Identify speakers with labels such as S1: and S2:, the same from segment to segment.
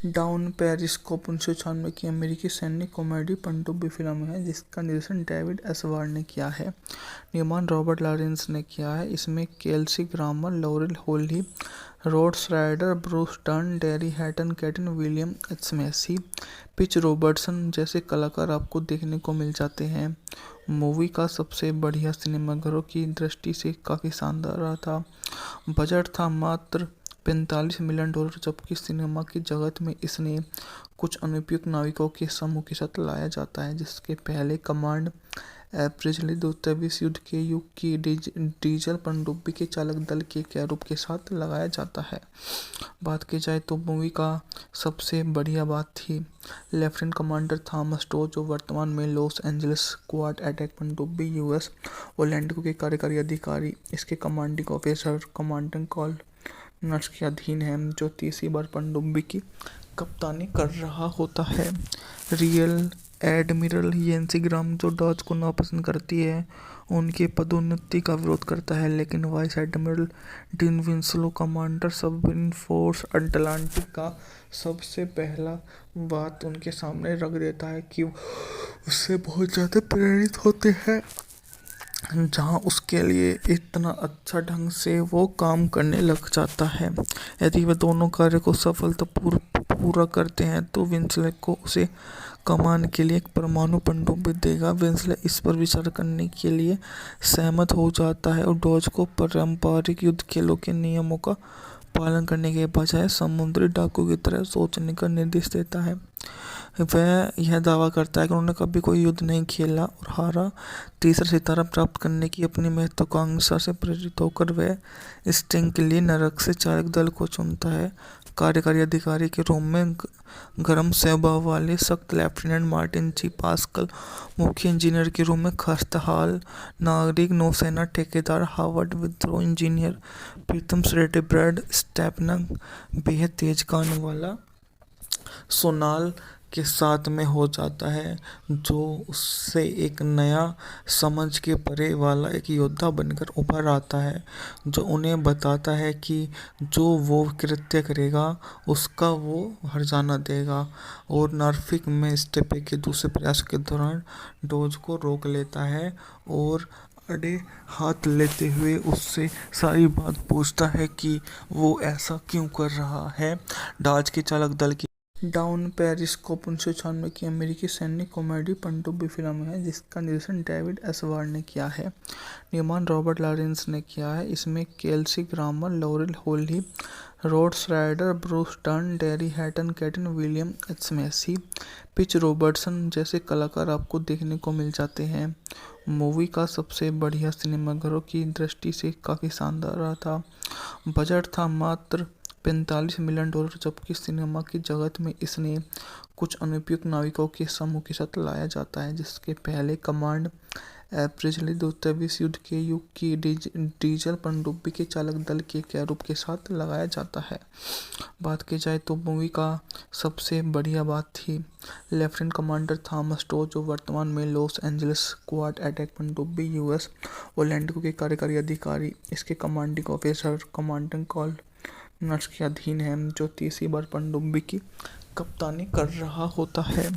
S1: Down periscope 1996 की अमेरिकी सैन्य कॉमेडी पनडुब्बी फिल्म है जिसका निर्देशन डेविड एस. वार्ड ने किया है। निर्माण रॉबर्ट लॉरेंस ने किया है। इसमें Kelsey Grammer, laurel Holly, rod श्राइडर, Bruce Dern, dairy हैटन, cation William H. Macy, pitch Robertson जैसे कलाकार आपको देखने को मिल जाते हैं। मूवी का सबसे बढ़िया सिनेमाघरों की दृष्टि से काफ़ी शानदार रहा था। बजट था मात्र $45 मिलियन, जबकि सिनेमा की जगत में इसने कुछ अनुपयुक्त नाविकों के समूह के साथ लाया जाता है, जिसके पहले कमांड एवरेजली द्वितीय विश्व युद्ध के युग की डीजल पनडुब्बी के चालक दल के कैरूब के साथ लगाया जाता है। बात की जाए तो मूवी का सबसे बढ़िया बात थी लेफ्टिनेंट कमांडर थॉमस टो, जो वर्तमान में लॉस एंजलिस क्वाड अटैक पनडुब्बी यूएस ओलैंडो के कार्यकारी अधिकारी, इसके commanding officer commanding call nurse के अधीन है, जो तीसरी बार पनडुब्बी की कप्तानी कर रहा होता है। रियल एडमिरल येंसी ग्राम, जो डॉज को नापसंद करती है, उनके पदोन्नति का विरोध करता है, लेकिन vice admiral Dean Winslow, commander submarine force Atlantic का, सबसे पहला बात उनके सामने रख देता है कि वो उससे बहुत ज़्यादा प्रेरित होते हैं, जहाँ उसके लिए इतना अच्छा ढंग से वो काम करने लग जाता है। यदि वे दोनों कार्य को पूरा करते हैं तो विंसले को उसे कमान के लिए एक परमाणु पनडुब्बी देगा। विंसले इस पर विचार करने के लिए सहमत हो जाता है और डॉज को पारंपरिक युद्ध खेलों के नियमों का पालन करने के बजाय समुद्री डाकू की तरह सोचने का निर्देश देता है। वह यह दावा करता है कि उन्होंने कभी कोई युद्ध नहीं खेला और हारा। तीसरा सितारा प्राप्त करने की अपनी महत्वाकांक्षा से प्रेरित होकर वह स्टिंग के लिए नरक से चालक दल को चुनता है। कार्यकारी अधिकारी के रूप में गर्म स्वभाव वाले सख्त लेफ्टिनेंट मार्टिन जी पास्कल, मुख्य इंजीनियर के रूप में खस्ताहाल नागरिक नौसेना ठेकेदार हार्वर्ड विद्रोह इंजीनियर प्रीतम श्रेटे, ब्रैड स्टेपनर बेहद तेज गाने वाला सोनाल के साथ में हो जाता है, जो उससे एक नया समझ के परे वाला एक योद्धा बनकर उभर आता है, जो उन्हें बताता है कि जो वो कृत्य करेगा उसका वो हर्जाना देगा। और नॉर्फिक में स्टेपे के दूसरे प्रयास के दौरान डोज को रोक लेता है और अड़े हाथ लेते हुए उससे सारी बात पूछता है कि वो ऐसा क्यों कर रहा है। डॉज के चालक दल की डाउन पेरिस्कोप 1996 की अमेरिकी सैन्य कॉमेडी पनडुब्बी फिल्म है जिसका निर्देशन डेविड एस. वार्ड ने किया है। निर्माण रॉबर्ट लॉरेंस ने किया है। इसमें Kelsey Grammer, laurel Holly, rod श्राइडर, Bruce Dern, dairy हैटन, cation William H. Macy, pitch Robertson जैसे कलाकार आपको देखने को मिल जाते हैं। मूवी का सबसे बढ़िया सिनेमाघरों की दृष्टि से काफ़ी शानदार रहा था। बजट था मात्र $45 मिलियन, जबकि सिनेमा की जगत में इसने कुछ अनुपयुक्त नाविकों के समूह के साथ लाया जाता है, जिसके पहले कमांड एवरेजली द्वितीय विश्व युद्ध के युग की डीजल पनडुब्बी के चालक दल के कैरूब के साथ लगाया जाता है। बात की जाए तो मूवी का सबसे बढ़िया बात थी लेफ्टिनेंट कमांडर थॉमस टो, जो वर्तमान में लॉस एंजलिस क्वाड अटैक पनडुब्बी यूएस ओलैंडो के कार्यकारी अधिकारी, इसके commanding officer commanding call nurse के अधीन है, जो तीसरी बार पनडुब्बी की कप्तानी कर रहा होता है।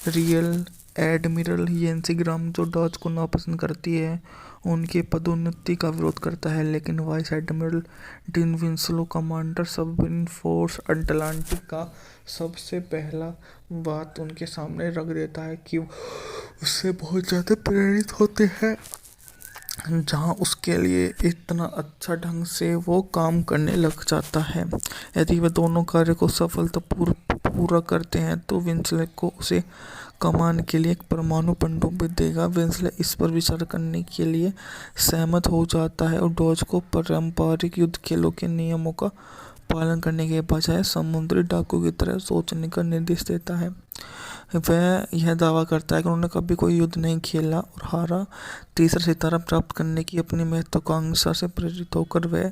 S1: रियल एडमिरल येंसी ग्राम, जो डॉज को नापसंद करती है, उनके पदोन्नति का विरोध करता है, लेकिन vice admiral Dean Winslow, commander submarine force Atlantic का, सबसे पहला बात उनके सामने रख देता है कि वो उससे बहुत ज़्यादा प्रेरित होते हैं, जहाँ उसके लिए इतना अच्छा ढंग से वो काम करने लग जाता है। यदि वे दोनों कार्य को पूरा करते हैं तो विंसले को उसे कमान के लिए एक परमाणु पनडुब्बी देगा। विंसले इस पर विचार करने के लिए सहमत हो जाता है और डॉज को पारंपरिक युद्ध खेलों के नियमों का पालन करने के बजाय समुद्री डाकू की तरह सोचने का निर्देश देता है। वह यह दावा करता है कि उन्होंने कभी कोई युद्ध नहीं खेला और हारा। तीसरा सितारा प्राप्त करने की अपनी महत्वाकांक्षा से प्रेरित होकर वह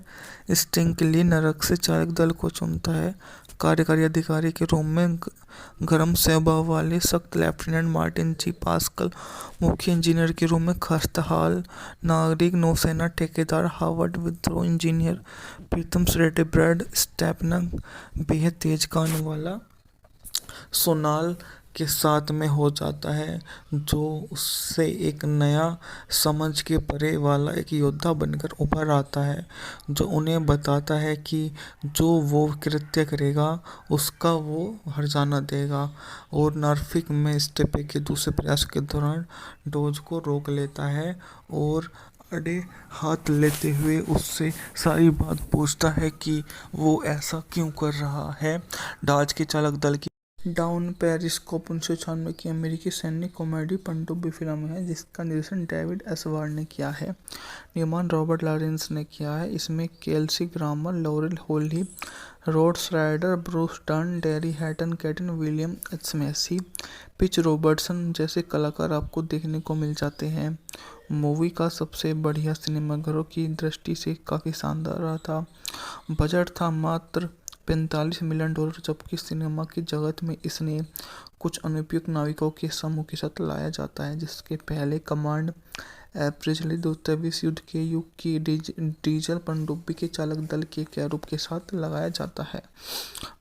S1: स्टिंग के लिए नरक से चालक दल को चुनता है। कार्यकारी अधिकारी के रूप में गर्म स्वभाव वाले सख्त लेफ्टिनेंट मार्टिन जी पास्कल, मुख्य इंजीनियर के रूप में खस्ताहाल नागरिक नौसेना ठेकेदार हार्वर्ड विद्रोह इंजीनियर प्रीतम श्रेटे, ब्रैड स्टेपनर बेहद तेज गाने वाला सोनाल के साथ में हो जाता है, जो उससे एक नया समझ के परे वाला एक योद्धा बनकर उभर आता है, जो उन्हें बताता है कि जो वो कृत्य करेगा उसका वो हर्जाना देगा। और नॉर्फिक में स्टेपे के दूसरे प्रयास के दौरान डोज को रोक लेता है और अड़े हाथ लेते हुए उससे सारी बात पूछता है कि वो ऐसा क्यों कर रहा है। डाच के चालक दल की डाउन पेरिस्कोप 1996 की अमेरिकी सैन्य कॉमेडी पनडुब्बी फिल्म है, जिसका निर्देशन डेविड एस वार्ड ने किया है। निर्माण रॉबर्ट लॉरेंस ने किया है। इसमें Kelsey Grammer, laurel Holly, rod श्राइडर, Bruce Dern, dairy हैटन, cation William H Macy, pitch Robertson जैसे कलाकार आपको देखने को मिल जाते हैं। मूवी का सबसे बढ़िया सिनेमाघरों की दृष्टि से काफ़ी शानदार रहा था। बजट था मात्र $45 मिलियन, जबकि सिनेमा की जगत में इसने कुछ अनुपयुक्त नाविकों के समूह के साथ लाया जाता है, जिसके पहले कमांड एप्रिजली द्वितीय विश्व युद्ध के युग की डीजल पनडुब्बी के चालक दल के कैरूब के साथ लगाया जाता है।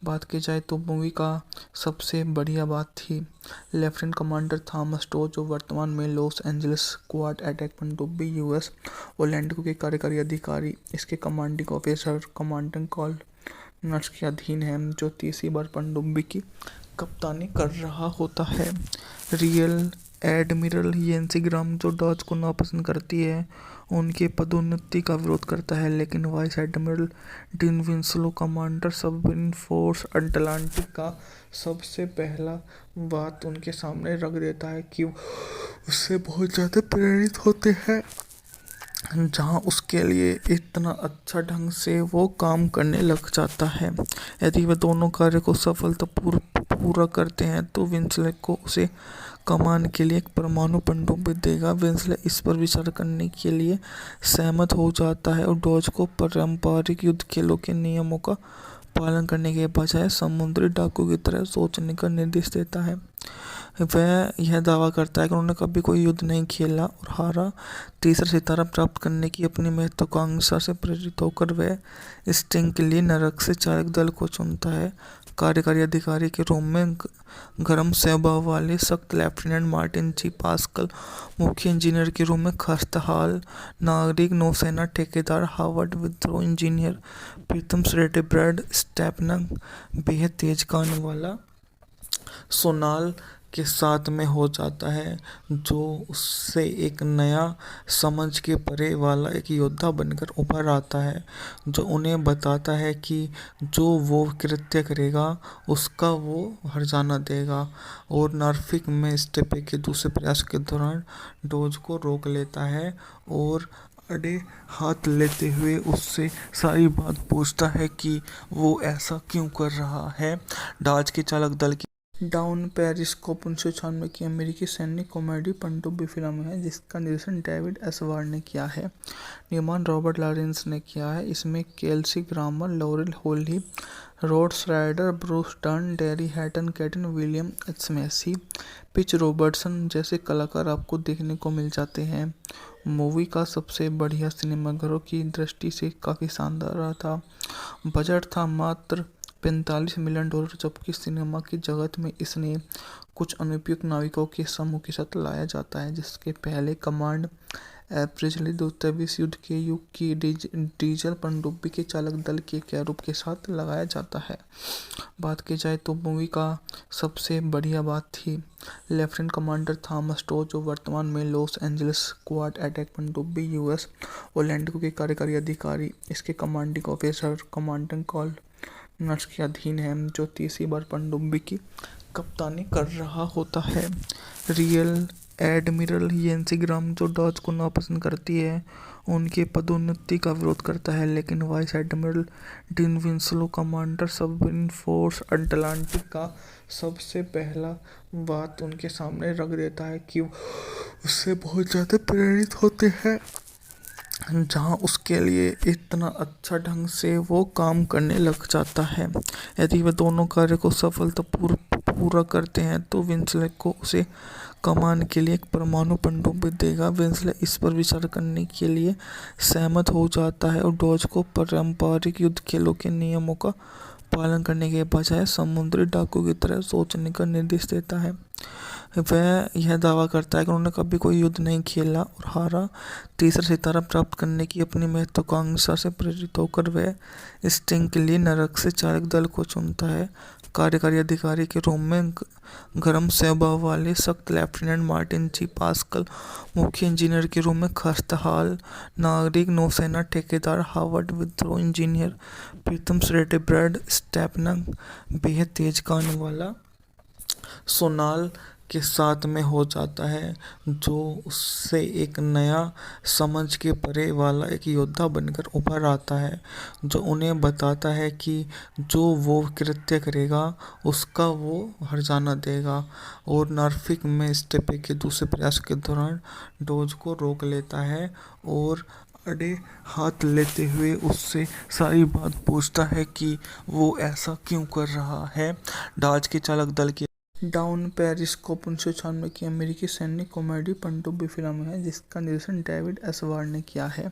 S1: बात की जाए तो मूवी का सबसे बढ़िया बात थी लेफ्टिनेंट कमांडर थॉमस टो, जो वर्तमान में लॉस एंजलिस क्वाड अटैक पनडुब्बी यूएस ओलैंडो के कार्यकारी अधिकारी, इसके commanding officer commanding call nurse के अधीन है, जो तीसरी बार पनडुब्बी की कप्तानी कर रहा होता है। रियल एडमिरल येंसी ग्राम, जो डॉज को नापसंद करती है, उनके पदोन्नति का विरोध करता है, लेकिन vice admiral Dean Winslow commander submarine force Atlantic का सबसे पहला बात उनके सामने रख देता है कि उससे बहुत ज़्यादा प्रेरित होते हैं, जहाँ उसके लिए इतना अच्छा ढंग से वो काम करने लग जाता है। यदि वे दोनों कार्य को पूरा करते हैं तो विंसले को उसे कमान के लिए एक परमाणु पनडुब्बी देगा। विंसले इस पर विचार करने के लिए सहमत हो जाता है और डॉज को पारंपरिक युद्ध खेलों के नियमों का पालन करने के बजाय समुद्री डाकू की तरह सोचने का निर्देश देता है। वह यह दावा करता है कि उन्होंने कभी कोई युद्ध नहीं खेला और हारा। तीसरा सितारा प्राप्त करने की अपनी महत्वाकांक्षा से प्रेरित होकर वह स्टिंग के लिए नरक से चालक दल को चुनता है। कार्यकारी अधिकारी के रूप में गर्म स्वभाव वाले सख्त लेफ्टिनेंट मार्टिन जी पास्कल, मुख्य इंजीनियर के रूप में खस्ताहाल नागरिक नौसेना ठेकेदार हार्वर्ड विद्रोह इंजीनियर प्रीतम श्रेटे, ब्रैड स्टेपनर बेहद तेज गाने वाला सोनाल के साथ में हो जाता है, जो उससे एक नया समझ के परे वाला एक योद्धा बनकर उभर आता है, जो उन्हें बताता है कि जो वो कृत्य करेगा उसका वो हर्जाना देगा। और नॉर्फिक में स्टेपे के दूसरे प्रयास के दौरान डोज को रोक लेता है और अड़े हाथ लेते हुए उससे सारी बात पूछता है कि वो ऐसा क्यों कर रहा है। डाच के चालक दल की डाउन पेरिस्कोप 1996 की अमेरिकी सैन्य कॉमेडी पनडुब्बी फिल्म है, जिसका निर्देशन डेविड एस वार्ड ने किया है। निर्माण रॉबर्ट लॉरेंस ने किया है। इसमें Kelsey Grammer, laurel Holly, rod श्राइडर, Bruce Dern, dairy हैटन, cation William H Macy, pitch Robertson जैसे कलाकार आपको देखने को मिल जाते हैं। मूवी का सबसे बढ़िया सिनेमाघरों की दृष्टि से काफ़ी शानदार रहा था। बजट था मात्र $45 मिलियन, जबकि सिनेमा की जगत में इसने कुछ अनुपयुक्त नाविकों के समूह के साथ लाया जाता है, जिसके पहले कमांड एप्रिजली द्वितीय विश्व युद्ध के युग की डीजल पनडुब्बी के चालक दल के कैरूब के साथ लगाया जाता है। बात की जाए तो मूवी का सबसे बढ़िया बात थी लेफ्टिनेंट कमांडर थॉमस टो, जो वर्तमान में लॉस एंजलिस क्वाड अटैक पनडुब्बी यूएस ओलैंडो के कार्यकारी अधिकारी, इसके commanding officer commanding call nurse के अधीन है, जो तीसरी बार पनडुब्बी की कप्तानी कर रहा होता है। रियल एडमिरल येंसी ग्राम, जो डॉज को नापसंद करती है, उनके पदोन्नति का विरोध करता है, लेकिन vice admiral Dean Winslow commander submarine force Atlantic का सबसे पहला बात उनके सामने रख देता है कि उससे बहुत ज़्यादा प्रेरित होते हैं, जहाँ उसके लिए इतना अच्छा ढंग से वो काम करने लग जाता है। यदि वे दोनों कार्य को पूरा करते हैं तो विंसले को उसे कमान के लिए एक परमाणु पनडुब्बी देगा। विंसले इस पर विचार करने के लिए सहमत हो जाता है और डॉज को पारंपरिक युद्ध खेलों के नियमों का पालन करने के बजाय समुद्री डाकू की तरह सोचने का निर्देश देता है। वह यह दावा करता है कि उन्होंने कभी कोई युद्ध नहीं खेला और हारा। तीसरा सितारा प्राप्त करने की अपनी महत्वाकांक्षा से प्रेरित होकर वह स्टिंग के लिए नरक से चालक दल को चुनता है। कार्यकारी अधिकारी के रूप में गर्म स्वभाव वाले सख्त लेफ्टिनेंट मार्टिन जी पास्कल, मुख्य इंजीनियर के रूप में खस्ताहाल नागरिक नौसेना ठेकेदार हार्वर्ड विद्रोह इंजीनियर प्रीतम श्रेटे ब्रैड स्टेपनर, बेहद तेज कान वाला सोनाल के साथ में हो जाता है, जो उससे एक नया समझ के परे वाला एक योद्धा बनकर उभर आता है, जो उन्हें बताता है कि जो वो कृत्य करेगा उसका वो हर्जाना देगा। और नॉर्फिक में स्टेपे के दूसरे प्रयास के दौरान डोज को रोक लेता है और अड़े हाथ लेते हुए उससे सारी बात पूछता है कि वो ऐसा क्यों कर रहा है। डॉज के चालक दल की डाउन पेरिस्कोप 1996 की अमेरिकी सैन्य कॉमेडी पनडुब्बी फिल्म है, जिसका निर्देशन डेविड एस वार्ड ने किया है।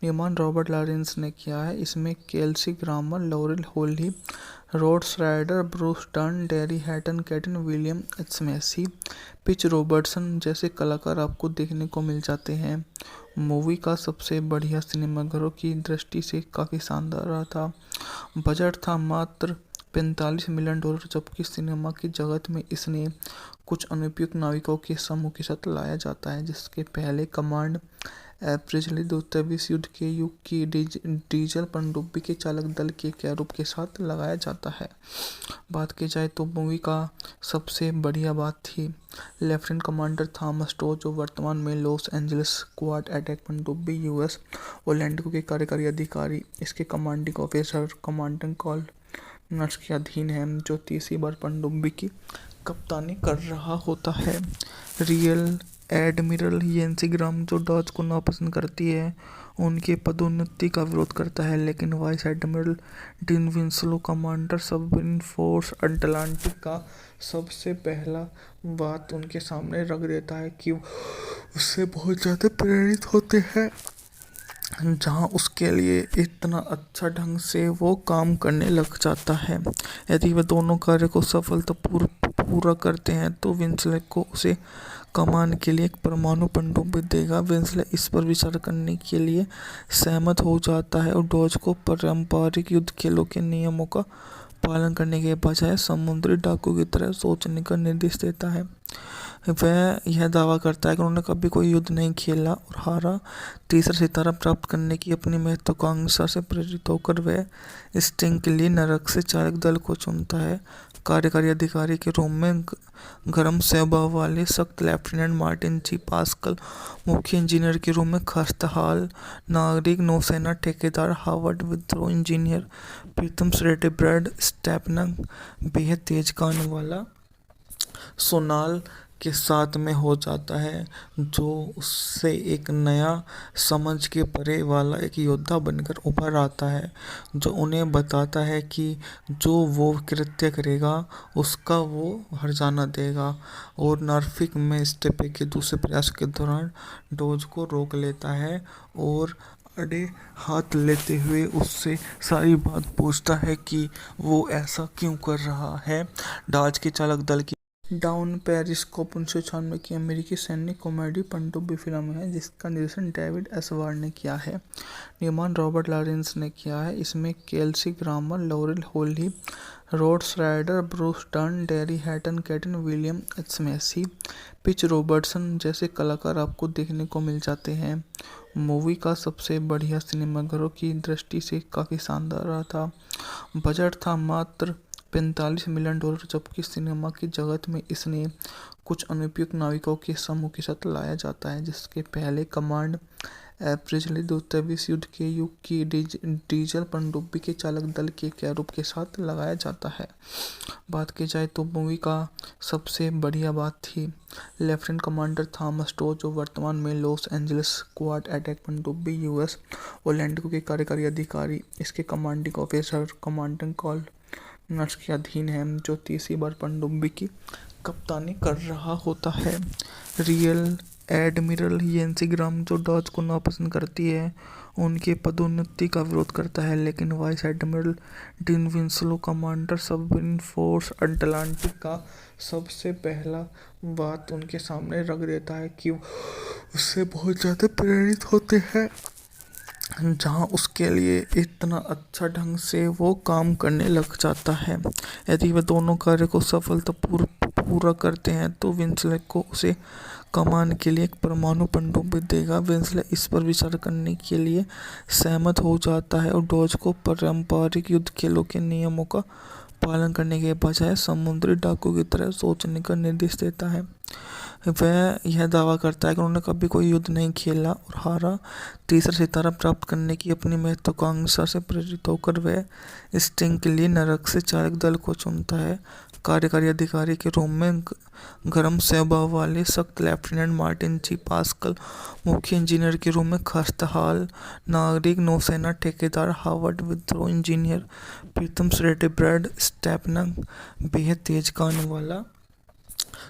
S1: निर्माण रॉबर्ट लॉरेंस ने किया है। इसमें Kelsey Grammer, laurel Holly, rod श्राइडर, Bruce Dern, dairy हैटन, cation William H Macy, pitch Robertson जैसे कलाकार आपको देखने को मिल जाते हैं। मूवी का सबसे बढ़िया सिनेमाघरों की दृष्टि से काफ़ी शानदार रहा था। बजट था मात्र $45 मिलियन, जबकि सिनेमा की जगत में इसने कुछ अनुपयुक्त नाविकों के समूह के साथ लाया जाता है, जिसके पहले कमांड एप्रिजली द्वितीय विश्व युद्ध के युग की डीजल पनडुब्बी के चालक दल के कैरूब के साथ लगाया जाता है। बात की जाए तो मूवी का सबसे बढ़िया बात थी लेफ्टिनेंट कमांडर थॉमस टो, जो वर्तमान में लॉस एंजलिस क्वाड अटैक पनडुब्बी यूएस ओलैंडो के कार्यकारी अधिकारी, इसके commanding officer commanding call nurse के अधीन है, जो तीसरी बार पनडुब्बी की कप्तानी कर रहा होता है। रियल एडमिरल येंसी ग्राम, जो डॉज को नापसंद करती है, उनके पदोन्नति का विरोध करता है, लेकिन vice admiral Dean Winslow, commander submarine force Atlantic का, सबसे पहला बात उनके सामने रख देता है कि उससे बहुत ज़्यादा प्रेरित होते हैं, जहां उसके लिए इतना अच्छा ढंग से वो काम करने लग जाता है। यदि वे दोनों कार्य को पूरा करते हैं तो विंसले को उसे कमान के लिए एक परमाणु पनडुब्बी देगा। विंसले इस पर विचार करने के लिए सहमत हो जाता है और डॉज को पारंपरिक युद्ध खेलों के नियमों का पालन करने के बजाय समुद्री डाकू की तरह सोचने का निर्देश देता है। वह यह दावा करता है कि उन्होंने कभी कोई युद्ध नहीं खेला और हारा। तीसरा सितारा प्राप्त करने की अपनी महत्वाकांक्षा से प्रेरित होकर वह स्टिंग के लिए नरक से चालक दल को चुनता है। कार्यकारी अधिकारी के रूप में गर्म स्वभाव वाले सख्त लेफ्टिनेंट मार्टिन जी पास्कल, मुख्य इंजीनियर के रूप में खस्ताहाल नागरिक नौसेना ठेकेदार हार्वर्ड विद्रोह इंजीनियर प्रीतम श्रेटे ब्रैड स्टेपनर, बेहद तेज कान वाला सोनाल के साथ में हो जाता है, जो उससे एक नया समझ के परे वाला एक योद्धा बनकर उभर आता है, जो उन्हें बताता है कि जो वो कृत्य करेगा उसका वो हर्जाना देगा। और नॉर्फिक में स्टेपे के दूसरे प्रयास के दौरान डोज को रोक लेता है और अड़े हाथ लेते हुए उससे सारी बात पूछता है कि वो ऐसा क्यों कर रहा है। डॉज के चालक दल की डाउन पेरिस्कोप 1996 की अमेरिकी सैन्य कॉमेडी पनडुब्बी फिल्म है, जिसका निर्देशन डेविड एस वार्ड ने किया है। निर्माण रॉबर्ट लॉरेंस ने किया है। इसमें Kelsey Grammer, laurel Holly, rod श्राइडर, Bruce Dern, dairy हैटन, cation William H Macy, pitch Robertson जैसे कलाकार आपको देखने को मिल जाते हैं। मूवी का सबसे बढ़िया सिनेमाघरों की दृष्टि से काफ़ी शानदार रहा था। बजट था मात्र $45 मिलियन, जबकि सिनेमा की जगत में इसने कुछ अनुपयुक्त नाविकों के समूह के साथ लाया जाता है, जिसके पहले कमांड एप्रिजली द्वितीय विश्व युद्ध के युग की डीजल पनडुब्बी के चालक दल के कैरूब के साथ लगाया जाता है। बात की जाए तो मूवी का सबसे बढ़िया बात थी लेफ्टिनेंट कमांडर थॉमस टो, जो वर्तमान में लॉस एंजलिस क्वाड अटैक पनडुब्बी यूएस ओलैंडो के कार्यकारी अधिकारी, इसके commanding officer commanding call nurse के अधीन है, जो तीसरी बार पनडुब्बी की कप्तानी कर रहा होता है। रियल एडमिरल येंसी ग्राम जो डॉज को नापसंद करती है, उनके पदोन्नति का विरोध करता है, लेकिन vice admiral Dean Winslow commander submarine force Atlantic का सबसे पहला बात उनके सामने रख देता है कि उससे बहुत ज़्यादा प्रेरित होते हैं, जहां उसके लिए इतना अच्छा ढंग से वो काम करने लग जाता है। यदि वे दोनों कार्य को पूरा करते हैं तो विंसले को उसे कमान के लिए एक परमाणु पनडुब्बी देगा। विंसले इस पर विचार करने के लिए सहमत हो जाता है और डॉज को पारंपरिक युद्ध खेलों के नियमों का पालन करने के बजाय समुद्री डाकू की तरह सोचने का निर्देश देता है। वह यह दावा करता है कि उन्होंने कभी कोई युद्ध नहीं खेला और हारा। तीसरा सितारा प्राप्त करने की अपनी महत्वाकांक्षा से प्रेरित होकर वह स्टिंग के लिए नरक से चालक दल को चुनता है। कार्यकारी अधिकारी के रूप में गर्म स्वभाव वाले सख्त लेफ्टिनेंट मार्टिन जी पास्कल, मुख्य इंजीनियर के रूप में खस्ताहाल नागरिक नौसेना ठेकेदार हार्वर्ड विद्रोह इंजीनियर प्रीतम श्रेटे ब्रैड स्टेपनर बेहद तेज कान वाला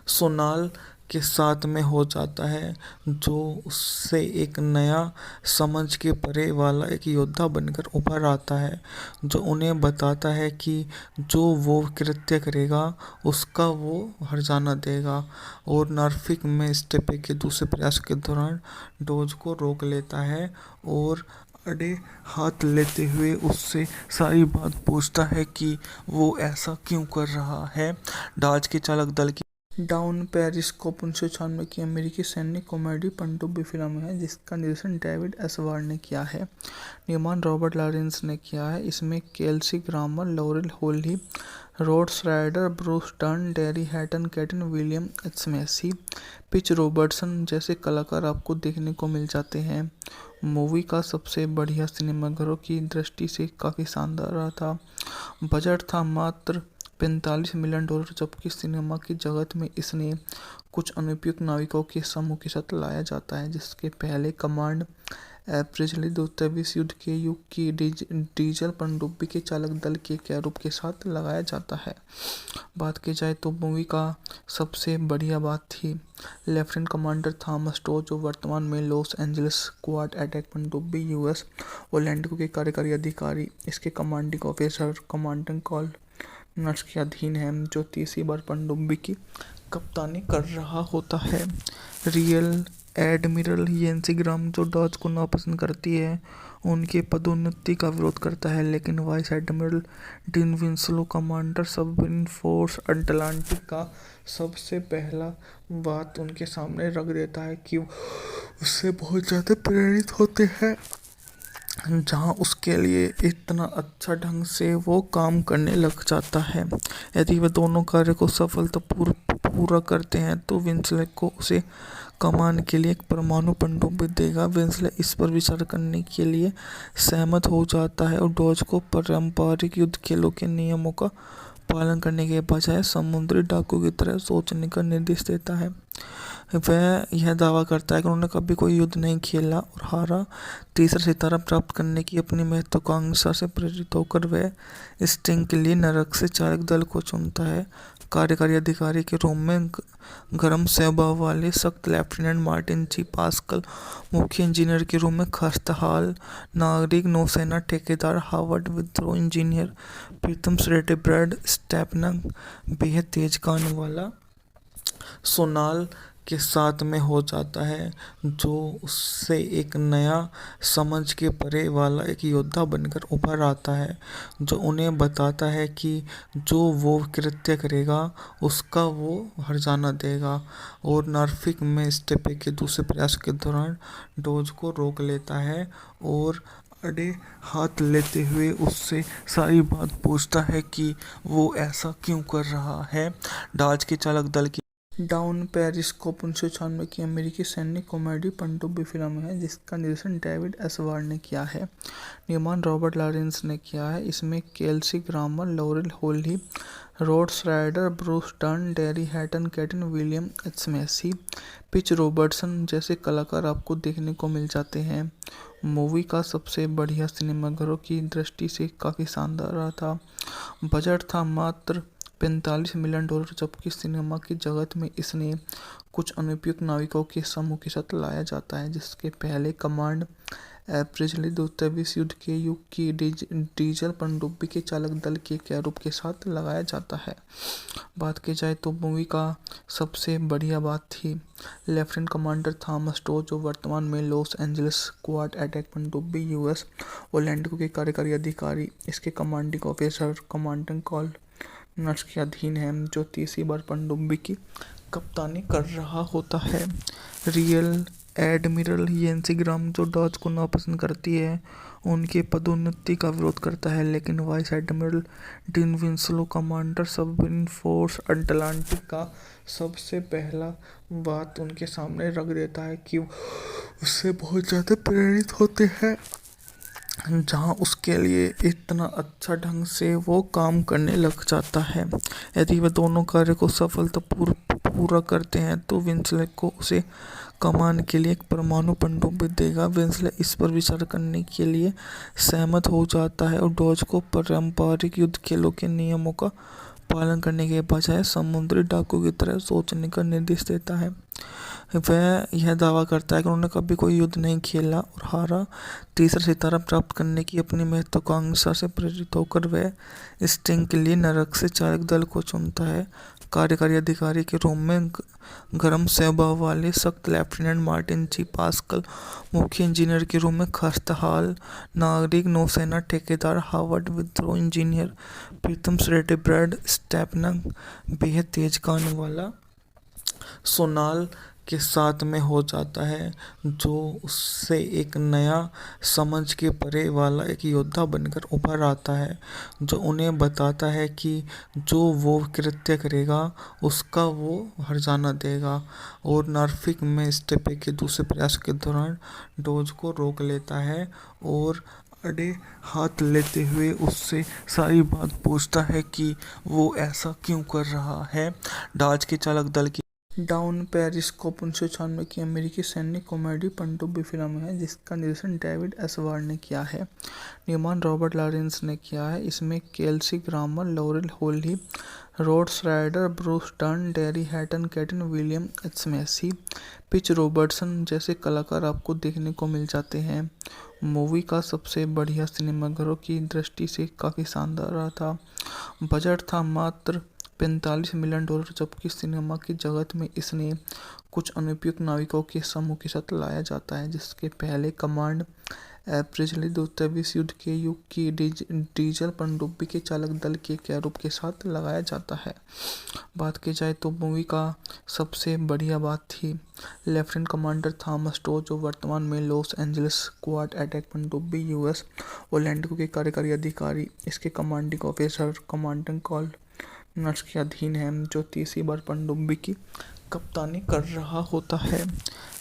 S1: सोनाल के साथ में हो जाता है, जो उससे एक नया समझ के परे वाला एक योद्धा बनकर उभर आता है, जो उन्हें बताता है कि जो वो कृत्य करेगा उसका वो हर्जाना देगा। और नॉर्फिक में स्टेपे के दूसरे प्रयास के दौरान डॉज को रोक लेता है और अड़े हाथ लेते हुए उससे सारी बात पूछता है कि वो ऐसा क्यों कर रहा है। डॉज के चालक दल की डाउन पेरिस्कोप 1996 की अमेरिकी सैन्य कॉमेडी पनडुब्बी फिल्म है, जिसका निर्देशन डेविड एस वार्ड ने किया है। निर्माण रॉबर्ट लॉरेंस ने किया है। इसमें Kelsey Grammer, laurel Holly, rod श्राइडर, Bruce Dern, dairy हैटन, cation William H Macy, pitch Robertson जैसे कलाकार आपको देखने को मिल जाते हैं। मूवी का सबसे बढ़िया सिनेमाघरों की दृष्टि से काफ़ी शानदार रहा था। बजट था मात्र $45 मिलियन, जबकि सिनेमा की जगत में इसने कुछ अनुपयुक्त नाविकों के समूह के साथ लाया जाता है, जिसके पहले कमांड एवरेजली द्वितीय विश्व युद्ध के युग की डीजल पनडुब्बी के चालक दल के कैरूब के साथ लगाया जाता है। बात की जाए तो मूवी का सबसे बढ़िया बात थी लेफ्टिनेंट कमांडर थॉमस डॉज, जो वर्तमान में लॉस एंजलिस क्वाड अटैक पनडुब्बी यूएस ओलैंडिको के कार्यकारी अधिकारी, इसके commanding officer commanding call nurse के अधीन है, जो तीसरी बार पनडुब्बी की कप्तानी कर रहा होता है। रियल एडमिरल येंसी ग्राम जो डॉज को नापसंद करती है, उनके पदोन्नति का विरोध करता है, लेकिन vice admiral Dean Winslow commander submarine force Atlantic का सबसे पहला बात उनके सामने रख देता है कि उससे बहुत ज़्यादा प्रेरित होते हैं, जहां उसके लिए इतना अच्छा ढंग से वो काम करने लग जाता है। यदि वे दोनों कार्य को पूरा करते हैं तो विंसले को उसे कमान के लिए एक परमाणु पनडुब्बी देगा। विंसले इस पर विचार करने के लिए सहमत हो जाता है और डॉज को पारंपरिक युद्ध खेलों के नियमों का पालन करने के बजाय समुद्री डाकू की तरह सोचने का निर्देश देता है। वह यह दावा करता है कि उन्होंने कभी कोई युद्ध नहीं खेला और हारा। तीसरा सितारा प्राप्त करने की अपनी महत्वाकांक्षा से प्रेरित होकर वह स्टिंग के लिए नरक से चालक दल को चुनता है। कार्यकारी अधिकारी के रूप में गर्म स्वभाव वाले सख्त लेफ्टिनेंट मार्टिन जी पास्कल, मुख्य इंजीनियर के रूप में खस्ताहाल नागरिक नौसेना ठेकेदार हार्वर्ड विद्रोह इंजीनियर प्रीतम श्रेटे ब्रैड स्टेपनर बेहद तेज कान वाला सोनाल के साथ में हो जाता है, जो उससे एक नया समझ के परे वाला एक योद्धा बनकर उभर आता है, जो उन्हें बताता है कि जो वो कृत्य करेगा उसका वो हर्जाना देगा। और नॉर्फिक में स्टेपे के दूसरे प्रयास के दौरान डॉज को रोक लेता है और अड़े हाथ लेते हुए उससे सारी बात पूछता है कि वो ऐसा क्यों कर रहा है। डॉज के चालक दल की डाउन पेरिस्कोप 1996 की अमेरिकी सैन्य कॉमेडी पनडुब्बी फिल्म है, जिसका निर्देशन डेविड एस वार्ड ने किया है। निर्माण रॉबर्ट लॉरेंस ने किया है। इसमें Kelsey Grammer, laurel Holly, rod श्राइडर, Bruce Dern, dairy हैटन, cation William H Macy, pitch Robertson जैसे कलाकार आपको देखने को मिल जाते हैं। मूवी का सबसे बढ़िया सिनेमाघरों की दृष्टि से काफ़ी शानदार रहा था। बजट था मात्र $45 मिलियन, जबकि सिनेमा की जगत में इसने कुछ अनुपयुक्त नाविकों के समूह के साथ लाया जाता है, जिसके पहले कमांड अप्रैल द्वितीय विश्व युद्ध के युग की डीजल पनडुब्बी के चालक दल के कैरूब के साथ लगाया जाता है। बात की जाए तो मूवी का सबसे बढ़िया बात थी लेफ्टिनेंट कमांडर थॉमस टो, जो वर्तमान में लॉस एंजलिस क्वाड अटैक पनडुब्बी यूएस ओलैंडो के कार्यकारी अधिकारी, इसके कमांडिंग ऑफिसर कमांडिंग कॉर्नर्स के अधीन है, जो तीसरी बार पनडुब्बी की कप्तानी कर रहा होता है। रियल एडमिरल येंसी ग्राम, जो डॉज को नापसंद करती है, उनके पदोन्नति का विरोध करता है, लेकिन vice admiral Dean Winslow, commander submarine force Atlantic का, सबसे पहला बात उनके सामने रख देता है कि उससे बहुत ज़्यादा प्रेरित होते हैं, जहां उसके लिए इतना अच्छा ढंग से वो काम करने लग जाता है। यदि वे दोनों कार्य को पूरा करते हैं तो विंसले को उसे कमान के लिए एक परमाणु पनडुब्बी देगा। विंसले इस पर विचार करने के लिए सहमत हो जाता है और डॉज को पारंपरिक युद्ध खेलों के नियमों का पालन करने के बजाय समुद्री डाकू की तरह सोचने का निर्देश देता है। वह यह दावा करता है कि उन्होंने कभी कोई युद्ध नहीं खेला और हारा। तीसरा सितारा प्राप्त करने की अपनी महत्वाकांक्षा से प्रेरित होकर वह स्टिंग के लिए नरक से चालक दल को चुनता है। कार्यकारी अधिकारी के रूप में गर्म स्वभाव वाले सख्त लेफ्टिनेंट मार्टिन जी पास्कल, मुख्य इंजीनियर के रूप में खस्ताहाल नागरिक नौसेना ठेकेदार हार्वर्ड विद्रोह इंजीनियर प्रीतम श्रेटे, ब्रैड स्टेपनर बेहद तेज कान वाला सोनाल के साथ में हो जाता है, जो उससे एक नया समझ के परे वाला एक योद्धा बनकर उभर आता है, जो उन्हें बताता है कि जो वो कृत्य करेगा उसका वो हर्जाना देगा। और नॉर्फिक में स्टेपे के दूसरे प्रयास के दौरान डॉज को रोक लेता है और अड़े हाथ लेते हुए उससे सारी बात पूछता है कि वो ऐसा क्यों कर रहा है। डॉज के चालक दल की डाउन पेरिस्कोप 1996 की अमेरिकी सैन्य कॉमेडी पनडुब्बी फिल्म है, जिसका निर्देशन डेविड एस. वार्ड ने किया है। निर्माण रॉबर्ट लॉरेंस ने किया है। इसमें Kelsey Grammer, laurel Holly, rod श्राइडर, Bruce Dern, dairy हैटन, cation William H. Macy, pitch Robertson जैसे कलाकार आपको देखने को मिल जाते हैं। मूवी का सबसे बढ़िया सिनेमाघरों की दृष्टि से काफ़ी शानदार रहा था। बजट था मात्र $45 मिलियन, जबकि सिनेमा की जगत में इसने कुछ अनुपयुक्त नाविकों के समूह के साथ लाया जाता है, जिसके पहले कमांड अप्रैल द्वितीय विश्व युद्ध के युग की डीजल पनडुब्बी के चालक दल के कैरूब के साथ लगाया जाता है। बात की जाए तो मूवी का सबसे बढ़िया बात थी लेफ्टिनेंट कमांडर थॉमस टो, जो वर्तमान में लॉस एंजलिस क्वाड अटैक पनडुब्बी यूएस ओलैंडो के कार्यकारी अधिकारी, इसके कमांडिंग ऑफिसर कमांडिंग कॉर्नर्स के अधीन है, जो तीसरी बार पनडुब्बी की कप्तानी कर रहा होता है।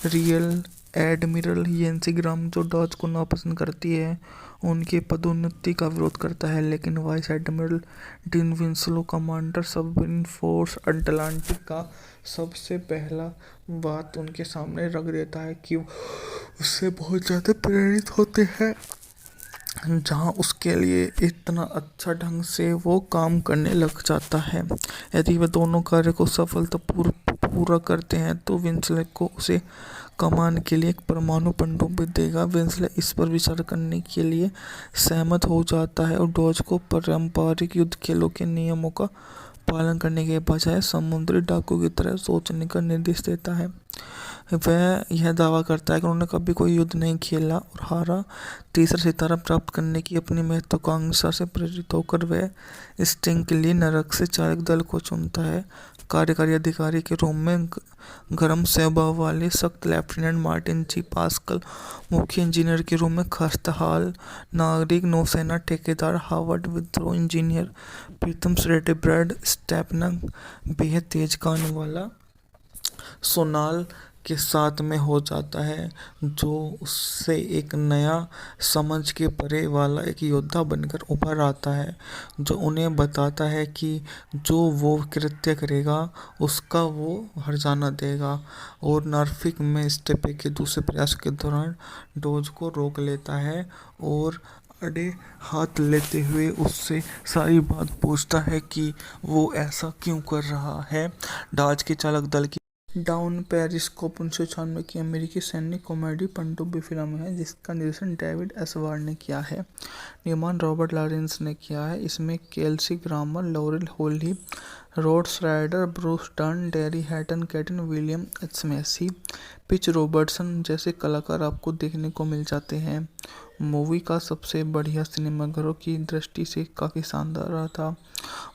S1: रियल एडमिरल येंसी ग्राम, जो डॉज को नापसंद करती है, उनके पदोन्नति का विरोध करता है, लेकिन vice admiral Dean Winslow, commander submarine force Atlantic का, सबसे पहला बात उनके सामने रख देता है कि उससे बहुत ज़्यादा प्रेरित होते हैं, जहां उसके लिए इतना अच्छा ढंग से वो काम करने लग जाता है। यदि वे दोनों कार्य को पूरा करते हैं तो विंसले को उसे कमान के लिए एक परमाणु पनडुब्बी देगा। विंसले इस पर विचार करने के लिए सहमत हो जाता है और डॉज को पारंपरिक युद्ध खेलों के नियमों का पालन करने के बजाय समुद्री डाकू की तरह सोचने का निर्देश देता है। वह यह दावा करता है कि उन्होंने कभी कोई युद्ध नहीं खेला और हारा। तीसरा सितारा प्राप्त करने की अपनी महत्वाकांक्षा से प्रेरित होकर वह स्टिंग के लिए नरक से चालक दल को चुनता है। कार्यकारी अधिकारी के रूप में गर्म स्वभाव वाले सख्त लेफ्टिनेंट मार्टिन जी पास्कल, मुख्य इंजीनियर के रूप में खस्ताहाल नागरिक नौसेना ठेकेदार हार्वर्ड विद्रोह इंजीनियर प्रीतम श्रेटे, ब्रैड स्टेपनर बेहद तेज कान वाला सोनाल के साथ में हो जाता है, जो उससे एक नया समझ के परे वाला एक योद्धा बनकर उभर आता है, जो उन्हें बताता है कि जो वो कृत्य करेगा उसका वो हर्जाना देगा। और नॉर्फिक में स्टेपे के दूसरे प्रयास के दौरान डॉज को रोक लेता है और अड़े हाथ लेते हुए उससे सारी बात पूछता है कि वो ऐसा क्यों कर रहा है। डाच के चालक दल की डाउन पेरिस्कोप 1996 की अमेरिकी सैन्य कॉमेडी पनडुब्बी फिल्म है जिसका निर्देशन डेविड एस वार्ड ने किया है। निर्माण रॉबर्ट लॉरेंस ने किया है। इसमें Kelsey Grammer, laurel Holly, rod श्राइडर, Bruce Dern, dairy हैटन, cation William H Macy, pitch Robertson जैसे कलाकार आपको देखने को मिल जाते हैं। मूवी का सबसे बढ़िया सिनेमाघरों की दृष्टि से काफ़ी शानदार रहा था।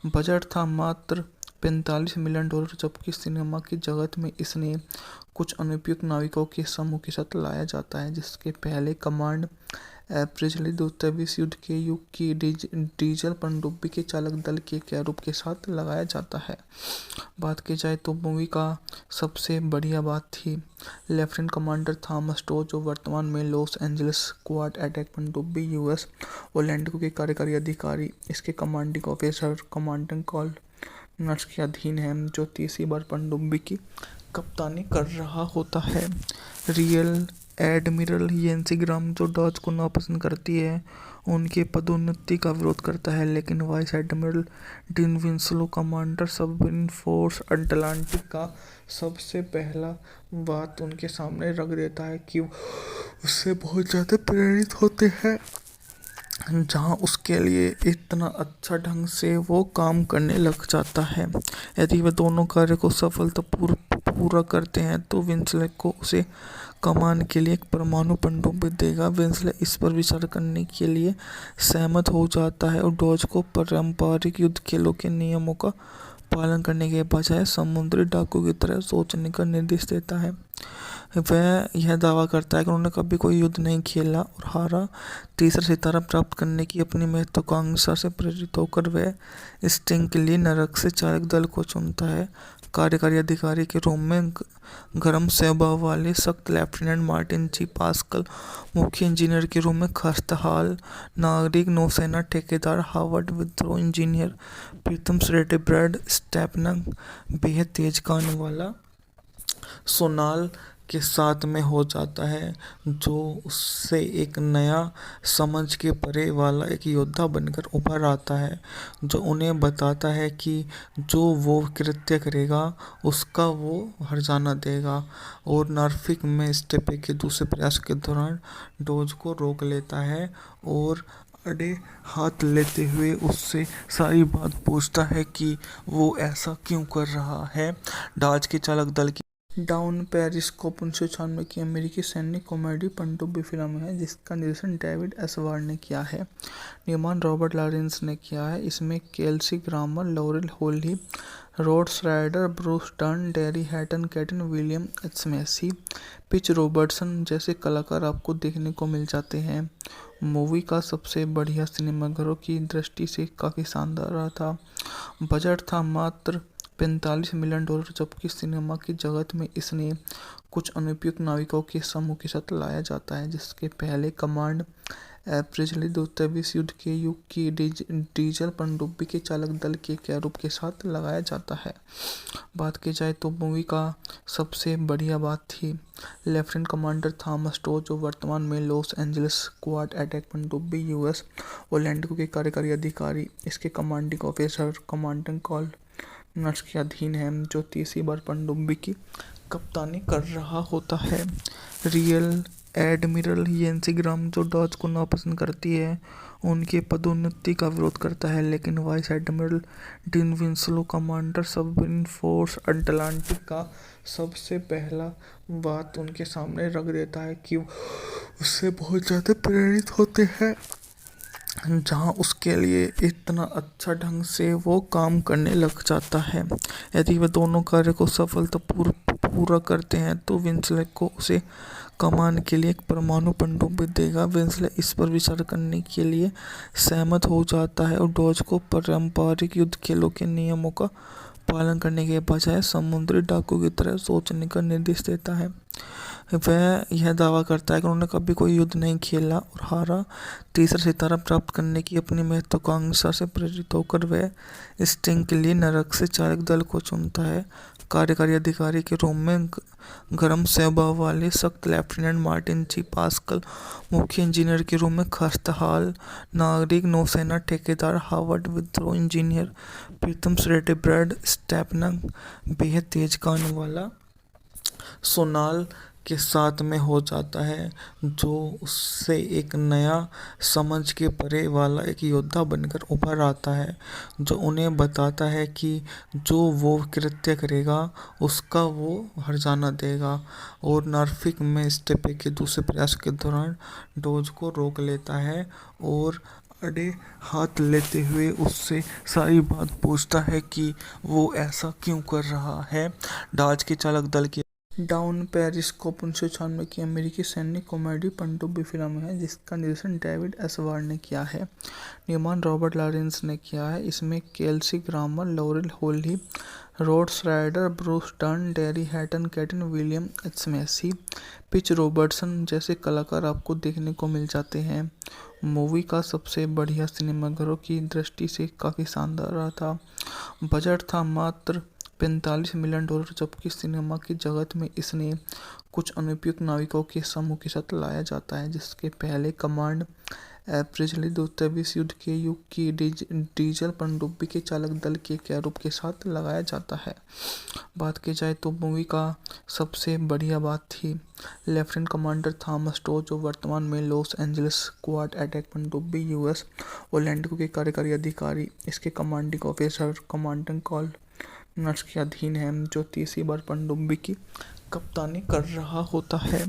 S1: बजट था मात्र $45 मिलियन, जबकि सिनेमा की जगत में इसने कुछ अनुपयुक्त नाविकों के समूह के साथ लाया जाता है, जिसके पहले कमांड एप्रिजली द्वितीय विश्व युद्ध के युग की डीजल पनडुब्बी के चालक दल के कैरूब के साथ लगाया जाता है। बात की जाए तो मूवी का सबसे बढ़िया बात थी लेफ्टिनेंट कमांडर थॉमस टो, जो वर्तमान में लॉस एंजलिस क्वाड अटैक पनडुब्बी यूएस ओलैंडो के कार्यकारी अधिकारी, इसके commanding officer commanding call nurse के अधीन है, जो तीसरी बार पनडुब्बी की कप्तानी कर रहा होता है। रियल एडमिरल येंसी ग्राम, जो डॉज को नापसंद करती है, उनके पदोन्नति का विरोध करता है, लेकिन vice admiral Dean Winslow commander submarine force Atlantic का सबसे पहला बात उनके सामने रख देता है कि वो उससे बहुत ज़्यादा प्रेरित होते हैं, जहां उसके लिए इतना अच्छा ढंग से वो काम करने लग जाता है। यदि वे दोनों कार्य को पूरा करते हैं तो विंसले को उसे कमान के लिए एक परमाणु पनडुब्बी देगा। विंसले इस पर विचार करने के लिए सहमत हो जाता है और डॉज को पारंपरिक युद्ध खेलों के नियमों का पालन करने के बजाय समुद्री डाकू की तरह सोचने का निर्देश देता है। वह यह दावा करता है कि उन्होंने कभी कोई युद्ध नहीं खेला और हारा। तीसरा सितारा प्राप्त करने की अपनी महत्वाकांक्षा से प्रेरित होकर वह स्टिंग के लिए नरक से चालक दल को चुनता है। कार्यकारी अधिकारी के रूप में गर्म स्वभाव वाले सख्त लेफ्टिनेंट मार्टिन जी पास्कल, मुख्य इंजीनियर के रूप में खस्ताहाल नागरिक नौसेना ठेकेदार हार्वर्ड विद्रोह इंजीनियर प्रीतम श्रेटे, ब्रैड स्टेपनर बेहद तेज गाने वाला सोनाल के साथ में हो जाता है, जो उससे एक नया समझ के परे वाला एक योद्धा बनकर उभर आता है, जो उन्हें बताता है कि जो वो कृत्य करेगा उसका वो हर्जाना देगा। और नॉर्फिक में स्टेपे के दूसरे प्रयास के दौरान डोज को रोक लेता है और अड़े हाथ लेते हुए उससे सारी बात पूछता है कि वो ऐसा क्यों कर रहा है। डाच के चालक दल की डाउन पेरिस्कोप 1996 की अमेरिकी सैन्य कॉमेडी पनडुब्बी फिल्म है जिसका निर्देशन डेविड एस वार्ड ने किया है। निर्माण रॉबर्ट लॉरेंस ने किया है। इसमें Kelsey Grammer, laurel Holly, rod श्राइडर, Bruce Dern, dairy हैटन, cation William H Macy, pitch Robertson जैसे कलाकार आपको देखने को मिल जाते हैं। मूवी का सबसे बढ़िया सिनेमाघरों की दृष्टि से काफ़ी शानदार रहा था। बजट था मात्र $45 मिलियन, जबकि सिनेमा की जगत में इसने कुछ अनुपयुक्त नाविकों के समूह के साथ लाया जाता है, जिसके पहले कमांड एप्रिजली द्वितीय विश्व युद्ध के युग की डीजल पनडुब्बी के चालक दल के कैरूब के साथ लगाया जाता है। बात की जाए तो मूवी का सबसे बढ़िया बात थी लेफ्टिनेंट कमांडर थॉमस टो, जो वर्तमान में लॉस एंजलिस क्वाड अटैक पनडुब्बी यूएस ओलैंडो के कार्यकारी अधिकारी, इसके commanding officer commanding call nurse के अधीन है, जो तीसरी बार पनडुब्बी की कप्तानी कर रहा होता है। रियल एडमिरल येंसी ग्राम, जो डॉज को नापसंद करती है, उनके पदोन्नति का विरोध करता है, लेकिन vice admiral Dean Winslow commander submarine force Atlantic का सबसे पहला बात उनके सामने रख देता है कि वो उससे बहुत ज़्यादा प्रेरित होते हैं, जहां उसके लिए इतना अच्छा ढंग से वो काम करने लग जाता है। यदि वे दोनों कार्य को पूरा करते हैं तो विंसले को उसे कमान के लिए एक परमाणु पनडुब्बी देगा। विंसले इस पर विचार करने के लिए सहमत हो जाता है और डॉज को पारंपरिक युद्ध खेलों के नियमों का पालन करने के बजाय समुद्री डाकू की तरह सोचने का निर्देश देता है। वह यह दावा करता है कि उन्होंने कभी कोई युद्ध नहीं खेला और हारा। तीसरा सितारा प्राप्त करने की अपनी महत्वाकांक्षा से प्रेरित होकर वह स्टिंग के लिए नरक से चालक दल को चुनता है। कार्यकारी अधिकारी के रूप में गर्म स्वभाव वाले सख्त लेफ्टिनेंट मार्टिन जी पास्कल, मुख्य इंजीनियर के रूप में खस्ताहाल नागरिक नौसेना ठेकेदार हार्वर्ड विद्रोह इंजीनियर प्रीतम श्रेटे ब्रैड स्टेपनर बेहद तेज कान वाला सोनाल के साथ में हो जाता है, जो उससे एक नया समझ के परे वाला एक योद्धा बनकर उभर आता है, जो उन्हें बताता है कि जो वो कृत्य करेगा उसका वो हर्जाना देगा। और नॉर्फिक में स्टेपे के दूसरे प्रयास के दौरान डोज को रोक लेता है और अड़े हाथ लेते हुए उससे सारी बात पूछता है कि वो ऐसा क्यों कर रहा है। डाच के चालक दल की डाउन पेरिस्कोप 1996 की अमेरिकी सैन्य कॉमेडी पनडुब्बी फिल्म है, जिसका निर्देशन डेविड एस वार्ड ने किया है। निर्माण रॉबर्ट लॉरेंस ने किया है। इसमें Kelsey Grammer, laurel Holly, rod श्राइडर, Bruce Dern, dairy हैटन, cation William H Macy, pitch Robertson जैसे कलाकार आपको देखने को मिल जाते हैं। मूवी का सबसे बढ़िया सिनेमाघरों की दृष्टि से काफ़ी शानदार रहा था। बजट था मात्र $45 मिलियन, जबकि सिनेमा की जगत में इसने कुछ अनुपयुक्त नाविकों के समूह के साथ लाया जाता है, जिसके पहले कमांड एप्रिजली द्वितीय विश्व युद्ध के युग की डीजल पनडुब्बी के चालक दल के कैरूब के साथ लगाया जाता है। बात की जाए तो मूवी का सबसे बढ़िया बात थी लेफ्टिनेंट कमांडर थॉमस टो, जो वर्तमान में लॉस एंजलिस क्वाड अटैक पनडुब्बी यूएस ओलैंडो के कार्यकारी अधिकारी, इसके commanding officer commanding call nurse के अधीन है, जो तीसरी बार पनडुब्बी की कप्तानी कर रहा होता है।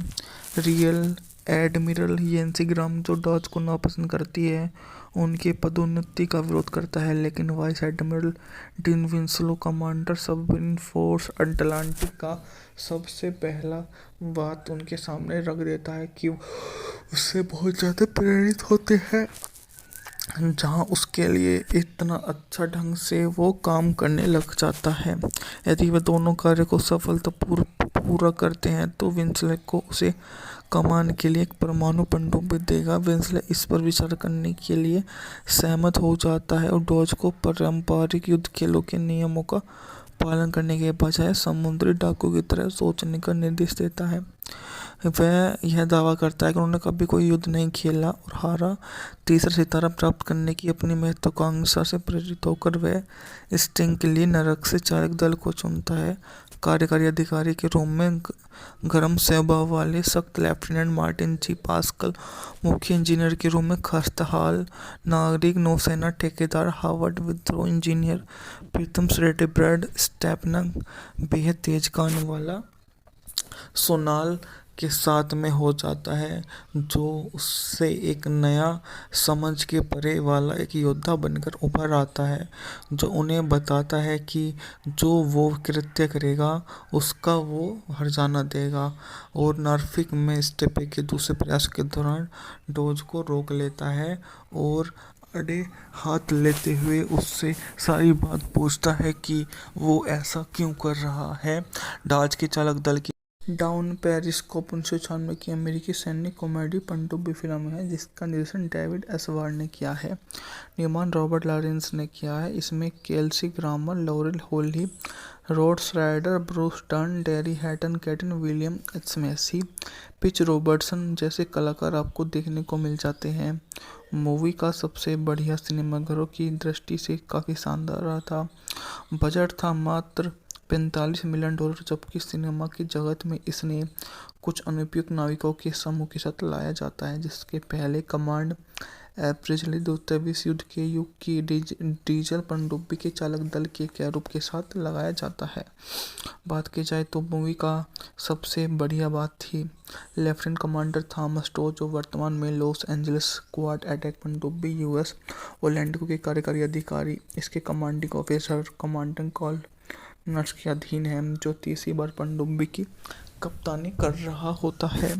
S1: रियल एडमिरल येंसी ग्राम, जो डॉज को नापसंद करती है, उनके पदोन्नति का विरोध करता है, लेकिन vice admiral Dean Winslow, commander submarine force Atlantic का, सबसे पहला बात उनके सामने रख देता है कि उससे बहुत ज़्यादा प्रेरित होते हैं, जहाँ उसके लिए इतना अच्छा ढंग से वो काम करने लग जाता है। यदि वे दोनों कार्य को पूरा करते हैं तो विंसले को उसे कमान के लिए एक परमाणु पनडुब्बी देगा। विंसले इस पर विचार करने के लिए सहमत हो जाता है और डॉज को पारंपरिक युद्ध खेलों के नियमों का पालन करने के बजाय समुद्री डाकू की तरह सोचने का निर्देश देता है। वह यह दावा करता है कि उन्होंने कभी कोई युद्ध नहीं खेला और हारा। तीसरा सितारा प्राप्त करने की अपनी महत्वाकांक्षा से प्रेरित होकर वह स्टिंग के लिए नरक से चालक दल को चुनता है। कार्यकारी अधिकारी के रूप में गर्म स्वभाव वाले सख्त लेफ्टिनेंट मार्टिन जी पास्कल, मुख्य इंजीनियर के रूप में खस्ताहाल नागरिक नौसेना ठेकेदार हार्वर्ड विद्रोह इंजीनियर प्रीतम श्रेटे ब्रैड स्टेपनर बेहद तेज कान वाला सोनाल के साथ में हो जाता है, जो उससे एक नया समझ के परे वाला एक योद्धा बनकर उभर आता है, जो उन्हें बताता है कि जो वो कृत्य करेगा उसका वो हर्जाना देगा। और नॉर्फिक में स्टेपे के दूसरे प्रयास के दौरान डोज को रोक लेता है और अड़े हाथ लेते हुए उससे सारी बात पूछता है कि वो ऐसा क्यों कर रहा है। डाच के चालक दल की डाउन पेरिस्कोप 1996 की अमेरिकी सैन्य कॉमेडी पनडुब्बी फिल्म है, जिसका निर्देशन डेविड एस वार्ड ने किया है। निर्माण रॉबर्ट लॉरेंस ने किया है। इसमें Kelsey Grammer, laurel Holly, rod श्राइडर, Bruce Dern, dairy हैटन, cation William H Macy, pitch Robertson जैसे कलाकार आपको देखने को मिल जाते हैं। मूवी का सबसे बढ़िया सिनेमाघरों की दृष्टि से काफ़ी शानदार रहा था। बजट था मात्र $45 मिलियन, जबकि सिनेमा की जगत में इसने कुछ अनुपयुक्त नाविकों के समूह के साथ लाया जाता है, जिसके पहले कमांड एप्रिजली द्वितीय विश्व युद्ध के युग की डीजल पनडुब्बी के चालक दल के कैरूब के साथ लगाया जाता है। बात की जाए तो मूवी का सबसे बढ़िया बात थी लेफ्टिनेंट कमांडर थॉमस टो, जो वर्तमान में लॉस एंजलिस क्वाड अटैक पनडुब्बी यूएस ओलैंडो के कार्यकारी अधिकारी, इसके commanding officer commanding call nurse के अधीन है, जो तीसरी बार पनडुब्बी की कप्तानी कर रहा होता है।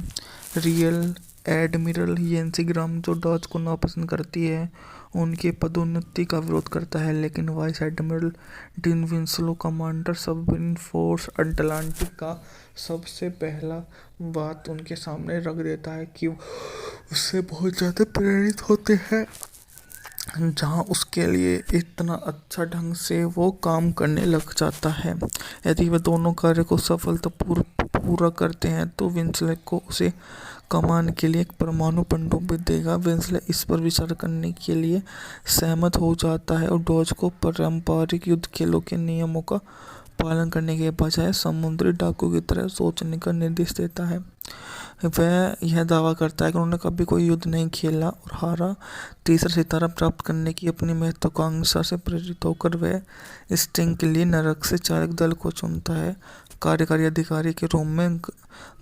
S1: रियल एडमिरल येंसी ग्राम जो डॉज को नापसंद करती है, उनकी पदोन्नति का विरोध करता है, लेकिन vice admiral Dean Winslow commander submarine force Atlantic का सबसे पहला बात उनके सामने रख देता है कि उससे बहुत ज़्यादा प्रेरित होते हैं, जहाँ उसके लिए इतना अच्छा ढंग से वो काम करने लग जाता है। यदि वे दोनों कार्य को पूरा करते हैं तो विंसले को उसे कमान के लिए एक परमाणु पनडुब्बी देगा। विंसले इस पर विचार करने के लिए सहमत हो जाता है और डॉज को पारंपरिक युद्ध खेलों के नियमों का पालन करने के बजाय समुद्री डाकू की तरह सोचने का निर्देश देता है। वह यह दावा करता है कि उन्होंने कभी कोई युद्ध नहीं खेला और हारा। तीसरा सितारा प्राप्त करने की अपनी महत्वाकांक्षा से प्रेरित होकर वह स्टिंग के लिए नरक से चालक दल को चुनता है। कार्यकारी अधिकारी के रूप में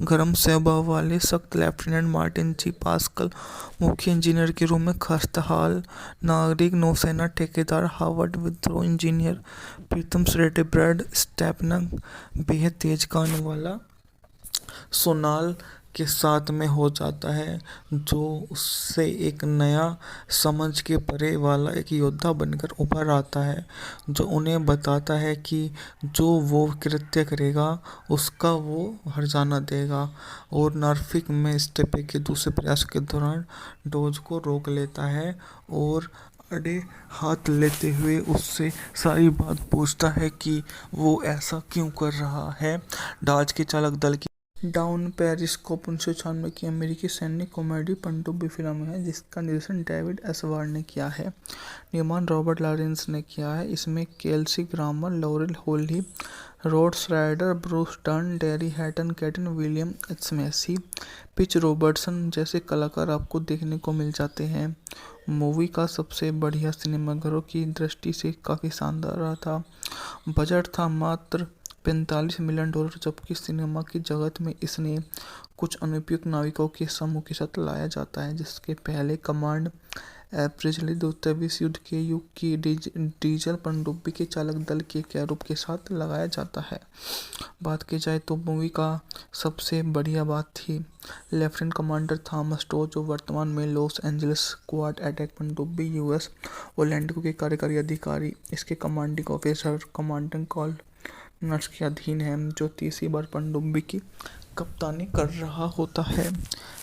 S1: गर्म स्वभाव वाले सख्त लेफ्टिनेंट मार्टिन जी पास्कल, मुख्य इंजीनियर के रूप में खस्ताहाल नागरिक नौसेना ठेकेदार हार्वर्ड विद्रोह इंजीनियर प्रीतम श्रेटे ब्रैड स्टेपनर बेहद तेज गाने वाला सोनाल के साथ में हो जाता है, जो उससे एक नया समझ के परे वाला एक योद्धा बनकर उभर आता है, जो उन्हें बताता है कि जो वो कृत्य करेगा उसका वो हर्जाना देगा। और नॉर्फिक में स्टेपे के दूसरे प्रयास के दौरान डॉज को रोक लेता है और अड़े हाथ लेते हुए उससे सारी बात पूछता है कि वो ऐसा क्यों कर रहा है। डॉज के चालक दल की डाउन पेरिस्कोप 1996 की अमेरिकी सैन्य कॉमेडी पनडुब्बी फिल्म है, जिसका निर्देशन डेविड एस वार्ड ने किया है। निर्माण रॉबर्ट लॉरेंस ने किया है। इसमें Kelsey Grammer, laurel Holly, Rod Snyder, Bruce Dern, dairy हैटन, cation William H Macy, pitch Robertson जैसे कलाकार आपको देखने को मिल जाते हैं। मूवी का सबसे बढ़िया सिनेमाघरों की दृष्टि से काफ़ी शानदार रहा था। बजट था मात्र $45 मिलियन, जबकि सिनेमा की जगत में इसने कुछ अनुपयुक्त नाविकों के समूह के साथ लाया जाता है, जिसके पहले कमांड एप्रिजली द्वितीय विश्व युद्ध के युग की डीजल पनडुब्बी के चालक दल के रूप के साथ लगाया जाता है। बात की जाए तो मूवी का सबसे बढ़िया बात थी लेफ्टिनेंट कमांडर थॉमस टो, जो वर्तमान में लॉस एंजलिस क्वाड अटैक पनडुब्बी यूएस ओलैंडिको के कार्यकारी अधिकारी, इसके commanding officer commanding call nurse के अधीन है, जो तीसरी बार पनडुब्बी की कप्तानी कर रहा होता है।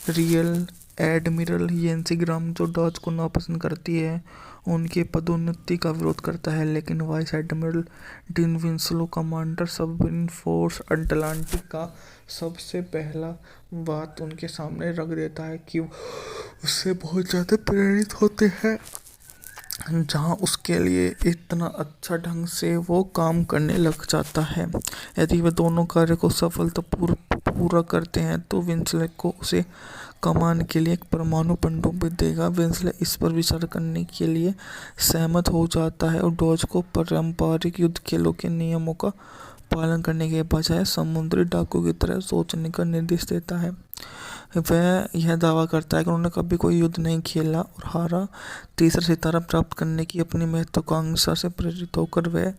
S1: रियल एडमिरल येंसी ग्राम जो डॉज को नापसंद करती है, उनकी पदोन्नति का विरोध करता है, लेकिन vice admiral Dean Winslow commander submarine force Atlantic का सबसे पहला बात उनके सामने रख देता है कि उससे बहुत ज़्यादा प्रेरित होते हैं, जहाँ उसके लिए इतना अच्छा ढंग से वो काम करने लग जाता है। यदि वे दोनों कार्य को पूरा करते हैं तो विंसले को उसे कमान के लिए एक परमाणु पनडुब्बी देगा। विंसले इस पर विचार करने के लिए सहमत हो जाता है और डॉज को पारंपरिक युद्ध खेलों के नियमों का पालन करने के बजाय समुद्री डाकू की तरह सोचने का निर्देश देता है। वह यह दावा करता है कि उन्होंने कभी कोई युद्ध नहीं खेला और हारा। तीसरा सितारा प्राप्त करने की अपनी महत्वाकांक्षा से प्रेरित होकर वह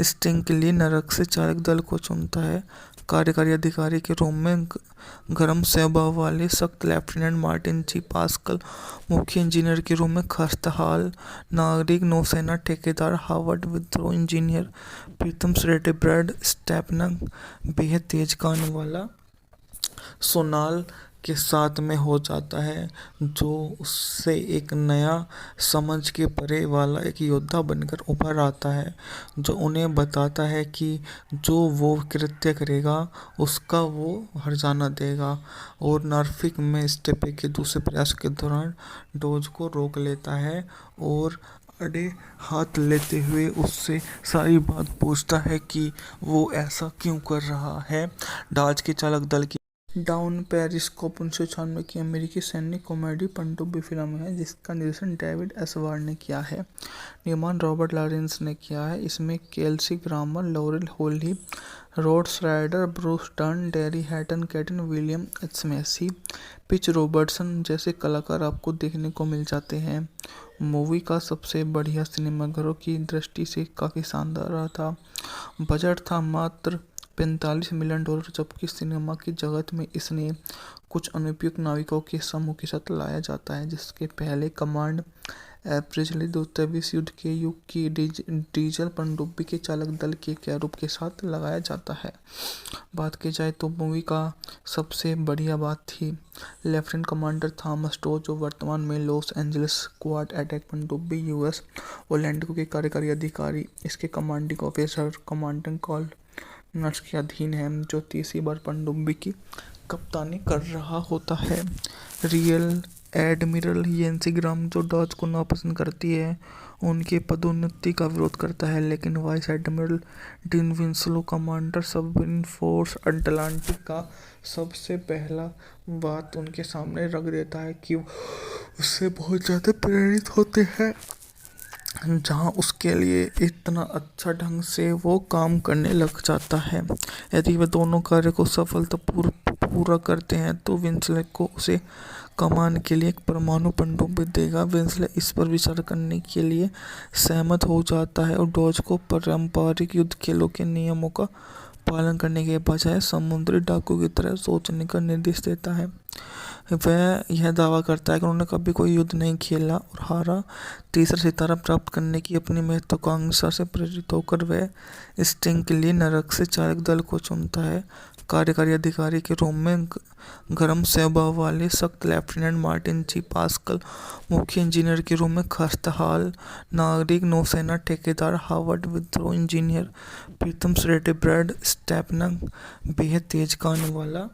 S1: स्टिंग के लिए नरक से चालक दल को चुनता है। कार्यकारी अधिकारी के रूप में गर्म स्वभाव वाले सख्त लेफ्टिनेंट मार्टिन जी पास्कल, मुख्य इंजीनियर के रूप में खस्ताहाल नागरिक नौसेना ठेकेदार हार्वर्ड विद्रोह इंजीनियर प्रीतम श्रेटे ब्रैड स्टेपनर बेहद तेज गाने वाला सोनाल के साथ में हो जाता है, जो उससे एक नया समझ के परे वाला एक योद्धा बनकर उभर आता है, जो उन्हें बताता है कि जो वो कृत्य करेगा उसका वो हर्जाना देगा। और नॉर्फिक में स्टेपे के दूसरे प्रयास के दौरान डॉज को रोक लेता है और अड़े हाथ लेते हुए उससे सारी बात पूछता है कि वो ऐसा क्यों कर रहा है। डॉज के चालक दल की डाउन पेरिस्कोप 1996 की अमेरिकी सैन्य कॉमेडी पनडुब्बी फिल्म है, जिसका निर्देशन डेविड एस वार्ड ने किया है। निर्माण रॉबर्ट लॉरेंस ने किया है। इसमें Kelsey Grammer, laurel Holly, Rod Snyder, Bruce Dern, dairy हैटन, cation William H Macy, pitch Robertson जैसे कलाकार आपको देखने को मिल जाते हैं। मूवी का सबसे बढ़िया सिनेमाघरों की दृष्टि से काफ़ी शानदार रहा था। बजट था मात्र $45 मिलियन, जबकि सिनेमा की जगत में इसने कुछ अनुपयुक्त नाविकों के समूह के साथ लाया जाता है, जिसके पहले कमांड एप्रिल द्वितीय विश्व युद्ध के युग की डीजल पनडुब्बी के चालक दल के रूप के साथ लगाया जाता है। बात की जाए तो मूवी का सबसे बढ़िया बात थी लेफ्टिनेंट कमांडर थॉमस टो, जो वर्तमान में लॉस एंजलिस क्वाड अटैक पनडुब्बी यूएस ओलैंडो के कार्यकारी अधिकारी, इसके commanding officer commanding call nurse के अधीन है, जो तीसरी बार पनडुब्बी की कप्तानी कर रहा होता है। रियल एडमिरल येंसी ग्राम, जो डॉज को नापसंद करती है, उनके पदोन्नति का विरोध करता है, लेकिन vice admiral Dean Winslow, commander submarine force Atlantic का, सबसे पहला बात उनके सामने रख देता है कि उससे बहुत ज़्यादा प्रेरित होते हैं, जहां उसके लिए इतना अच्छा ढंग से वो काम करने लग जाता है। यदि वे दोनों कार्य को पूरा करते हैं तो विंसले को उसे कमान के लिए एक परमाणु पनडुब्बी देगा। विंसले इस पर विचार करने के लिए सहमत हो जाता है और डॉज को पारंपरिक युद्ध खेलों के नियमों का पालन करने के बजाय समुद्री डाकू की तरह सोचने का निर्देश देता है। वह यह दावा करता है कि उन्होंने कभी कोई युद्ध नहीं खेला और हारा। तीसरा सितारा प्राप्त करने की अपनी महत्वाकांक्षा से प्रेरित होकर वह स्टिंग के लिए नरक से चालक दल को चुनता है। कार्यकारी अधिकारी के रूप में गर्म स्वभाव वाले सख्त लेफ्टिनेंट मार्टिन जी पास्कल, मुख्य इंजीनियर के रूप में खस्ताहाल नागरिक नौसेना ठेकेदार हार्वर्ड विद्रोह इंजीनियर प्रीतम श्रेटे, ब्रैड स्टेपनर बेहद तेज कान वाला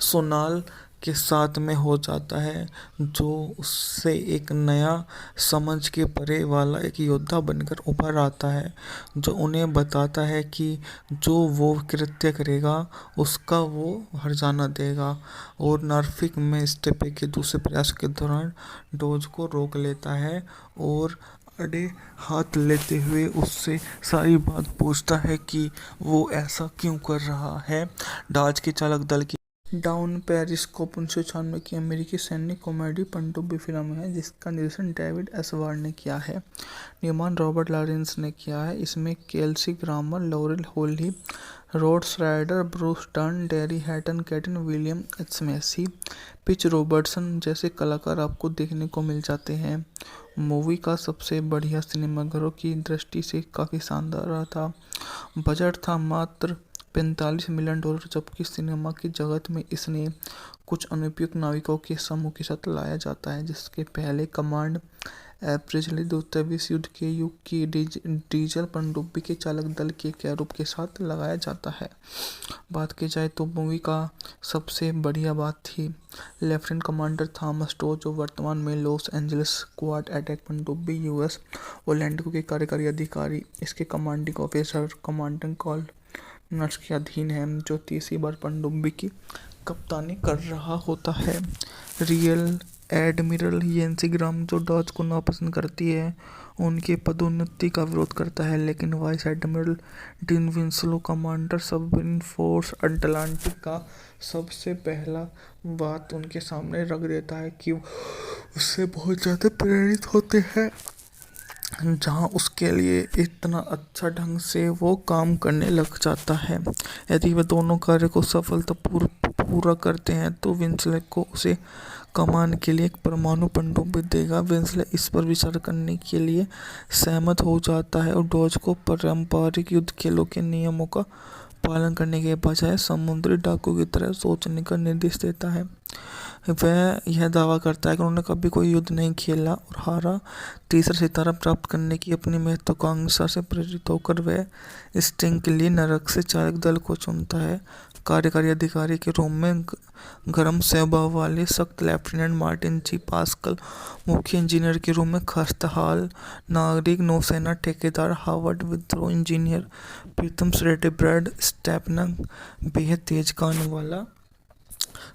S1: सोनाल के साथ में हो जाता है, जो उससे एक नया समझ के परे वाला एक योद्धा बनकर उभर आता है, जो उन्हें बताता है कि जो वो कृत्य करेगा उसका वो हर्जाना देगा, और नॉर्फिक में स्टेपे के दूसरे प्रयास के दौरान डॉज को रोक लेता है और अड़े हाथ लेते हुए उससे सारी बात पूछता है कि वो ऐसा क्यों कर रहा है। डॉज के चालक दल की डाउन पेरिस्कोप 1996 की अमेरिकी सैन्य कॉमेडी पनडुब्बी फिल्म है, जिसका निर्देशन डेविड एस वार्ड ने किया है। निर्माण रॉबर्ट लॉरेंस ने किया है। इसमें Kelsey Grammer, laurel Holly, rod श्राइडर, Bruce Dern, dairy हैटन, cation William H Macy, pitch Robertson जैसे कलाकार आपको देखने को मिल जाते हैं। मूवी का सबसे बढ़िया सिनेमाघरों की दृष्टि से काफ़ी शानदार रहा था। बजट था मात्र $45 मिलियन, जबकि सिनेमा की जगत में इसने कुछ अनुपयुक्त नाविकों के समूह के साथ लाया जाता है, जिसके पहले कमांड एप्रिल द्वितीय विश्व युद्ध के युग की डीजल पनडुब्बी के चालक दल के रूप के साथ लगाया जाता है। बात की जाए तो मूवी का सबसे बढ़िया बात थी लेफ्टिनेंट कमांडर थॉमस टो, जो वर्तमान में लॉस एंजलिस क्वाड अटैक पनडुब्बी यूएस ओलैंडो के कार्यकारी अधिकारी, इसके commanding officer commanding call nurse के अधीन है, जो तीसरी बार पनडुब्बी की कप्तानी कर रहा होता है। रियल एडमिरल येंसी ग्राम, जो डॉज को नापसंद करती है, उनके पदोन्नति का विरोध करता है, लेकिन vice admiral Dean Winslow, commander submarine force Atlantic का, सबसे पहला बात उनके सामने रख देता है कि उससे बहुत ज़्यादा प्रेरित होते हैं, जहां उसके लिए इतना अच्छा ढंग से वो काम करने लग जाता है। यदि वे दोनों कार्य को पूरा करते हैं तो विंसले को उसे कमान के लिए एक परमाणु पनडुब्बी देगा। विंसले इस पर विचार करने के लिए सहमत हो जाता है और डॉज को पारंपरिक युद्ध खेलों के नियमों का पालन करने के बजाय समुद्री डाकू की तरह सोचने का निर्देश देता है। वह यह दावा करता है कि उन्होंने कभी कोई युद्ध नहीं खेला और हारा। तीसरा सितारा प्राप्त करने की अपनी महत्वाकांक्षा से प्रेरित होकर वह स्टिंग के लिए नरक से चालक दल को चुनता है। कार्यकारी अधिकारी के रूप में गर्म स्वभाव वाले सख्त लेफ्टिनेंट मार्टिन जी पास्कल, मुख्य इंजीनियर के रूप में खस्ताहाल नागरिक नौसेना ठेकेदार हार्वर्ड विद्रोह इंजीनियर प्रीतम श्रेटे, ब्रैड स्टेपनर बेहद तेज कान वाला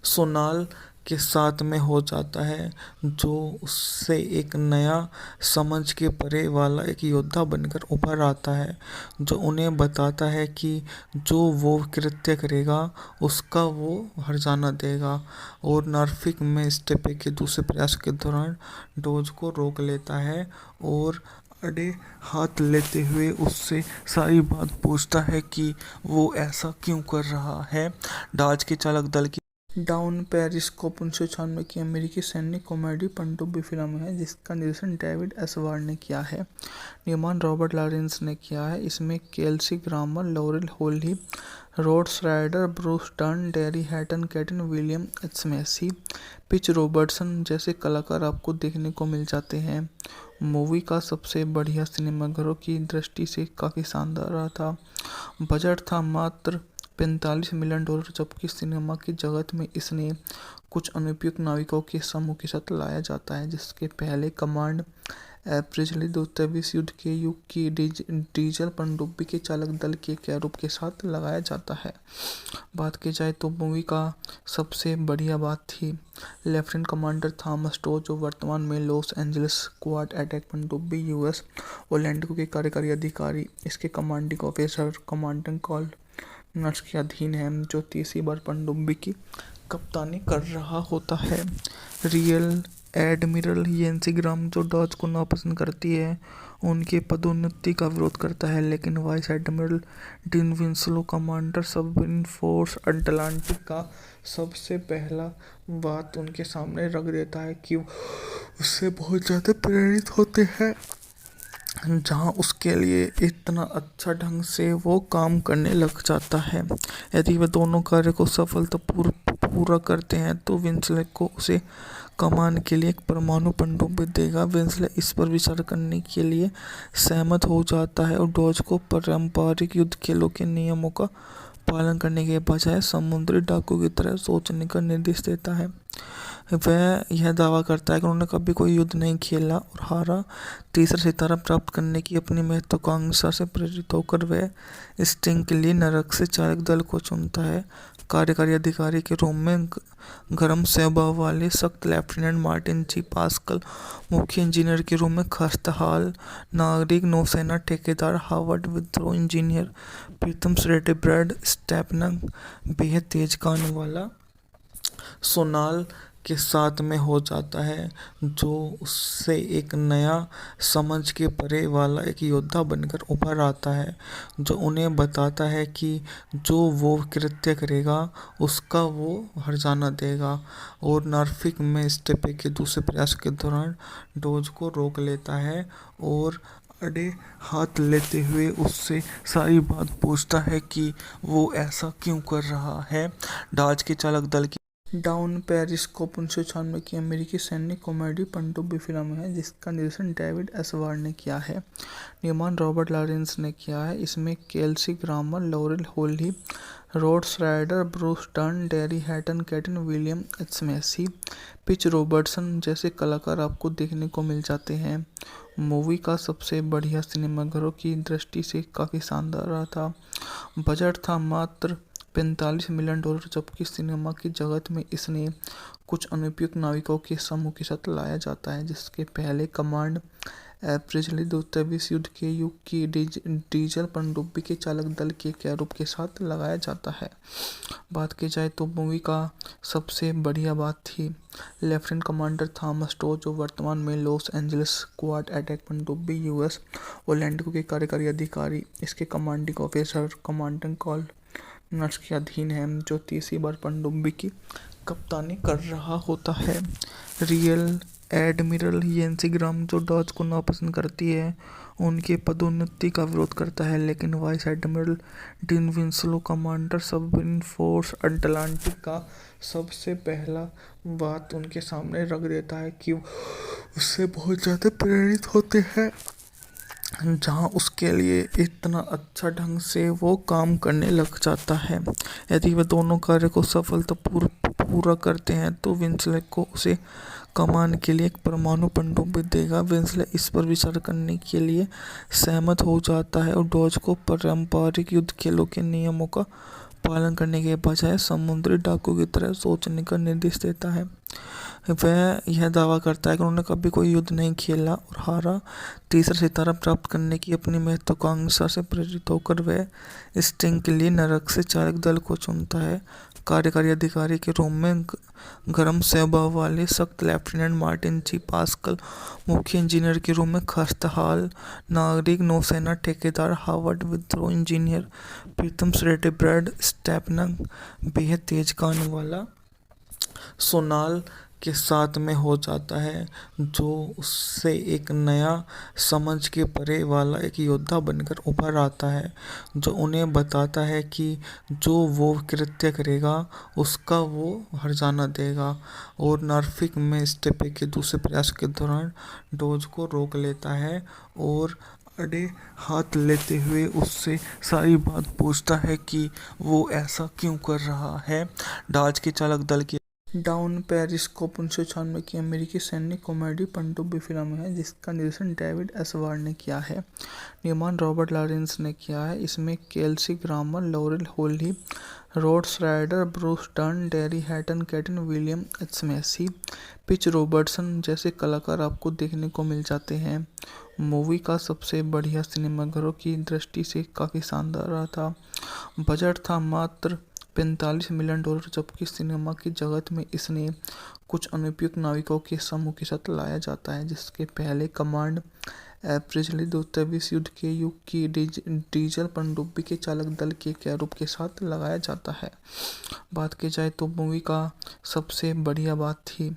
S1: सोनाल के साथ में हो जाता है, जो उससे एक नया समझ के परे वाला एक योद्धा बनकर उभर आता है, जो उन्हें बताता है कि जो वो कृत्य करेगा उसका वो हर्जाना देगा, और नॉर्फिक में स्टेपे के दूसरे प्रयास के दौरान डॉज को रोक लेता है और अड़े हाथ लेते हुए उससे सारी बात पूछता है कि वो ऐसा क्यों कर रहा है। डाच के चालक दल की डाउन पेरिस्कोप 1996 की अमेरिकी सैन्य कॉमेडी पनडुब्बी फिल्म है जिसका निर्देशन डेविड एस वार्ड ने किया है। निर्माण रॉबर्ट लॉरेंस ने किया है। इसमें Kelsey Grammer, laurel Holly, rod श्राइडर, Bruce Dern, dairy हैटन, cation William H Macy, pitch Robertson जैसे कलाकार आपको देखने को मिल जाते हैं। मूवी का सबसे बढ़िया सिनेमाघरों की दृष्टि से काफ़ी शानदार रहा था। बजट था मात्र $45 मिलियन, जबकि सिनेमा की जगत में इसने कुछ अनुपयुक्त नाविकों के समूह के साथ लाया जाता है, जिसके पहले कमांड एप्रिजली द्वितीय विश्व युद्ध के युग की डीजल पनडुब्बी के चालक दल के कैरूब के साथ लगाया जाता है। बात की जाए तो मूवी का सबसे बढ़िया बात थी लेफ्टिनेंट कमांडर थॉमस टो, जो वर्तमान में लॉस एंजलिस क्वाड अटैक पनडुब्बी यूएस ओलैंडिको के कार्यकारी अधिकारी, इसके commanding officer commanding call nurse के अधीन है, जो तीसरी बार पनडुब्बी की कप्तानी कर रहा होता है। रियल एडमिरल येंसी ग्राम, जो डच को नापसंद करती है, उनके पदोन्नति का विरोध करता है, लेकिन vice admiral Dean Winslow, commander submarine force Atlantic का, सबसे पहला बात उनके सामने रख देता है कि उससे बहुत ज़्यादा प्रेरित होते हैं, जहां उसके लिए इतना अच्छा ढंग से वो काम करने लग जाता है। यदि वे दोनों कार्य को सफलतापूर्वक पूरा करते हैं तो विंसले को उसे कमान के लिए एक परमाणु पनडुब्बी देगा। विंसले इस पर विचार करने के लिए सहमत हो जाता है और डॉज को पारंपरिक युद्ध खेलों के नियमों का पालन करने के बजाय समुद्री डाकू की तरह सोचने का निर्देश देता है। वह यह दावा करता है कि उन्होंने कभी कोई युद्ध नहीं खेला और हारा। तीसरा सितारा प्राप्त करने की अपनी महत्वाकांक्षा से प्रेरित होकर वह स्टिंग के लिए नरक से चालक दल को चुनता है। कार्यकारी अधिकारी के रूप में गर्म स्वभाव वाले सख्त लेफ्टिनेंट मार्टिन जी पास्कल, मुख्य इंजीनियर के रूप में खस्ताहाल नागरिक नौसेना ठेकेदार हार्वर्ड विद्रोह इंजीनियर प्रीतम श्रेटे, ब्रैड स्टेपनर बेहद तेज कान वाला सोनाल के साथ में हो जाता है, जो उससे एक नया समझ के परे वाला एक योद्धा बनकर उभर आता है, जो उन्हें बताता है कि जो वो कृत्य करेगा उसका वो हर्जाना देगा, और नॉर्फिक में स्टेपे के दूसरे प्रयास के दौरान डोज को रोक लेता है और अड़े हाथ लेते हुए उससे सारी बात पूछता है कि वो ऐसा क्यों कर रहा है। डाच के चालक दल की डाउन पेरिस्कोप 1996 की अमेरिकी सैन्य कॉमेडी पनडुब्बी फिल्म है जिसका निर्देशन डेविड एस वार्ड ने किया है। निर्माण रॉबर्ट लॉरेंस ने किया है। इसमें Kelsey Grammer, laurel Holly, rod श्राइडर, Bruce Dern, dairy हैटन, cation William H Macy, pitch Robertson जैसे कलाकार आपको देखने को मिल जाते हैं। मूवी का सबसे बढ़िया सिनेमाघरों की दृष्टि से काफ़ी शानदार रहा था। बजट था मात्र $45 मिलियन, जबकि सिनेमा की जगत में इसने कुछ अनुपयुक्त नाविकों के समूह के साथ लाया जाता है, जिसके पहले कमांड एप्रिजली द्वितीय विश्व युद्ध के युग की डीजल पनडुब्बी के चालक दल के कैरूब के साथ लगाया जाता है। बात की जाए तो मूवी का सबसे बढ़िया बात थी लेफ्टिनेंट कमांडर थॉमस टो, जो वर्तमान में लॉस एंजलिस क्वाड अटैक पनडुब्बी यूएस ओलैंडिको के कार्यकारी अधिकारी, इसके commanding officer commanding call nurse के अधीन है, जो तीसरी बार पनडुब्बी की कप्तानी कर रहा होता है। रियल एडमिरल येंसी ग्राम, जो डच को नापसंद करती है, उनके पदोन्नति का विरोध करता है, लेकिन vice admiral Dean Winslow, commander submarine force Atlantic का, सबसे पहला बात उनके सामने रख देता है कि उससे बहुत ज़्यादा प्रेरित होते हैं, जहां उसके लिए इतना अच्छा ढंग से वो काम करने लग जाता है। यदि वे दोनों कार्य को सफलतापूर्वक पूरा करते हैं तो विंसले को उसे कमान के लिए एक परमाणु पनडुब्बी देगा। विंसले इस पर विचार करने के लिए सहमत हो जाता है और डॉज को पारंपरिक युद्ध खेलों के नियमों का पालन करने के बजाय समुद्री डाकू की तरह सोचने का निर्देश देता है। वह यह दावा करता है कि उन्होंने कभी कोई युद्ध नहीं खेला और हारा। तीसरा सितारा प्राप्त करने की अपनी महत्वाकांक्षा से प्रेरित होकर वह स्टिंग के लिए नरक से चालक दल को चुनता है। कार्यकारी अधिकारी के रूप में गर्म स्वभाव वाले सख्त लेफ्टिनेंट मार्टिन जी पास्कल, मुख्य इंजीनियर के रूप में खस्ताहाल नागरिक नौसेना ठेकेदार हार्वर्ड विद्रोह इंजीनियर प्रीतम श्रेटे ब्रैड स्टेपनर, बेहद तेज कान वाला सोनाल के साथ में हो जाता है, जो उससे एक नया समझ के परे वाला एक योद्धा बनकर उभर आता है, जो उन्हें बताता है कि जो वो कृत्य करेगा उसका वो हर्जाना देगा, और नॉर्फिक में स्टेपे के दूसरे प्रयास के दौरान डोज को रोक लेता है और अड़े हाथ लेते हुए उससे सारी बात पूछता है कि वो ऐसा क्यों कर रहा है। डाच के चालक दल की डाउन पेरिस्कोप 1996 की अमेरिकी सैन्य कॉमेडी पनडुब्बी फिल्म है, जिसका निर्देशन डेविड एस वार्ड ने किया है। निर्माण रॉबर्ट लॉरेंस ने किया है। इसमें Kelsey Grammer, laurel Holly, rod श्राइडर, Bruce Dern, dairy हैटन, cation William H Macy, pitch Robertson जैसे कलाकार आपको देखने को मिल जाते हैं। मूवी का सबसे बढ़िया सिनेमाघरों की दृष्टि से काफ़ी शानदार रहा था। बजट था मात्र $45 मिलियन, जबकि सिनेमा की जगत में इसने कुछ अनुपयुक्त नाविकों के समूह के साथ लाया जाता है, जिसके पहले कमांड एप्रिजली द्वितीय विश्व युद्ध के युग की डीजल पनडुब्बी के चालक दल के कैरूब के साथ लगाया जाता है। बात की जाए तो मूवी का सबसे बढ़िया बात थी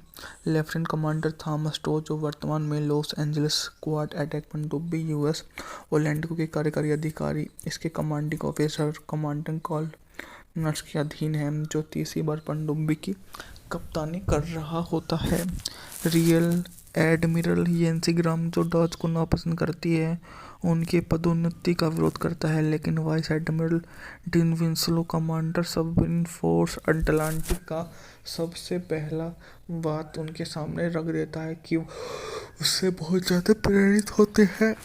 S1: लेफ्टिनेंट कमांडर थॉमस टो, जो वर्तमान में लॉस एंजलिस क्वाड अटैक पनडुब्बी यूएस ओलैंडो के कार्यकारी अधिकारी, इसके commanding officer commanding call nurse के अधीन है, जो तीसरी बार पनडुब्बी की कप्तानी कर रहा होता है। रियल एडमिरल येंसी ग्राम, जो डॉज को नापसंद करती है, उनके पदोन्नति का विरोध करता है, लेकिन vice admiral Dean Winslow, commander submarine force Atlantic का, सबसे पहला बात उनके सामने रख देता है कि उससे बहुत ज़्यादा प्रेरित होते हैं,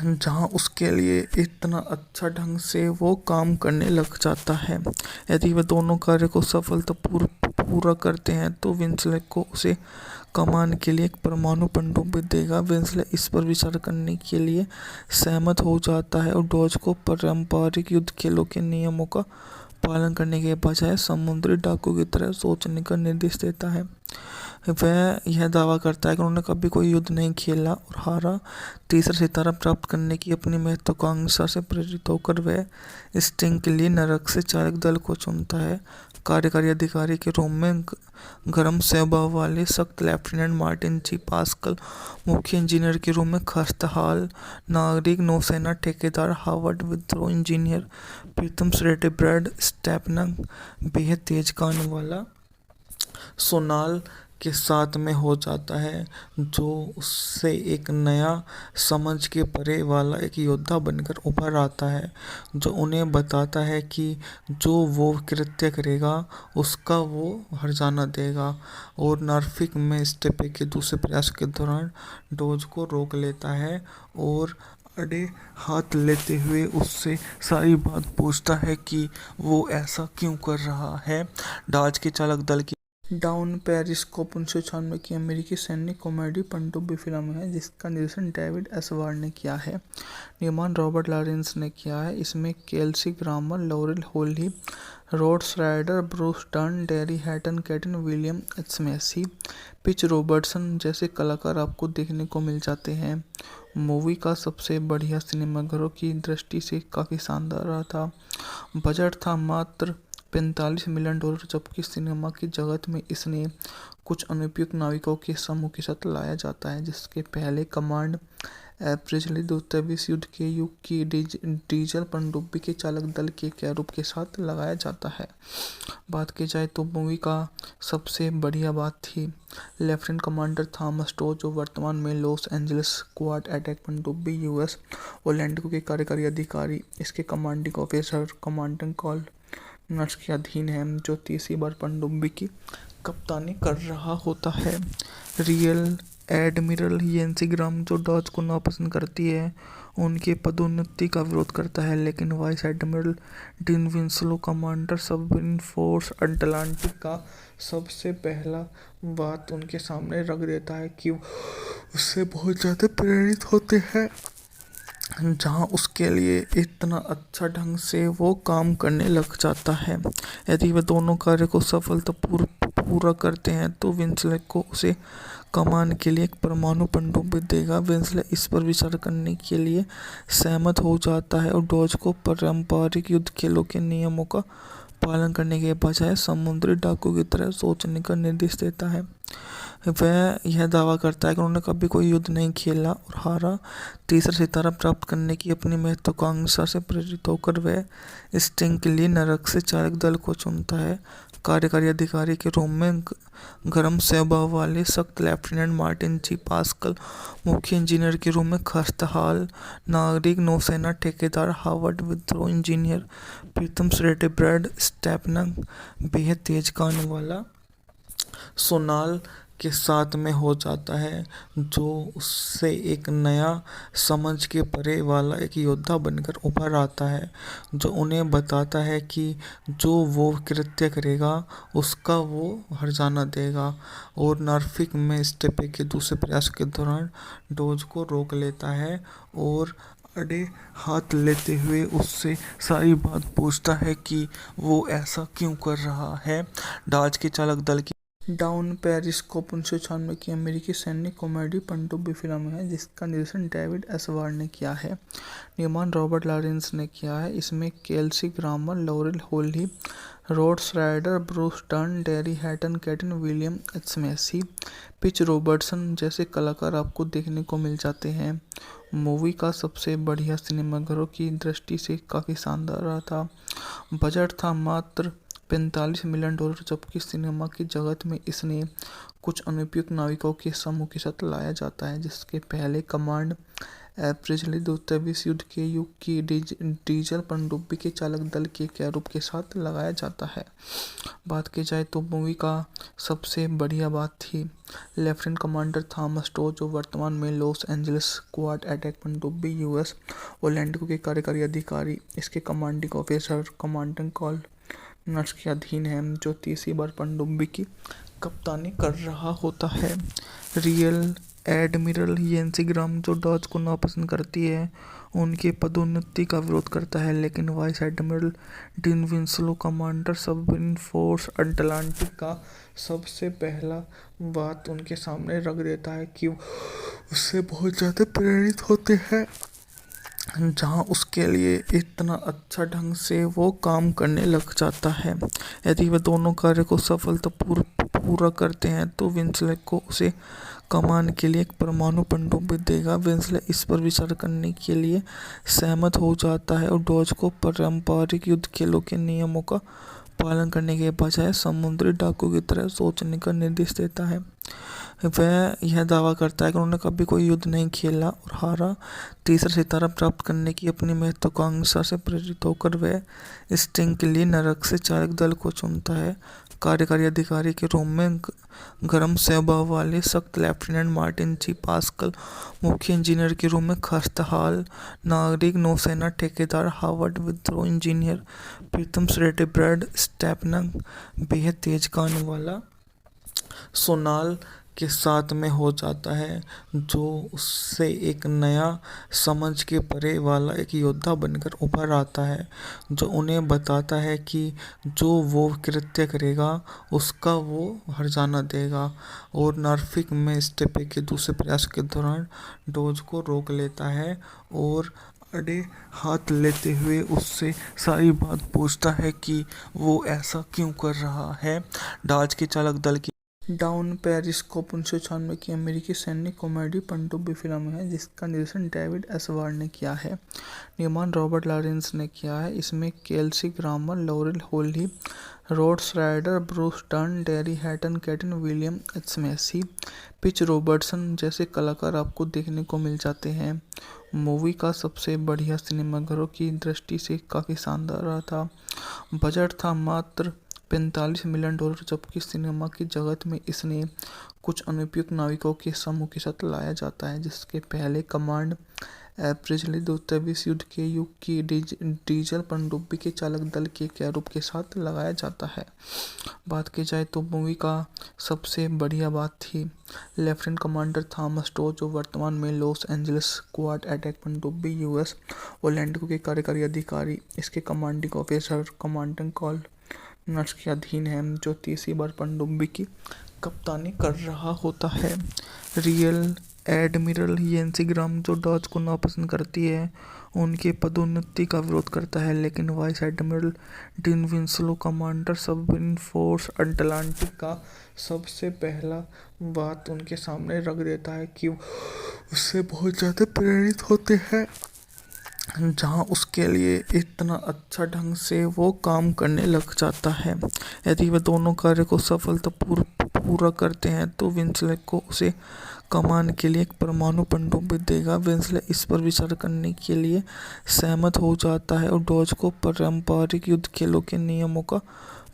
S1: जहां उसके लिए इतना अच्छा ढंग से वो काम करने लग जाता है। यदि वे दोनों कार्य को सफलतापूर्वक पूरा करते हैं तो विंसले को उसे कमान के लिए एक परमाणु पनडुब्बी देगा। विंसले इस पर विचार करने के लिए सहमत हो जाता है और डॉज को पारंपरिक युद्ध खेलों के नियमों का पालन करने के बजाय समुद्री डाकू की तरह सोचने का निर्देश देता है। वह यह दावा करता है कि उन्होंने कभी कोई युद्ध नहीं खेला और हारा। तीसरा सितारा प्राप्त करने की अपनी महत्वाकांक्षा से प्रेरित होकर वह स्टिंग के लिए नरक से चालक दल को चुनता है। कार्यकारी अधिकारी के रूप में गर्म स्वभाव वाले सख्त लेफ्टिनेंट मार्टिन जी पास्कल, मुख्य इंजीनियर के रूप में खस्ताहाल नागरिक नौसेना ठेकेदार हार्वर्ड विद्रोह इंजीनियर प्रीतम श्रेटे ब्रैड स्टेपनर, बेहद तेज कान वाला सोनाल के साथ में हो जाता है, जो उससे एक नया समझ के परे वाला एक योद्धा बनकर उभर आता है, जो उन्हें बताता है कि जो वो कृत्य करेगा उसका वो हर्जाना देगा, और नॉर्फिक में स्टेपे के दूसरे प्रयास के दौरान डोज को रोक लेता है और अड़े हाथ लेते हुए उससे सारी बात पूछता है कि वो ऐसा क्यों कर रहा है। डाच के चालक दल की डाउन पेरिस्कोप 1996 की अमेरिकी सैन्य कॉमेडी पनडुब्बी फिल्म है, जिसका निर्देशन डेविड एस वार्ड ने किया है। निर्माण रॉबर्ट लॉरेंस ने किया है। इसमें Kelsey Grammer, laurel Holly, rod श्राइडर, Bruce Dern, dairy हैटन, cation William H Macy, pitch Robertson जैसे कलाकार आपको देखने को मिल जाते हैं। मूवी का सबसे बढ़िया सिनेमाघरों की दृष्टि से काफ़ी शानदार रहा था। बजट था मात्र $45 मिलियन, जबकि सिनेमा की जगत में इसने कुछ अनुपयुक्त नाविकों के समूह के साथ लाया जाता है, जिसके पहले कमांड एप्रिजली द्वितीय विश्व युद्ध के युग की डीजल पनडुब्बी के चालक दल के कैरूब के साथ लगाया जाता है। बात की जाए तो मूवी का सबसे बढ़िया बात थी लेफ्टिनेंट कमांडर थॉमस टो, जो वर्तमान में लॉस एंजलिस क्वाड अटैक पनडुब्बी यूएस ओलैंडो के कार्यकारी अधिकारी, इसके commanding officer commanding call nurse के अधीन है, जो तीसरी बार पनडुब्बी की कप्तानी कर रहा होता है। रियल एडमिरल येंसी ग्राम जो डॉज को नापसंद करती है, उनकी पदोन्नति का विरोध करता है, लेकिन vice admiral Dean Winslow commander submarine force Atlantic का सबसे पहला बात उनके सामने रख देता है कि वो उससे बहुत ज़्यादा प्रेरित होते हैं, जहाँ उसके लिए इतना अच्छा ढंग से वो काम करने लग जाता है। यदि वे दोनों कार्य को पूरा करते हैं तो विंसले को उसे कमान के लिए एक परमाणु पनडुब्बी देगा। विंसले इस पर विचार करने के लिए सहमत हो जाता है और डॉज को पारंपरिक युद्ध खेलों के नियमों का पालन करने के बजाय समुद्री डाकू की तरह सोचने का निर्देश देता है। वह यह दावा करता है कि उन्होंने कभी कोई युद्ध नहीं खेला और हारा। तीसरा सितारा प्राप्त करने की अपनी महत्वाकांक्षा से प्रेरित होकर वह स्टिंग के लिए नरक से चालक दल को चुनता है। कार्यकारी अधिकारी के रूप में गर्म स्वभाव वाले सख्त लेफ्टिनेंट मार्टिन जी पास्कल, मुख्य इंजीनियर के रूप में खस्ताहाल नागरिक नौसेना ठेकेदार हार्वर्ड विद्रोह इंजीनियर प्रीतम श्रेटे ब्रैड स्टेपनर बेहद तेज कान वाला सोनाल के साथ में हो जाता है, जो उससे एक नया समझ के परे वाला एक योद्धा बनकर उभर आता है, जो उन्हें बताता है कि जो वो कृत्य करेगा उसका वो हर्जाना देगा। और नॉर्फिक में स्टेपे के दूसरे प्रयास के दौरान डॉज को रोक लेता है और अड़े हाथ लेते हुए उससे सारी बात पूछता है कि वो ऐसा क्यों कर रहा है। डॉज के चालक दल की डाउन पेरिस्कोप 1996 की अमेरिकी सैन्य कॉमेडी पनडुब्बी फिल्म है, जिसका निर्देशन डेविड एस वार्ड ने किया है। निर्माण रॉबर्ट लॉरेंस ने किया है। इसमें Kelsey Grammer, laurel Holly, rod श्राइडर, Bruce Dern, dairy हैटन, cation William H Macy, pitch Robertson जैसे कलाकार आपको देखने को मिल जाते हैं। मूवी का सबसे बढ़िया सिनेमाघरों की दृष्टि से काफ़ी शानदार रहा था। बजट था मात्र $45 मिलियन, जबकि सिनेमा की जगत में इसने कुछ अनुपयुक्त नाविकों के समूह के साथ लाया जाता है, जिसके पहले कमांड एवरेजली द्वितीय विश्व युद्ध के युग की डीजल पनडुब्बी के चालक दल के कैरूब के साथ लगाया जाता है। बात की जाए तो मूवी का सबसे बढ़िया बात थी लेफ्टिनेंट कमांडर थॉमस टो, जो वर्तमान में लॉस एंजलिस क्वाड अटैक पनडुब्बी यूएस ओलैंडो के कार्यकारी अधिकारी, इसके commanding officer commanding call nurse के अधीन है, जो तीसरी बार पनडुब्बी की कप्तानी कर रहा होता है। रियल एडमिरल येंसी ग्राम जो डॉज को नापसंद करती है, उनकी पदोन्नति का विरोध करता है, लेकिन vice admiral Dean Winslow commander submarine force Atlantic का सबसे पहला बात उनके सामने रख देता है कि वो उससे बहुत ज़्यादा प्रेरित होते हैं, जहाँ उसके लिए इतना अच्छा ढंग से वो काम करने लग जाता है। यदि वे दोनों कार्य को पूरा करते हैं तो विंसले को उसे कमान के लिए एक परमाणु पनडुब्बी देगा। विंसले इस पर विचार करने के लिए सहमत हो जाता है और डॉज को पारंपरिक युद्ध खेलों के नियमों का पालन करने के बजाय समुद्री डाकू की तरह सोचने का निर्देश देता है। वह यह दावा करता है कि उन्होंने कभी कोई युद्ध नहीं खेला और हारा। तीसरा सितारा प्राप्त करने की अपनी महत्वाकांक्षा से प्रेरित होकर वह स्टिंग के लिए नरक से चालक दल को चुनता है। कार्यकारी अधिकारी के रूप में गर्म स्वभाव वाले सख्त लेफ्टिनेंट मार्टिन जी पास्कल, मुख्य इंजीनियर के रूप में खस्ताहाल नागरिक नौसेना ठेकेदार हार्वर्ड विद्रोह इंजीनियर प्रीतम श्रेटे ब्रैड स्टेपनर बेहद तेज कान वाला सोनाल के साथ में हो जाता है, जो उससे एक नया समझ के परे वाला एक योद्धा बनकर उभर आता है, जो उन्हें बताता है कि जो वो कृत्य करेगा उसका वो हर्जाना देगा। और नॉर्फिक में स्टेपे के दूसरे प्रयास के दौरान डॉज को रोक लेता है और अड़े हाथ लेते हुए उससे सारी बात पूछता है कि वो ऐसा क्यों कर रहा है। डॉज के चालक दल की डाउन पेरिस्कोप 1996 की अमेरिकी सैन्य कॉमेडी पनडुब्बी फिल्म है, जिसका निर्देशन डेविड एस वार्ड ने किया है। निर्माण रॉबर्ट लॉरेंस ने किया है। इसमें Kelsey Grammer, laurel Holly, rod श्राइडर, Bruce Dern, dairy हैटन, cation William H Macy, pitch Robertson जैसे कलाकार आपको देखने को मिल जाते हैं। मूवी का सबसे बढ़िया सिनेमाघरों की दृष्टि से काफ़ी शानदार रहा था। बजट था मात्र $45 मिलियन, जबकि सिनेमा की जगत में इसने कुछ अनुपयुक्त नाविकों के समूह के साथ लाया जाता है, जिसके पहले कमांड एप्रिल द्वितीय विश्व युद्ध के युग की डीजल पनडुब्बी के चालक दल के कैरूब के साथ लगाया जाता है। बात की जाए तो मूवी का सबसे बढ़िया बात थी लेफ्टिनेंट कमांडर थॉमस टो, जो वर्तमान में लॉस एंजलिस क्वाड अटैक पनडुब्बी यूएस ओलैंडो के कार्यकारी अधिकारी, इसके commanding officer commanding call nurse के अधीन है, जो तीसरी बार पनडुब्बी की कप्तानी कर रहा होता है। रियल एडमिरल येंसी ग्राम, जो डॉज को नापसंद करती है, उनके पदोन्नति का विरोध करता है, लेकिन vice admiral Dean Winslow commander submarine force Atlantic का सबसे पहला बात उनके सामने रख देता है कि उससे बहुत ज़्यादा प्रेरित होते हैं, जहां उसके लिए इतना अच्छा ढंग से वो काम करने लग जाता है। यदि वे दोनों कार्य को पूरा करते हैं तो विंसले को उसे कमान के लिए एक परमाणु पनडुब्बी देगा। विंसले इस पर विचार करने के लिए सहमत हो जाता है और डॉज को पारंपरिक युद्ध खेलों के नियमों का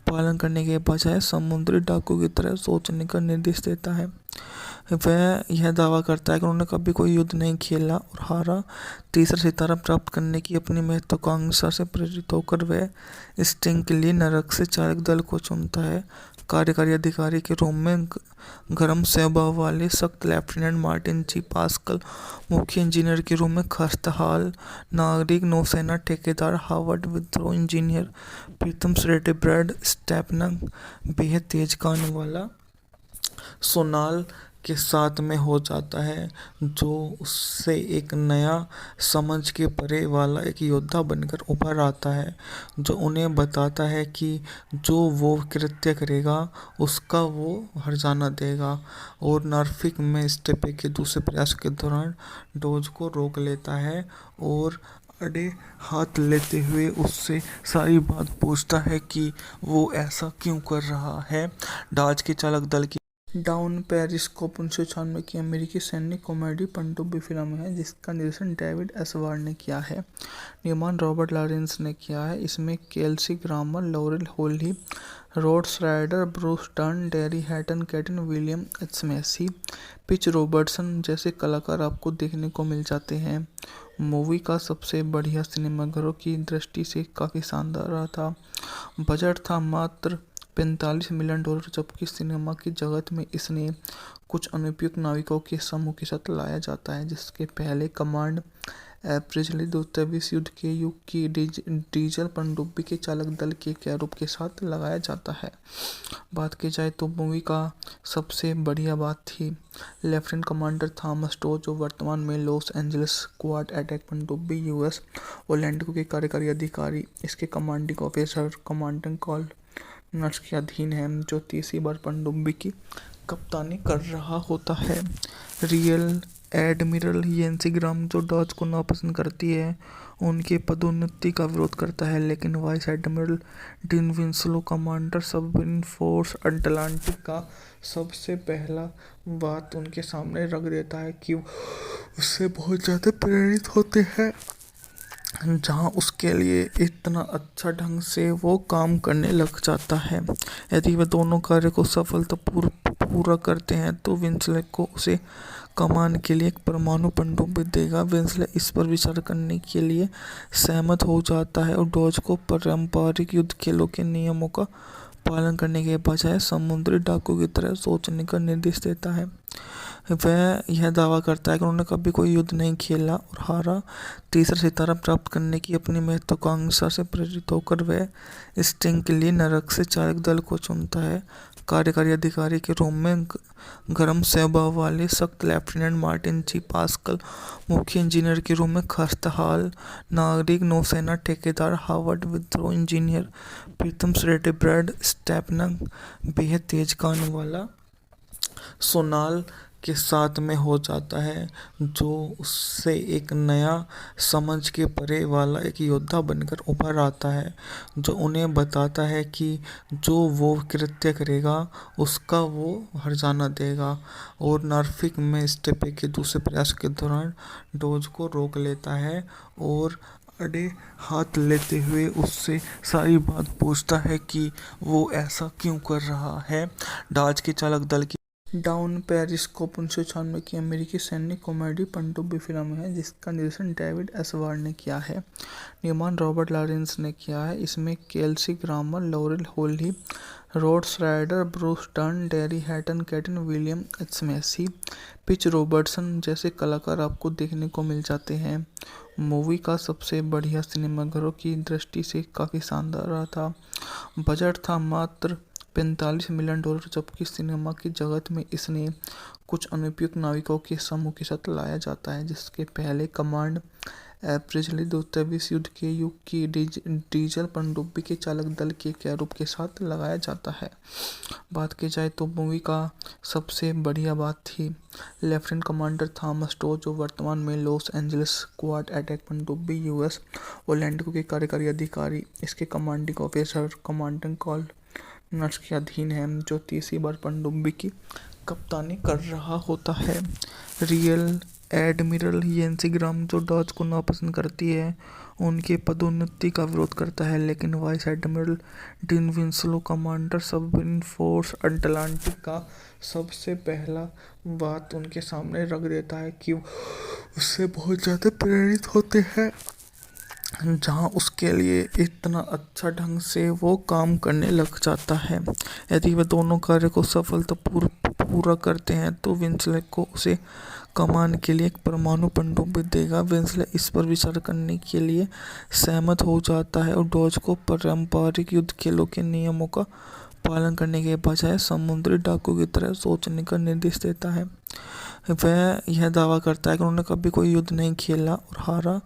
S1: पालन करने के बजाय समुद्री डाकू की तरह सोचने का निर्देश देता है। वह यह दावा करता है कि उन्होंने कभी कोई युद्ध नहीं खेला और हारा। तीसरा सितारा प्राप्त करने की अपनी महत्वाकांक्षा से प्रेरित होकर वह स्टिंग के लिए नरक से चालक दल को चुनता है। कार्यकारी अधिकारी के रूप में गर्म स्वभाव वाले सख्त लेफ्टिनेंट मार्टिन जी पास्कल, मुख्य इंजीनियर के रूप में खस्ताहाल नागरिक नौसेना ठेकेदार हार्वर्ड विद्रोह इंजीनियर प्रीतम श्रेटे ब्रैड स्टेपनर, बेहद तेज कान वाला सोनाल के साथ में हो जाता है, जो उससे एक नया समझ के परे वाला एक योद्धा बनकर उभर आता है, जो उन्हें बताता है कि जो वो कृत्य करेगा उसका वो हर्जाना देगा। और नॉर्फिक में स्टेपे के दूसरे प्रयास के दौरान डॉज को रोक लेता है और अड़े हाथ लेते हुए उससे सारी बात पूछता है कि वो ऐसा क्यों कर रहा है। डॉज के चालक दल की डाउन पेरिस्कोप 1996 की अमेरिकी सैन्य कॉमेडी पनडुब्बी फिल्म है, जिसका निर्देशन डेविड एस वार्ड ने किया है। निर्माण रॉबर्ट लॉरेंस ने किया है। इसमें Kelsey Grammer, laurel Holly, rod श्राइडर, Bruce Dern, dairy हैटन, cation William H Macy, pitch Robertson जैसे कलाकार आपको देखने को मिल जाते हैं। मूवी का सबसे बढ़िया सिनेमाघरों की दृष्टि से काफ़ी शानदार रहा था। बजट था मात्र $45 मिलियन, जबकि सिनेमा की जगत में इसने कुछ अनुपयुक्त नाविकों के समूह के साथ लाया जाता है, जिसके पहले कमांड एप्रिल द्वितीय विश्व युद्ध के युग की डीजल पनडुब्बी के चालक दल के कैरूब के साथ लगाया जाता है। बात की जाए तो मूवी का सबसे बढ़िया बात थी लेफ्टिनेंट कमांडर थॉमस टो, जो वर्तमान में लॉस एंजलिस क्वाड अटैक पनडुब्बी यूएस ओलैंडो के कार्यकारी अधिकारी, इसके commanding officer commanding call nurse के अधीन है, जो तीसरी बार पनडुब्बी की कप्तानी कर रहा होता है। रियल एडमिरल येंसी ग्राम, जो डॉज को नापसंद करती है, उनके पदोन्नति का विरोध करता है, लेकिन vice admiral Dean Winslow commander submarine force Atlantic का सबसे पहला बात उनके सामने रख देता है कि उससे बहुत ज़्यादा प्रेरित होते हैं, जहां उसके लिए इतना अच्छा ढंग से वो काम करने लग जाता है। यदि वे दोनों कार्य को पूरा करते हैं तो विंसले को उसे कमान के लिए एक परमाणु पनडुब्बी देगा। विंसले इस पर विचार करने के लिए सहमत हो जाता है और डॉज को पारंपरिक युद्ध खेलों के नियमों का पालन करने के बजाय समुद्री डाकू की तरह सोचने का निर्देश देता है। वह यह दावा करता है कि उन्होंने कभी कोई युद्ध नहीं खेला और हारा। तीसरा सितारा प्राप्त करने की अपनी महत्वाकांक्षा से प्रेरित होकर वह स्टिंग के लिए नरक से चालक दल को चुनता है। कार्यकारी अधिकारी के रूप में गर्म स्वभाव वाले सख्त लेफ्टिनेंट मार्टिन जी पास्कल, मुख्य इंजीनियर के रूप में खस्ताहाल नागरिक नौसेना ठेकेदार हार्वर्ड विद्रोह इंजीनियर प्रीतम श्रेटे ब्रैड स्टेपनर, बेहद तेज कान वाला सोनाल के साथ में हो जाता है, जो उससे एक नया समझ के परे वाला एक योद्धा बनकर उभर आता है, जो उन्हें बताता है कि जो वो कृत्य करेगा उसका वो हर्जाना देगा। और नॉर्फिक में स्टेपे के दूसरे प्रयास के दौरान डॉज को रोक लेता है और अड़े हाथ लेते हुए उससे सारी बात पूछता है कि वो ऐसा क्यों कर रहा है। डॉज के चालक दल की डाउन पेरिस्कोप 1996 की अमेरिकी सैन्य कॉमेडी पनडुब्बी फिल्म है जिसका निर्देशन डेविड एस वार्ड ने किया है। निर्माण रॉबर्ट लॉरेंस ने किया है। इसमें Kelsey Grammer, laurel Holly, Rod Snyder, Bruce Dern, dairy हैटन, cation William H Macy, pitch Robertson जैसे कलाकार आपको देखने को मिल जाते हैं। मूवी का सबसे बढ़िया सिनेमाघरों की दृष्टि से काफ़ी शानदार रहा था। बजट था मात्र $45 मिलियन, जबकि सिनेमा की जगत में इसने कुछ अनुपयुक्त नाविकों के समूह के साथ लाया जाता है, जिसके पहले कमांड एप्रिल द्वितीय विश्व युद्ध के युग की डीजल पनडुब्बी के चालक दल के कैरूब के साथ लगाया जाता है। बात की जाए तो मूवी का सबसे बढ़िया बात थी लेफ्टिनेंट कमांडर थॉमस टो, जो वर्तमान में लॉस एंजलिस क्वाड अटैक पनडुब्बी यूएस ओलैंडिको के कार्यकारी अधिकारी। इसके commanding officer commanding call nurse के अधीन है, जो तीसरी बार पनडुब्बी की कप्तानी कर रहा होता है। रियल एडमिरल येंसी ग्राम, जो डॉज को नापसंद करती है, उनके पदोन्नति का विरोध करता है, लेकिन vice admiral Dean Winslow commander submarine force Atlantic का सबसे पहला बात उनके सामने रख देता है कि उससे बहुत ज़्यादा प्रेरित होते हैं, जहां उसके लिए इतना अच्छा ढंग से वो काम करने लग जाता है। यदि वे दोनों कार्य को पूरा करते हैं तो विंसले को उसे कमान के लिए एक परमाणु पनडुब्बी देगा। विंसले इस पर विचार करने के लिए सहमत हो जाता है और डॉज को पारंपरिक युद्ध खेलों के नियमों का पालन करने के बजाय समुद्री डाकू की तरह सोचने का निर्देश देता है। वह यह दावा करता है कि उन्होंने कभी कोई युद्ध नहीं खेला और हारा।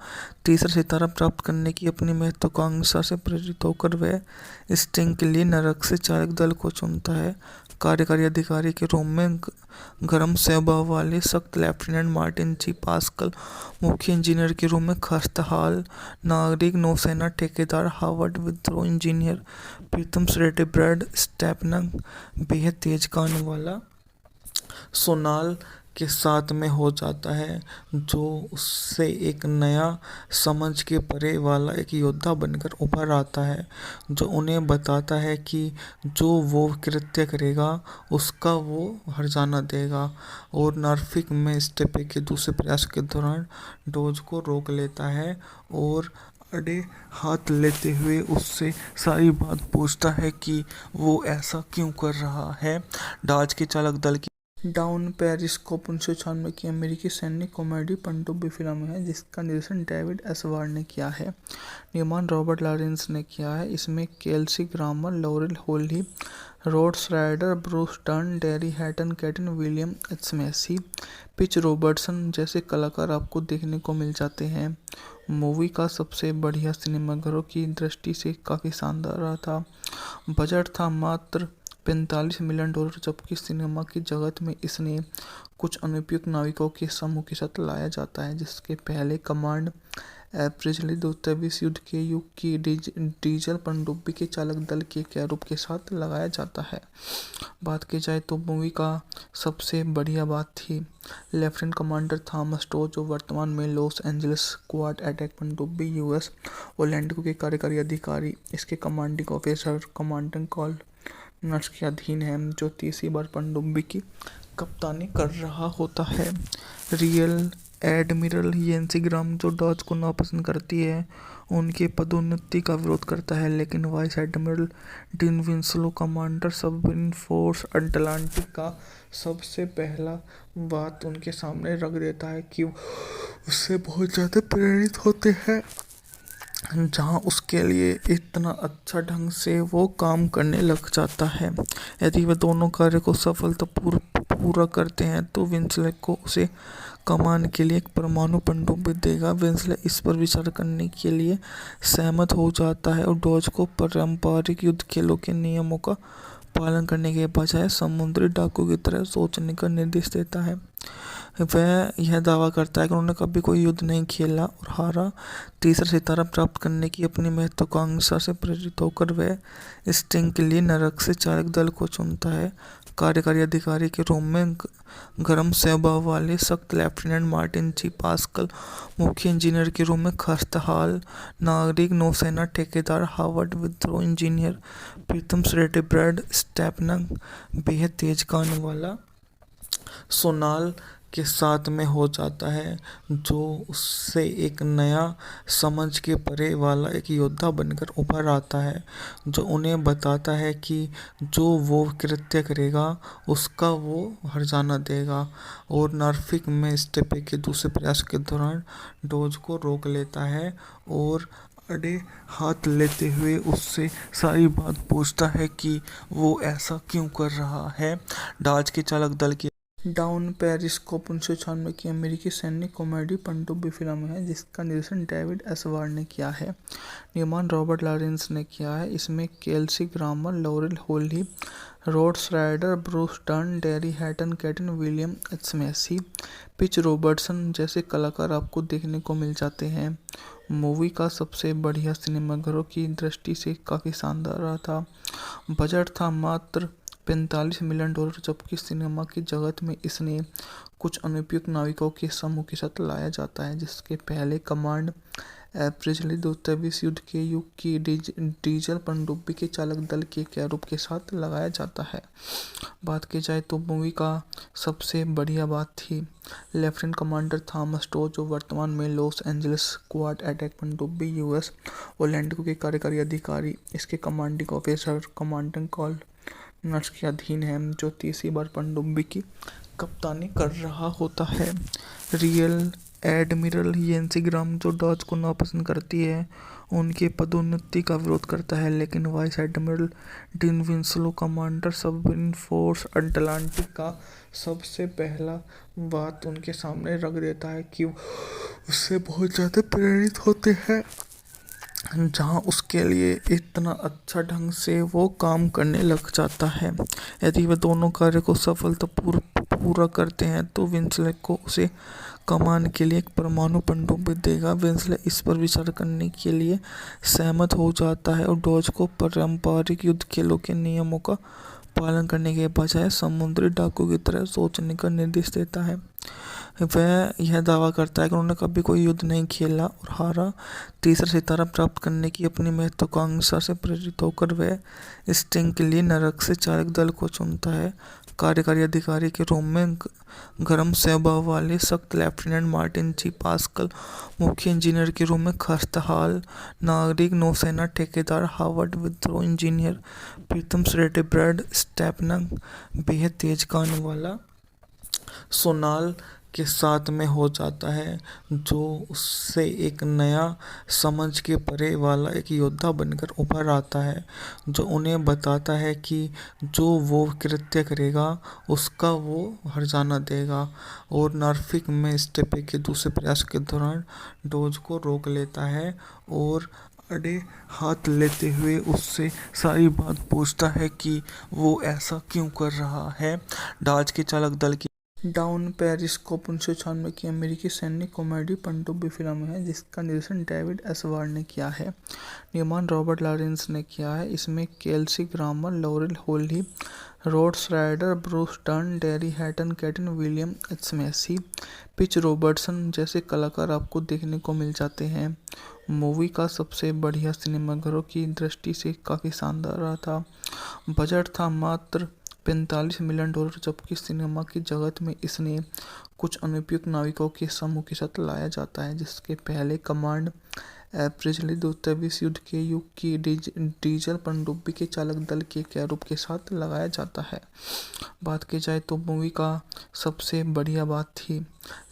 S1: तीसरा सितारा प्राप्त करने की अपनी महत्वाकांक्षा से प्रेरित होकर वह स्टिंग के लिए नरक से चालक दल को चुनता है। कार्यकारी अधिकारी के रूप में गर्म स्वभाव वाले सख्त लेफ्टिनेंट मार्टिन जी पास्कल, मुख्य इंजीनियर के रूप में खस्ताहाल नागरिक नौसेना ठेकेदार हार्वर्ड विद्रोह इंजीनियर प्रीतम श्रेटे, ब्रैड स्टेपनर बेहद तेज गाने वाला सोनाल के साथ में हो जाता है, जो उससे एक नया समझ के परे वाला एक योद्धा बनकर उभर आता है, जो उन्हें बताता है कि जो वो कृत्य करेगा उसका वो हर्जाना देगा। और नॉर्फिक में स्टेपे के दूसरे प्रयास के दौरान डोज को रोक लेता है और अड़े हाथ लेते हुए उससे सारी बात पूछता है कि वो ऐसा क्यों कर रहा है। डॉज के चालक दल की डाउन पेरिस्कोप 1996 की अमेरिकी सैन्य कॉमेडी पनडुब्बी फिल्म है जिसका निर्देशन डेविड एस वार्ड ने किया है। निर्माण रॉबर्ट लॉरेंस ने किया है। इसमें Kelsey Grammer, laurel Holly, Rod Snyder, Bruce Dern, dairy हैटन, cation William H Macy, pitch Robertson जैसे कलाकार आपको देखने को मिल जाते हैं। मूवी का सबसे बढ़िया सिनेमाघरों की दृष्टि से काफ़ी शानदार रहा था। बजट था मात्र $45 मिलियन, जबकि सिनेमा की जगत में इसने कुछ अनुपयुक्त नाविकों के समूह के साथ लाया जाता है, जिसके पहले कमांड एप्रिल द्वितीय विश्व युद्ध के युग की डीजल पनडुब्बी के चालक दल के कैरूब के साथ लगाया जाता है। बात की जाए तो मूवी का सबसे बढ़िया बात थी लेफ्टिनेंट कमांडर थॉमस टो, जो वर्तमान में लॉस एंजलिस क्वाड अटैक पनडुब्बी यूएस ओलैंडिको के कार्यकारी अधिकारी। इसके commanding officer commanding call nurse के अधीन है, जो तीसरी बार पनडुब्बी की कप्तानी कर रहा होता है। रियल एडमिरल येंसी ग्राम, जो डॉज को नापसंद करती है, उनके पदोन्नति का विरोध करता है, लेकिन vice admiral Dean Winslow commander submarine force Atlantic का सबसे पहला बात उनके सामने रख देता है कि उससे बहुत ज़्यादा प्रेरित होते हैं, जहां उसके लिए इतना अच्छा ढंग से वो काम करने लग जाता है। यदि वे दोनों कार्य को पूरा करते हैं तो विंसले को उसे कमान के लिए एक परमाणु पनडुब्बी देगा। विंसले इस पर विचार करने के लिए सहमत हो जाता है और डॉज को पारंपरिक युद्ध खेलों के नियमों का पालन करने के बजाय समुद्री डाकू की तरह सोचने का निर्देश देता है। वह यह दावा करता है कि उन्होंने कभी कोई युद्ध नहीं खेला और हारा। तीसरा सितारा प्राप्त करने की अपनी महत्वाकांक्षा से प्रेरित होकर वह स्टिंग के लिए नरक से चालक दल को चुनता है। कार्यकारी अधिकारी के रूप में गर्म स्वभाव वाले सख्त लेफ्टिनेंट मार्टिन जी पास्कल, मुख्य इंजीनियर के रूप में खस्ताहाल नागरिक नौसेना ठेकेदार हार्वर्ड विद्रोह इंजीनियर प्रीतम श्रेटे, ब्रैड स्टेपनर बेहद तेज गाने वाला सोनाल के साथ में हो जाता है, जो उससे एक नया समझ के परे वाला एक योद्धा बनकर उभर आता है, जो उन्हें बताता है कि जो वो कृत्य करेगा उसका वो हर्जाना देगा। और नार्फिक में स्टेपे के दूसरे प्रयास के दौरान डोज को रोक लेता है और अड़े हाथ लेते हुए उससे सारी बात पूछता है कि वो ऐसा क्यों कर रहा है। डाच के चालक दल की डाउन पेरिस्कोप 1996 की अमेरिकी सैन्य कॉमेडी पनडुब्बी फिल्म है, जिसका निर्देशन डेविड एस वार्ड ने किया है। निर्माण रॉबर्ट लॉरेंस ने किया है। इसमें Kelsey Grammer, laurel Holly, rod श्राइडर, Bruce Dern, dairy हैटन, cation William H Macy, pitch Robertson जैसे कलाकार आपको देखने को मिल जाते हैं। मूवी का सबसे बढ़िया सिनेमाघरों की दृष्टि से काफ़ी शानदार रहा था। बजट था मात्र $45 मिलियन, जबकि सिनेमा की जगत में इसने कुछ अनुपयुक्त नाविकों के समूह के साथ लाया जाता है, जिसके पहले कमांड एवरेजली द्वितीय विश्व युद्ध के युग की डीजल पनडुब्बी के चालक दल के कैरूब के साथ लगाया जाता है। बात की जाए तो मूवी का सबसे बढ़िया बात थी लेफ्टिनेंट कमांडर थॉमस टो, जो वर्तमान में लॉस एंजलिस क्वाड अटैक पनडुब्बी यूएस ओलैंडिको के कार्यकारी अधिकारी। इसके commanding officer commanding call nurse के अधीन है, जो तीसरी बार पनडुब्बी की कप्तानी कर रहा होता है। रियल एडमिरल येंसी ग्राम, जो डॉज को नापसंद करती है, उनके पदोन्नति का विरोध करता है, लेकिन vice admiral Dean Winslow, commander submarine force Atlantic का, सबसे पहला बात उनके सामने रख देता है कि उससे बहुत ज़्यादा प्रेरित होते हैं, जहां उसके लिए इतना अच्छा ढंग से वो काम करने लग जाता है। यदि वे दोनों कार्य को सफलतापूर्वक पूरा करते हैं तो विंसले को उसे कमान के लिए एक परमाणु पनडुब्बी देगा। विंसले इस पर विचार करने के लिए सहमत हो जाता है और डॉज को पारंपरिक युद्ध खेलों के नियमों का पालन करने के बजाय समुद्री डाकू की तरह सोचने का निर्देश देता है। वह यह दावा करता है कि उन्होंने कभी कोई युद्ध नहीं खेला और हारा। तीसरा सितारा प्राप्त करने की अपनी महत्वाकांक्षा से प्रेरित होकर वह स्टिंग के लिए नरक से चालक दल को चुनता है। कार्यकारी अधिकारी के रूप में गर्म स्वभाव वाले सख्त लेफ्टिनेंट मार्टिन जी पास्कल, मुख्य इंजीनियर के रूप में खस्ताहाल नागरिक नौसेना ठेकेदार हार्वर्ड विद्रोह इंजीनियर प्रीतम श्रेटे, ब्रैड स्टेपनर बेहद तेज कान वाला सोनाल के साथ में हो जाता है, जो उससे एक नया समझ के परे वाला एक योद्धा बनकर उभर आता है, जो उन्हें बताता है कि जो वो कृत्य करेगा उसका वो हर्जाना देगा। और नार्फिक में स्टेपे के दूसरे प्रयास के दौरान डोज को रोक लेता है और अड़े हाथ लेते हुए उससे सारी बात पूछता है कि वो ऐसा क्यों कर रहा है। डाच के चालक दल की डाउन पेरिस्कोप 1996 की अमेरिकी सैन्य कॉमेडी पनडुब्बी फिल्म है, जिसका निर्देशन डेविड एस वार्ड ने किया है। निर्माण रॉबर्ट लॉरेंस ने किया है। इसमें Kelsey Grammer, laurel Holly, rod श्राइडर, Bruce Dern, dairy हैटन, cation William H Macy, pitch Robertson जैसे कलाकार आपको देखने को मिल जाते हैं। मूवी का सबसे बढ़िया सिनेमाघरों की दृष्टि से काफ़ी शानदार रहा था। बजट था मात्र $45 मिलियन, जबकि सिनेमा की जगत में इसने कुछ अनुपयुक्त नाविकों के समूह के साथ लाया जाता है, जिसके पहले कमांड एवरेजली द्वितीय विश्व युद्ध के युग की डीजल पनडुब्बी के चालक दल के कैरूब के साथ लगाया जाता है। बात की जाए तो मूवी का सबसे बढ़िया बात थी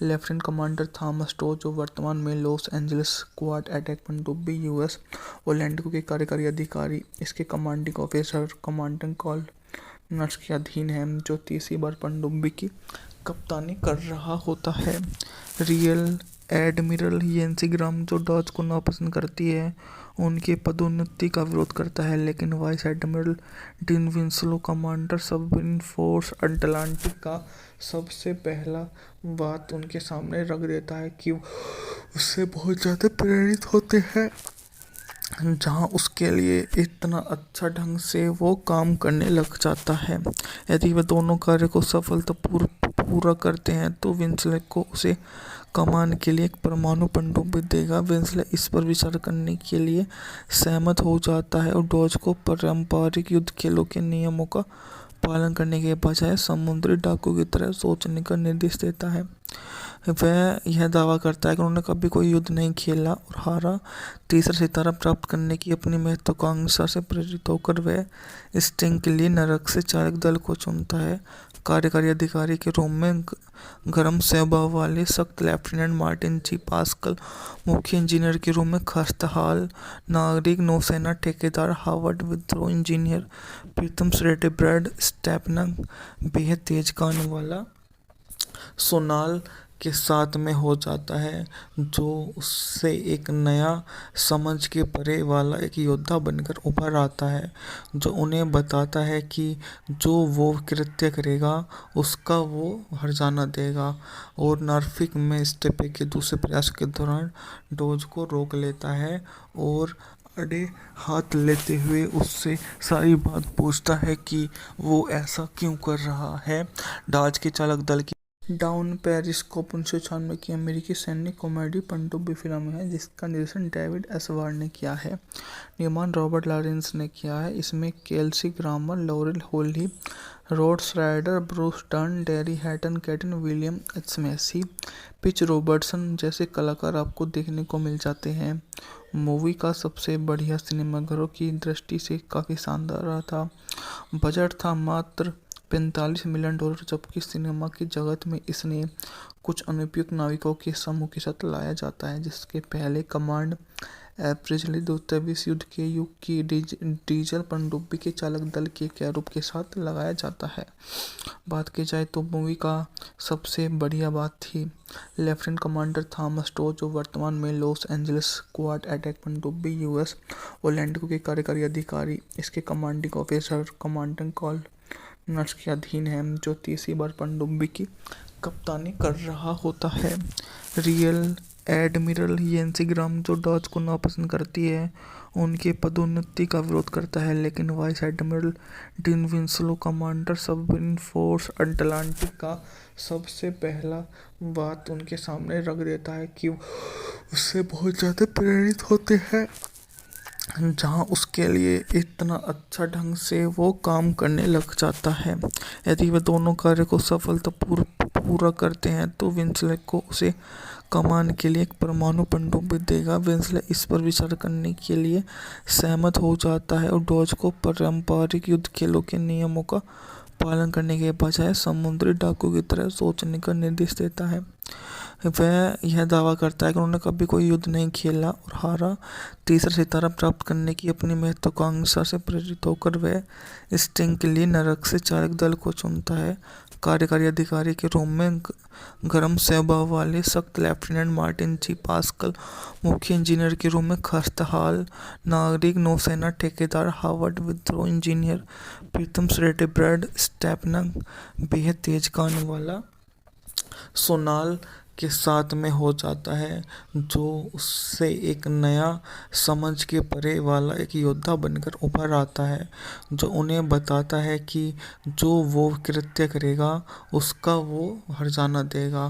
S1: लेफ्टिनेंट कमांडर थॉमस टो, जो वर्तमान में लॉस एंजलिस क्वाड अटैक पनडुब्बी यूएस ओलैंडिको के कार्यकारी अधिकारी। इसके commanding officer commanding call nurse के अधीन है, जो तीसरी बार पनडुब्बी की कप्तानी कर रहा होता है। रियल एडमिरल येंसी ग्राम, जो डॉज को नापसंद करती है, उनके पदोन्नति का विरोध करता है, लेकिन vice admiral Dean Winslow, commander submarine force Atlantic का, सबसे पहला बात उनके सामने रख देता है कि उससे बहुत ज़्यादा प्रेरित होते हैं, जहां उसके लिए इतना अच्छा ढंग से वो काम करने लग जाता है। यदि वे दोनों कार्य को सफलतापूर्वक पूरा करते हैं तो विंसले को उसे कमान के लिए एक परमाणु पनडुब्बी देगा। विंसले इस पर विचार करने के लिए सहमत हो जाता है और डॉज को पारंपरिक युद्ध खेलों के नियमों का पालन करने के बजाय समुद्री डाकू की तरह सोचने का निर्देश देता है। वह यह दावा करता है कि उन्होंने कभी कोई युद्ध नहीं खेला और हारा। तीसरा सितारा प्राप्त करने की अपनी महत्वाकांक्षा से प्रेरित होकर वह स्टिंग के लिए नरक से चालक दल को चुनता है। कार्यकारी अधिकारी के रूप में गर्म स्वभाव वाले सख्त लेफ्टिनेंट मार्टिन जी पास्कल, मुख्य इंजीनियर के रूप में खस्ताहाल नागरिक नौसेना ठेकेदार हार्वर्ड विद्रोह इंजीनियर प्रीतम श्रेटे ब्रैड स्टेपनर बेहद तेज गाने वाला सोनाल के साथ में हो जाता है, जो उससे एक नया समझ के परे वाला एक योद्धा बनकर उभर आता है, जो उन्हें बताता है कि जो वो कृत्य करेगा उसका वो हर्जाना देगा। और नॉर्फिक में स्टेपे के दूसरे प्रयास के दौरान डोज को रोक लेता है और अड़े हाथ लेते हुए उससे सारी बात पूछता है कि वो ऐसा क्यों कर रहा है। डॉज के चालक दल की डाउन पेरिस्कोप 1996 की अमेरिकी सैन्य कॉमेडी पनडुब्बी फिल्म है, जिसका निर्देशन डेविड एस वार्ड ने किया है। निर्माण रॉबर्ट लॉरेंस ने किया है। इसमें Kelsey Grammer, laurel Holly, rod श्राइडर, Bruce Dern, dairy हैटन, cation William H Macy, pitch Robertson जैसे कलाकार आपको देखने को मिल जाते हैं। मूवी का सबसे बढ़िया सिनेमाघरों की दृष्टि से काफ़ी शानदार रहा था। बजट था मात्र $45 मिलियन, जबकि सिनेमा की जगत में इसने कुछ अनुपयुक्त नाविकों के समूह के साथ लाया जाता है, जिसके पहले कमांड एप्रिजली द्वितीय विश्व युद्ध के युग की डीजल पनडुब्बी के चालक दल के रूप के साथ लगाया जाता है। बात की जाए तो मूवी का सबसे बढ़िया बात थी लेफ्टिनेंट कमांडर थॉमस टो, जो वर्तमान में लॉस एंजलिस क्वाड अटैक पनडुब्बी यूएस ओलैंडो के कार्यकारी अधिकारी, इसके commanding officer commanding call nurse के अधीन है, जो तीसरी बार पनडुब्बी की कप्तानी कर रहा होता है। रियल एडमिरल येंसी ग्राम, जो डॉज को नापसंद करती है, उनके पदोन्नति का विरोध करता है, लेकिन vice admiral Dean Winslow, commander submarine force Atlantic का, सबसे पहला बात उनके सामने रख देता है कि उससे बहुत ज़्यादा प्रेरित होते हैं, जहाँ उसके लिए इतना अच्छा ढंग से वो काम करने लग जाता है। यदि वे दोनों कार्य को पूरा करते हैं तो विंसले को उसे कमान के लिए एक परमाणु पनडुब्बी देगा। विंसले इस पर विचार करने के लिए सहमत हो जाता है और डॉज को पारंपरिक युद्ध खेलों के नियमों का पालन करने के बजाय समुद्री डाकू की तरह सोचने का निर्देश देता है। वह यह दावा करता है कि उन्होंने कभी कोई युद्ध नहीं खेला और हारा। तीसरा सितारा प्राप्त करने की अपनी महत्वाकांक्षा से प्रेरित होकर वह स्टिंग के लिए नरक से चालक दल को चुनता है। कार्यकारी अधिकारी के रूप में गर्म स्वभाव वाले सख्त लेफ्टिनेंट मार्टिन जी पास्कल, मुख्य इंजीनियर के रूप में खस्ताहाल नागरिक नौसेना ठेकेदार हार्वर्ड विद्रोह इंजीनियर प्रीतम श्रेटे ब्रैड स्टेपनर बेहद तेज गाने वाला सोनाल के साथ में हो जाता है, जो उससे एक नया समझ के परे वाला एक योद्धा बनकर उभर आता है, जो उन्हें बताता है कि जो वो कृत्य करेगा उसका वो हर्जाना देगा।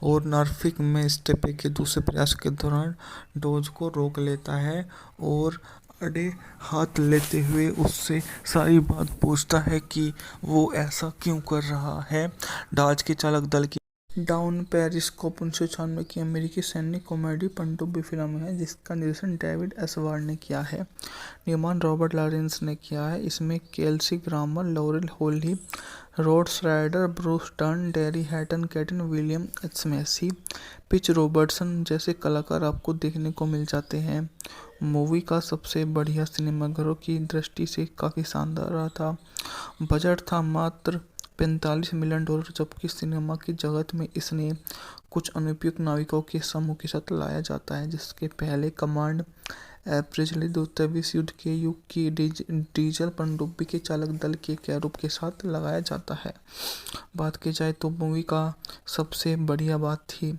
S1: और नॉर्फिक में स्टेपे के दूसरे प्रयास के दौरान डोज को रोक लेता है और अड़े हाथ लेते हुए उससे सारी बात पूछता है कि वो ऐसा क्यों कर रहा है। डॉज के चालक दल की डाउन पेरिस्कोप 1996 की अमेरिकी सैन्य कॉमेडी पनडुब्बी फिल्म है, जिसका निर्देशन डेविड एस वार्ड ने किया है। निर्माण रॉबर्ट लॉरेंस ने किया है। इसमें Kelsey Grammer, laurel Holly, rod श्राइडर, Bruce Dern, dairy हैटन, cation William H Macy, pitch Robertson जैसे कलाकार आपको देखने को मिल जाते हैं। मूवी का सबसे बढ़िया सिनेमाघरों की दृष्टि से काफ़ी शानदार रहा था। बजट था मात्र $45 मिलियन, जबकि सिनेमा की जगत में इसने कुछ अनुपयुक्त नाविकों के समूह के साथ लाया जाता है, जिसके पहले कमांड एप्रिजली द्वितीय विश्व युद्ध के युग की डीजल पनडुब्बी के चालक दल के रूप के साथ लगाया जाता है। बात की जाए तो मूवी का सबसे बढ़िया बात थी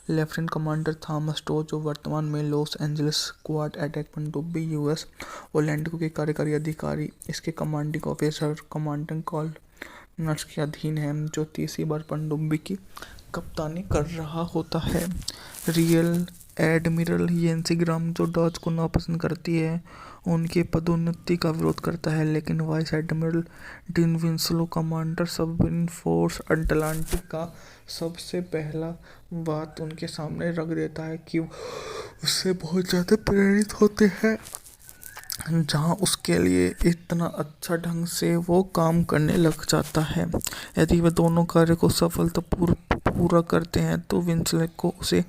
S1: लेफ्टिनेंट कमांडर थॉमस टो, जो वर्तमान में लॉस एंजलिस क्वाड अटैक पनडुब्बी यूएस ओलैंडो के कार्यकारी अधिकारी, इसके commanding officer commanding call nurse के अधीन है, जो तीसरी बार पनडुब्बी की कप्तानी कर रहा होता है। रियल एडमिरल येंसी ग्राम, जो डॉज को नापसंद करती है, उनके पदोन्नति का विरोध करता है, लेकिन vice admiral Dean Winslow commander submarine force Atlantic का सबसे पहला बात उनके सामने रख देता है कि उससे बहुत ज़्यादा प्रेरित होते हैं, जहां उसके लिए इतना अच्छा ढंग से वो काम करने लग जाता है। यदि वे दोनों कार्य को पूरा करते हैं तो विंसले को उसे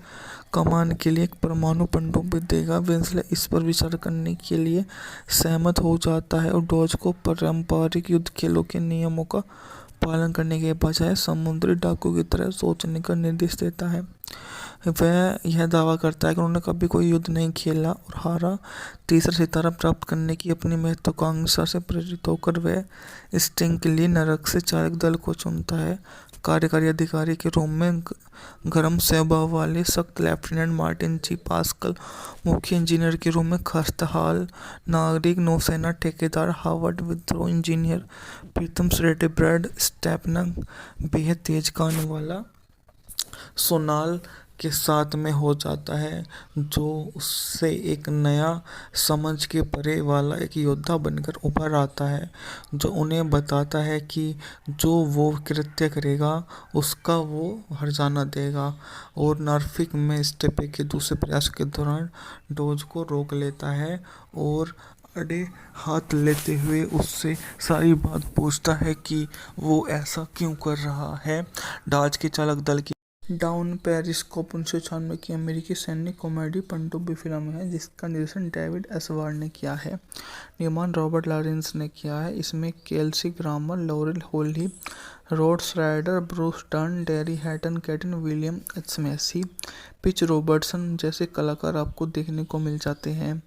S1: कमान के लिए एक परमाणु पनडुब्बी देगा। विंसले इस पर विचार करने के लिए सहमत हो जाता है और डॉज को पारंपरिक युद्ध खेलों के नियमों का पालन करने के बजाय समुद्री डाकू की तरह सोचने का निर्देश देता है। वह यह दावा करता है कि उन्होंने कभी कोई युद्ध नहीं खेला और हारा। तीसरा सितारा प्राप्त करने की अपनी महत्वाकांक्षा से प्रेरित होकर वह स्टिंग के लिए नरक से चालक दल को चुनता है। कार्यकारी अधिकारी के रूप में गर्म स्वभाव वाले सख्त लेफ्टिनेंट मार्टिन जी पास्कल, मुख्य इंजीनियर के रूप में खस्ताहाल नागरिक नौसेना ठेकेदार हार्वर्ड विद्रोह इंजीनियर प्रीतम श्रेटे ब्रैड स्टेपनर बेहद तेज गाने वाला सोनाल के साथ में हो जाता है, जो उससे एक नया समझ के परे वाला एक योद्धा बनकर उभर आता है, जो उन्हें बताता है कि जो वो कृत्य करेगा उसका वो हर्जाना देगा। और नॉर्फिक में स्टेपे के दूसरे प्रयास के दौरान डोज को रोक लेता है और अड़े हाथ लेते हुए उससे सारी बात पूछता है कि वो ऐसा क्यों कर रहा है। डॉज के चालक दल की डाउन पेरिस्कोप 1996 की अमेरिकी सैन्य कॉमेडी पनडुब्बी फिल्म है, जिसका निर्देशन डेविड एस वार्ड ने किया है। निर्माण रॉबर्ट लॉरेंस ने किया है। इसमें Kelsey Grammer, laurel Holly, rod श्राइडर, Bruce Dern, dairy हैटन, cation William H Macy, pitch Robertson जैसे कलाकार आपको देखने को मिल जाते हैं।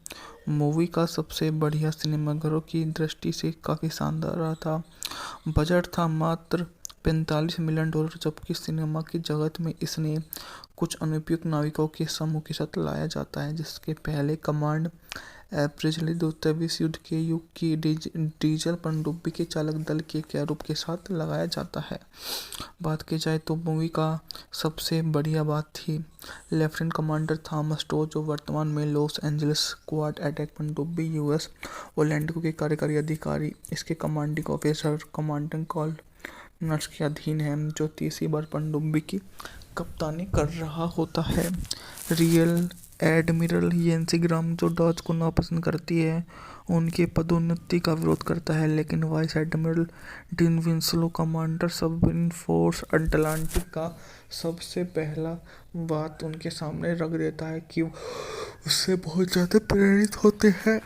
S1: मूवी का सबसे बढ़िया सिनेमाघरों की दृष्टि से काफ़ी शानदार रहा था। बजट था मात्र $45 मिलियन, जबकि सिनेमा की जगत में इसने कुछ अनुपयुक्त नाविकों के समूह के साथ लाया जाता है, जिसके पहले कमांड एप्रिजली द्वितीय विश्व युद्ध के युग की डीजल पनडुब्बी के चालक दल के कैरूब के साथ लगाया जाता है। बात की जाए तो मूवी का सबसे बढ़िया बात थी लेफ्टिनेंट कमांडर थॉमस डो, जो वर्तमान में लॉस एंजलिस क्वाड अटैक पनडुब्बी यूएस ओलैंडो के कार्यकारी अधिकारी, इसके commanding officer commanding call nurse के अधीन है, जो तीसरी बार पनडुब्बी की कप्तानी कर रहा होता है। रियल एडमिरल येंसी ग्राम, जो डॉज को नापसंद करती है, उनके पदोन्नति का विरोध करता है, लेकिन vice admiral Dean Winslow commander submarine force Atlantic का सबसे पहला बात उनके सामने रख देता है कि उससे बहुत ज़्यादा प्रेरित होते हैं,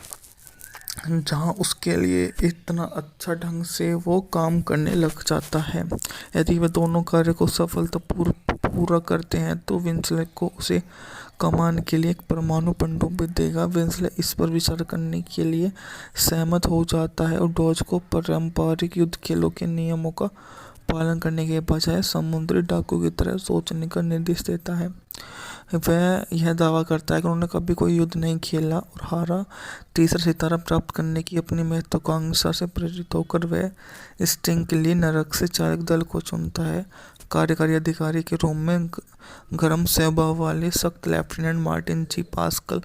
S1: जहां उसके लिए इतना अच्छा ढंग से वो काम करने लग जाता है। यदि वे दोनों कार्य को पूरा करते हैं तो विंसले को उसे कमान के लिए एक परमाणु पनडुब्बी देगा। विंसले इस पर विचार करने के लिए सहमत हो जाता है और डॉज को पारंपरिक युद्ध खेलों के नियमों का पालन करने के बजाय समुद्री डाकू की तरह सोचने का निर्देश देता है। वह यह दावा करता है कि उन्होंने कभी कोई युद्ध नहीं खेला और हारा। तीसरा सितारा प्राप्त करने की अपनी महत्वाकांक्षा से प्रेरित होकर वह स्टिंग के लिए नरक से चालक दल को चुनता है। कार्यकारी अधिकारी के रूप में गर्म स्वभाव वाले सख्त लेफ्टिनेंट मार्टिन जी पास्कल,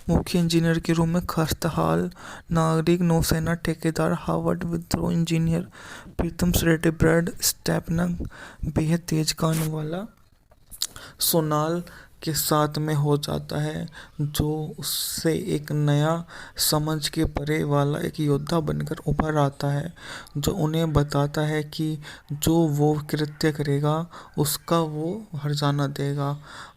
S1: मुख्य इंजीनियर के रूप में खस्ताहाल नागरिक नौसेना ठेकेदार हार्वर्ड विद्रोह इंजीनियर प्रीतम श्रेटे ब्रैड स्टेपनर बेहद तेज गाने वाला सोनाल के साथ में हो जाता है, जो उससे एक नया समझ के परे वाला एक योद्धा बनकर उभर आता है, जो उन्हें बताता है कि जो वो कृत्य करेगा उसका वो हर्जाना देगा।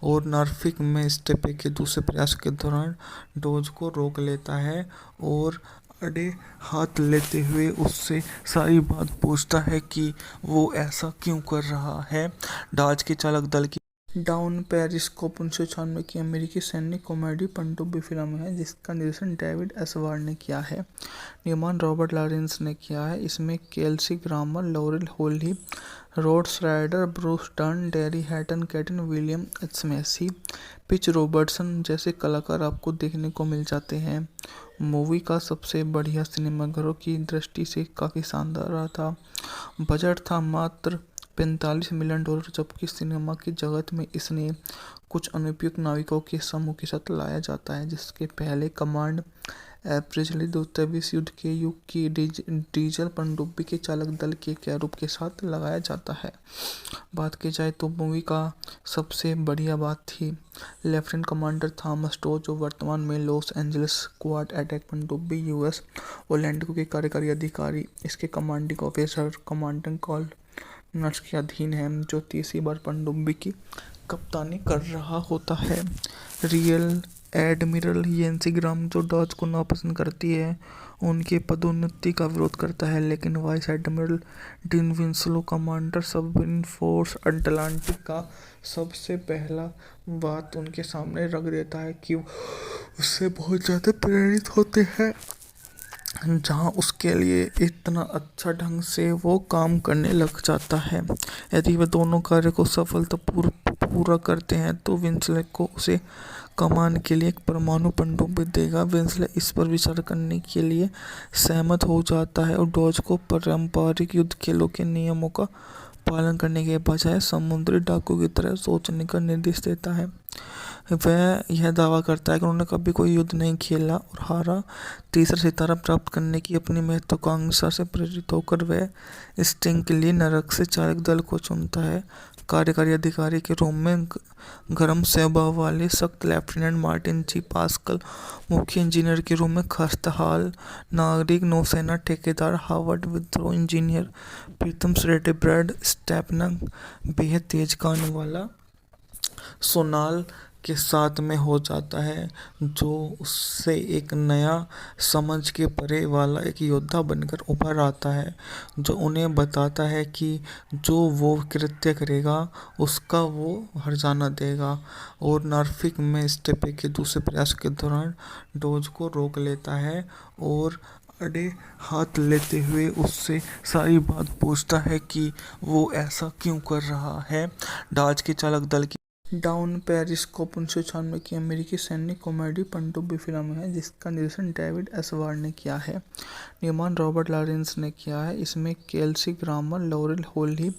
S1: और नॉर्फिक में स्टेपे के दूसरे प्रयास के दौरान डोज को रोक लेता है और अड़े हाथ लेते हुए उससे सारी बात पूछता है कि वो ऐसा क्यों कर रहा है। डॉज के चालक दल की डाउन पेरिस्कोप 1996 की अमेरिकी सैन्य कॉमेडी पनडुब्बी फिल्म है, जिसका निर्देशन डेविड एस वार्ड ने किया है। निर्माण रॉबर्ट लॉरेंस ने किया है। इसमें Kelsey Grammer, laurel Holly, rod श्राइडर, Bruce Dern, dairy हैटन, cation William H Macy, pitch Robertson जैसे कलाकार आपको देखने को मिल जाते हैं। मूवी का सबसे बढ़िया सिनेमाघरों की दृष्टि से काफ़ी शानदार रहा था। बजट था मात्र $45 मिलियन, जबकि सिनेमा की जगत में इसने कुछ अनुपयुक्त नाविकों के समूह के साथ लाया जाता है, जिसके पहले कमांड अप्रैल 2023 युद्ध के युग की डीजल पनडुब्बी के चालक दल के कैरूब के साथ लगाया जाता है। बात की जाए तो मूवी का सबसे बढ़िया बात थी लेफ्टिनेंट कमांडर थॉमस टो, जो वर्तमान में लॉस एंजलिस क्वाड अटैक पनडुब्बी यूएस ओलैंडो के कार्यकारी अधिकारी, इसके कमांडिंग ऑफिसर कमांडिंग कॉर्नर्स के अधीन है, जो तीसरी बार पनडुब्बी की कप्तानी कर रहा होता है। रियल एडमिरल येंसी ग्राम, जो डॉज को नापसंद करती है, उनके पदोन्नति का विरोध करता है, लेकिन vice admiral Dean Winslow, commander submarine force Atlantic का, सबसे पहला बात उनके सामने रख देता है कि उससे बहुत ज़्यादा प्रेरित होते हैं, जहां उसके लिए इतना अच्छा ढंग से वो काम करने लग जाता है। यदि वे दोनों कार्य को पूरा करते हैं तो विंसले को उसे कमान के लिए एक परमाणु पनडुब्बी देगा। विंसले इस पर विचार करने के लिए सहमत हो जाता है और डॉज को पारंपरिक युद्ध खेलों के नियमों का पालन करने के बजाय समुद्री डाकू की तरह सोचने का निर्देश देता है। वह यह दावा करता है कि उन्होंने कभी कोई युद्ध नहीं खेला और हारा। तीसरा सितारा प्राप्त करने की अपनी महत्वाकांक्षा से प्रेरित होकर वह स्टिंग के लिए नरक से चालक दल को चुनता है। कार्यकारी अधिकारी के रूप में गर्म स्वभाव वाले सख्त लेफ्टिनेंट मार्टिन जी पास्कल, मुख्य इंजीनियर के रूप में खस्ताहाल नागरिक नौसेना ठेकेदार हार्वर्ड विद्रोह इंजीनियर प्रीतम श्रेटे, ब्रैड स्टेपनर बेहद तेज कान वाला सोनाल के साथ में हो जाता है, जो उससे एक नया समझ के परे वाला एक योद्धा बनकर उभर आता है, जो उन्हें बताता है कि जो वो कृत्य करेगा उसका वो हर्जाना देगा, और नॉर्फिक में स्टेपे के दूसरे प्रयास के दौरान डोज को रोक लेता है और अड़े हाथ लेते हुए उससे सारी बात पूछता है कि वो ऐसा क्यों कर रहा है। डॉज के चालक दल की डाउन पेरिस्कोप 1996 की अमेरिकी सैन्य कॉमेडी पनडुब्बी फिल्म है, जिसका निर्देशन डेविड एस वार्ड ने किया है। निर्माण रॉबर्ट लॉरेंस ने किया है। इसमें Kelsey Grammer, laurel Holly,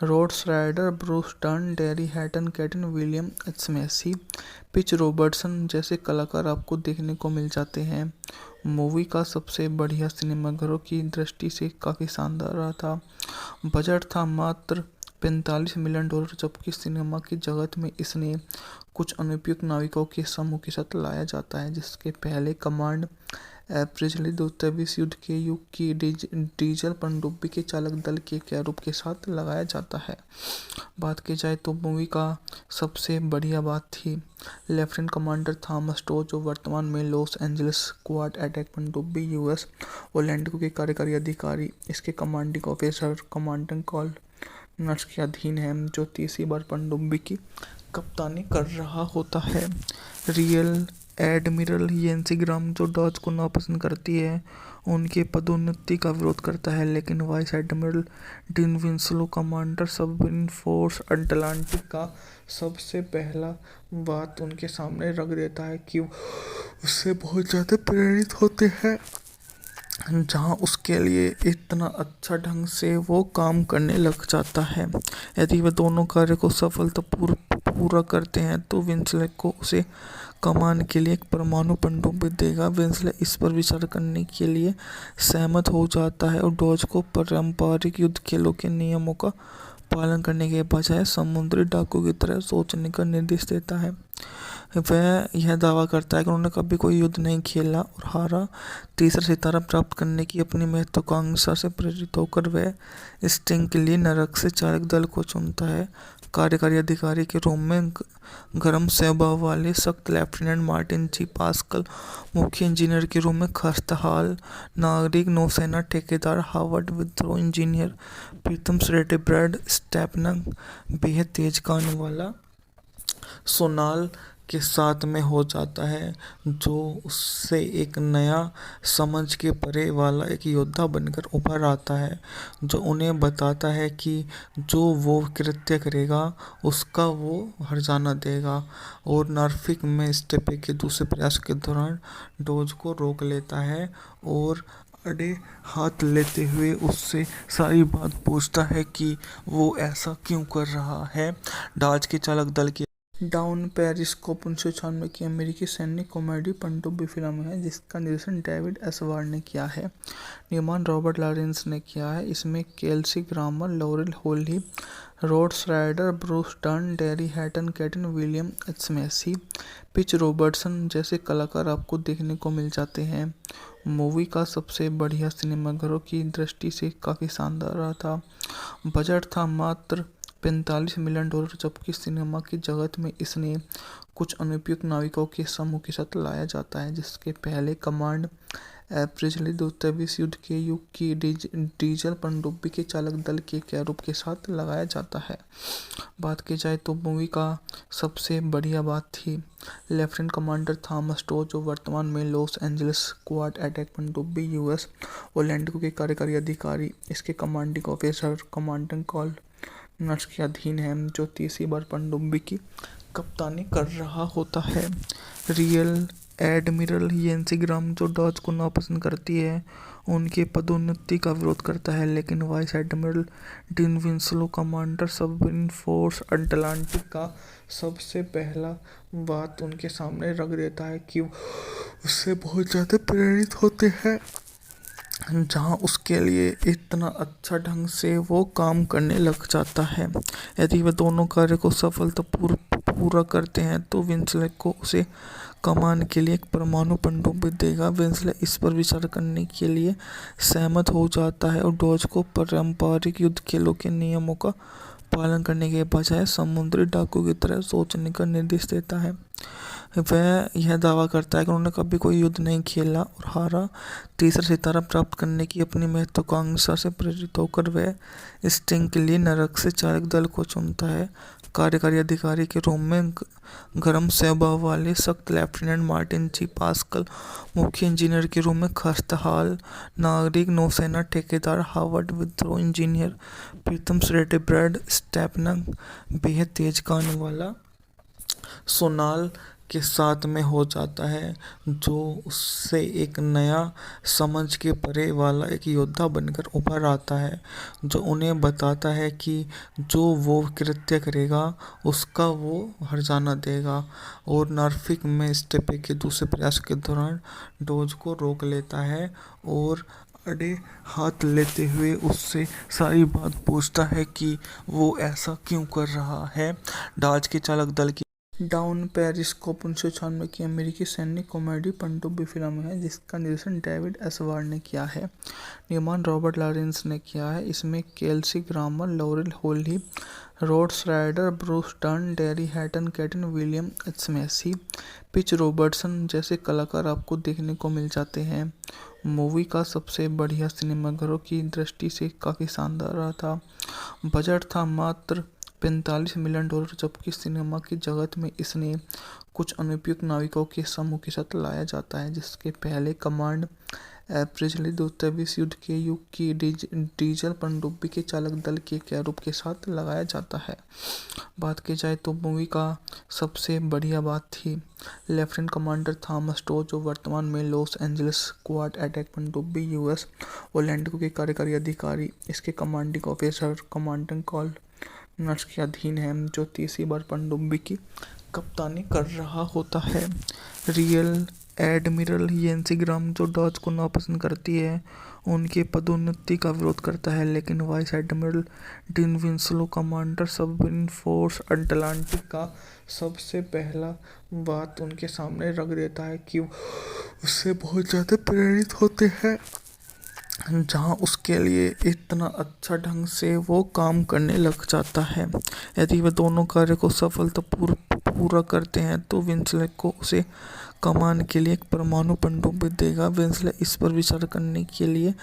S1: rod श्राइडर, Bruce Dern, dairy हैटन, cation William H Macy, pitch Robertson जैसे कलाकार आपको देखने को मिल जाते हैं। मूवी का सबसे बढ़िया सिनेमाघरों की दृष्टि से काफ़ी शानदार रहा था। बजट था मात्र $45 मिलियन, जबकि सिनेमा की जगत में इसने कुछ अनुपयुक्त नाविकों के समूह के साथ लाया जाता है, जिसके पहले कमांड अप्रैल 2023 युद्ध के युग की डीजल पनडुब्बी के चालक दल के कैरूब के साथ लगाया जाता है। बात की जाए तो मूवी का सबसे बढ़िया बात थी लेफ्टिनेंट कमांडर थॉमस टो, जो वर्तमान में लॉस एंजलिस क्वाड अटैक पनडुब्बी यूएस ओलैंडो के कार्यकारी अधिकारी, इसके कमांडिंग ऑफिसर कमांडिंग कॉर्नर्स के अधीन है, जो तीसरी बार पनडुब्बी की कप्तानी कर रहा होता है। रियल एडमिरल येंसी ग्राम, जो डॉज को नापसंद करती है, उनके पदोन्नति का विरोध करता है, लेकिन vice admiral Dean Winslow, commander submarine force Atlantic का, सबसे पहला बात उनके सामने रख देता है कि उससे बहुत ज़्यादा प्रेरित होते हैं, जहां उसके लिए इतना अच्छा ढंग से वो काम करने लग जाता है। यदि वे दोनों कार्य को पूरा करते हैं तो विंसले को उसे कमान के लिए एक परमाणु पनडुब्बी देगा। विंसले इस पर विचार करने के लिए सहमत हो जाता है और डॉज को पारंपरिक युद्ध खेलों के नियमों का पालन करने के बजाय समुद्री डाकू की तरह सोचने का निर्देश देता है। वह यह दावा करता है कि उन्होंने कभी कोई युद्ध नहीं खेला और हारा। तीसरा सितारा प्राप्त करने की अपनी महत्वाकांक्षा से प्रेरित होकर वह स्टिंग के लिए नरक से चालक दल को चुनता है। कार्यकारी अधिकारी के रूप में गर्म स्वभाव वाले सख्त लेफ्टिनेंट मार्टिन जी पास्कल, मुख्य इंजीनियर के रूप में खस्ताहाल नागरिक नौसेना ठेकेदार हार्वर्ड विद्रोह इंजीनियर प्रीतम श्रेटे, ब्रैड स्टेपनर बेहद तेज कान वाला सोनाल के साथ में हो जाता है, जो उससे एक नया समझ के परे वाला एक योद्धा बनकर उभर आता है, जो उन्हें बताता है कि जो वो कृत्य करेगा उसका वो हर्जाना देगा, और नॉर्फिक में स्टेपे के दूसरे प्रयास के दौरान डोज को रोक लेता है और अड़े हाथ लेते हुए उससे सारी बात पूछता है कि वो ऐसा क्यों कर रहा है। डॉज के चालक दल की डाउन पेरिस कोप 1996 की अमेरिकी सैन्य कॉमेडी पनडुब्बी फिल्म है जिसका निर्देशन डेविड एस वार्ड ने किया है। निर्माण रॉबर्ट लॉरेंस ने किया है। इसमें Kelsey Grammer, laurel Holly, Rod Snyder, Bruce Dern, dairy हैटन, cation William H Macy, pitch Robertson जैसे कलाकार आपको देखने को मिल जाते हैं। मूवी का सबसे बढ़िया सिनेमाघरों की दृष्टि से काफ़ी शानदार रहा था। बजट था मात्र $45 मिलियन, जबकि सिनेमा की जगत में इसने कुछ अनुपयुक्त नाविकों के समूह के साथ लाया जाता है, जिसके पहले कमांड एप्रिल द्वितीय विश्व युद्ध के युग की डीजल पनडुब्बी के चालक दल के कैरूब के साथ लगाया जाता है। बात की जाए तो मूवी का सबसे बढ़िया बात थी लेफ्टिनेंट कमांडर थॉमस टो, जो वर्तमान में लॉस एंजलिस क्वाड अटैक पनडुब्बी यूएस ओलैंडिको के कार्यकारी अधिकारी। इसके commanding officer commanding call nurse के अधीन है, जो तीसरी बार पनडुब्बी की कप्तानी कर रहा होता है। रियल एडमिरल येंसी ग्राम, जो डॉज को नापसंद करती है, उनके पदोन्नति का विरोध करता है, लेकिन vice admiral Dean Winslow, commander submarine force Atlantic का, सबसे पहला बात उनके सामने रख देता है कि उससे बहुत ज़्यादा प्रेरित होते हैं, जहां उसके लिए इतना अच्छा ढंग से वो काम करने लग जाता है। यदि वे दोनों कार्य को पूरा करते हैं तो विंसले को उसे कमान के लिए एक परमाणु पनडुब्बी देगा। विंसले इस पर विचार करने के लिए सहमत हो जाता है और डॉज को पारंपरिक युद्ध खेलों के नियमों का पालन करने के बजाय समुद्री डाकू की तरह सोचने का निर्देश देता है। वह यह दावा करता है कि उन्होंने कभी कोई युद्ध नहीं खेला और हारा। तीसरा सितारा प्राप्त करने की अपनी महत्वाकांक्षा से प्रेरित होकर वह स्टिंग के लिए नरक से चालक दल को चुनता है। कार्यकारी अधिकारी के रूप में गर्म स्वभाव वाले सख्त लेफ्टिनेंट मार्टिन जी पास्कल, मुख्य इंजीनियर के रूप में खस्ताहाल नागरिक नौसेना ठेकेदार हार्वर्ड विद्रोह इंजीनियर प्रीतम श्रेटे, ब्रैड स्टेपनर बेहद तेज गाने वाला सोनाल के साथ में हो जाता है, जो उससे एक नया समझ के परे वाला एक योद्धा बनकर उभर आता है, जो उन्हें बताता है कि जो वो कृत्य करेगा उसका वो हर्जाना देगा। और नॉर्फिक में स्टेपे के दूसरे प्रयास के दौरान डॉज को रोक लेता है और अड़े हाथ लेते हुए उससे सारी बात पूछता है कि वो ऐसा क्यों कर रहा है। डॉज के चालक दल की डाउन पेरिस कोप 1996 की अमेरिकी सैन्य कॉमेडी पनडुब्बी फिल्म है जिसका निर्देशन डेविड एस वार्ड ने किया है। निर्माण रॉबर्ट लॉरेंस ने किया है। इसमें Kelsey Grammer, laurel Holly, Rod Snyder, Bruce Dern, dairy हैटन, cation William H Macy, pitch Robertson जैसे कलाकार आपको देखने को मिल जाते हैं। मूवी का सबसे बढ़िया सिनेमाघरों की दृष्टि से काफ़ी शानदार रहा था। बजट था मात्र $45 मिलियन, जबकि सिनेमा की जगत में इसने कुछ अनुपयुक्त नाविकों के समूह के साथ लाया जाता है, जिसके पहले कमांड एप्रिल द्वितीय विश्व युद्ध के युग की डीजल पनडुब्बी के चालक दल के कैरूब के साथ लगाया जाता है। बात की जाए तो मूवी का सबसे बढ़िया बात थी लेफ्टिनेंट कमांडर थॉमस टो, जो वर्तमान में लॉस एंजलिस क्वाड अटैक पनडुब्बी यूएस ओलैंडिको के कार्यकारी अधिकारी। इसके commanding officer commanding call nurse के अधीन है, जो तीसरी बार पनडुब्बी की कप्तानी कर रहा होता है। रियल एडमिरल येंसी ग्राम, जो डॉज को नापसंद करती है, उनके पदोन्नति का विरोध करता है, लेकिन vice admiral Dean Winslow, commander submarine force Atlantic का, सबसे पहला बात उनके सामने रख देता है कि उससे बहुत ज़्यादा प्रेरित होते हैं, जहां उसके लिए इतना अच्छा ढंग से वो काम करने लग जाता है। यदि वे दोनों कार्य को पूरा करते हैं तो विंसले को उसे कमान के लिए एक परमाणु पनडुब्बी देगा। विंसले इस पर विचार करने के लिए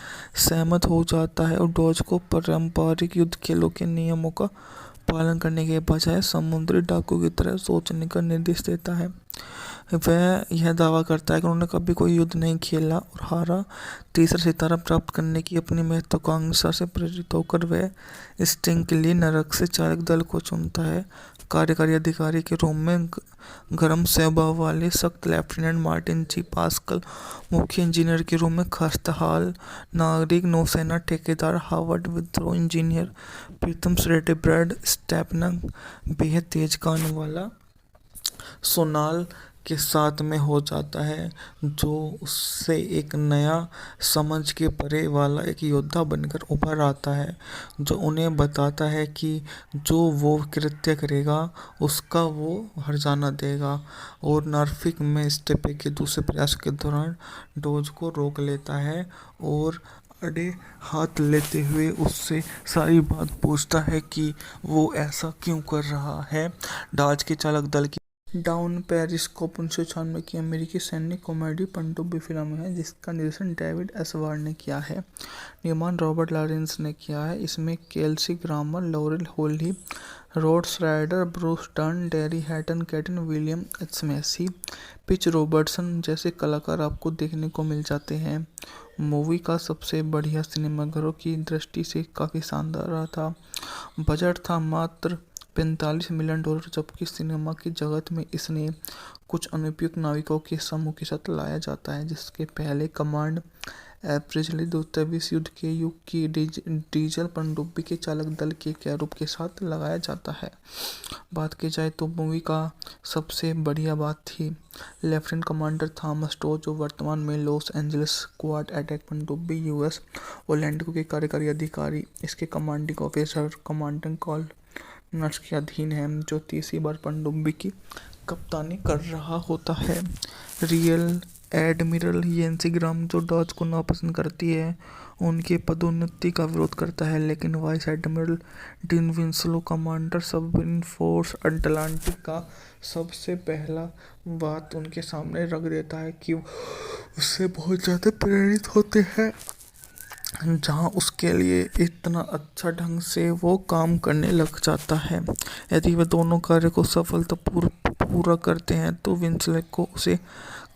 S1: सहमत हो जाता है और डॉज को पारंपरिक युद्ध खेलों के नियमों का पालन करने के बजाय समुद्री डाकू की तरह सोचने का निर्देश देता है। वह यह दावा करता है कि उन्होंने कभी कोई युद्ध नहीं खेला और हारा। तीसरा सितारा प्राप्त करने की अपनी महत्वाकांक्षा से प्रेरित होकर वह स्टिंग के लिए नरक से चालक दल को चुनता है। कार्यकारी अधिकारी के रूप में गर्म स्वभाव वाले सख्त लेफ्टिनेंट मार्टिन जी पास्कल, मुख्य इंजीनियर के रूप में खस्ताहाल नागरिक नौसेना ठेकेदार हार्वर्ड विद्रोह इंजीनियर प्रीतम श्रेटे, ब्रैड स्टेपनर बेहद तेज गाने वाला सोनाल के साथ में हो जाता है, जो उससे एक नया समझ के परे वाला एक योद्धा बनकर उभर आता है, जो उन्हें बताता है कि जो वो कृत्य करेगा उसका वो हर्जाना देगा। और नार्फिक में स्टेपे के दूसरे प्रयास के दौरान डोज को रोक लेता है और अड़े हाथ लेते हुए उससे सारी बात पूछता है कि वो ऐसा क्यों कर रहा है। डाच के चालक दल की डाउन पेरिस्कोप 1996 की अमेरिकी सैन्य कॉमेडी पनडुब्बी फिल्म है, जिसका निर्देशन डेविड एस वार्ड ने किया है। निर्माण रॉबर्ट लॉरेंस ने किया है। इसमें Kelsey Grammer, laurel Holly, rod श्राइडर, Bruce Dern, dairy हैटन, cation William H Macy, pitch Robertson जैसे कलाकार आपको देखने को मिल जाते हैं। मूवी का सबसे बढ़िया सिनेमाघरों की दृष्टि से काफ़ी शानदार रहा था। बजट था मात्र $45 मिलियन, जबकि सिनेमा की जगत में इसने कुछ अनुपयुक्त नाविकों के समूह के साथ लाया जाता है, जिसके पहले कमांड एप्रिजली द्वितीय विश्व युद्ध के युग की डीजल पनडुब्बी के चालक दल के कैरूब के साथ लगाया जाता है। बात की जाए तो मूवी का सबसे बढ़िया बात थी लेफ्टिनेंट कमांडर थॉमस टो, जो वर्तमान में लॉस एंजलिस क्वाड अटैक पनडुब्बी यूएस ओलैंडो के कार्यकारी अधिकारी, इसके commanding officer commanding call nurse के अधीन है, जो तीसरी बार पनडुब्बी की कप्तानी कर रहा होता है। रियल एडमिरल येंसी ग्राम, जो डॉज को नापसंद करती है, उनके पदोन्नति का विरोध करता है, लेकिन vice admiral Dean Winslow commander submarine force Atlantic का सबसे पहला बात उनके सामने रख देता है कि उससे बहुत ज़्यादा प्रेरित होते हैं, जहाँ उसके लिए इतना अच्छा ढंग से वो काम करने लग जाता है। यदि वे दोनों कार्य को पूरा करते हैं तो विंसले को उसे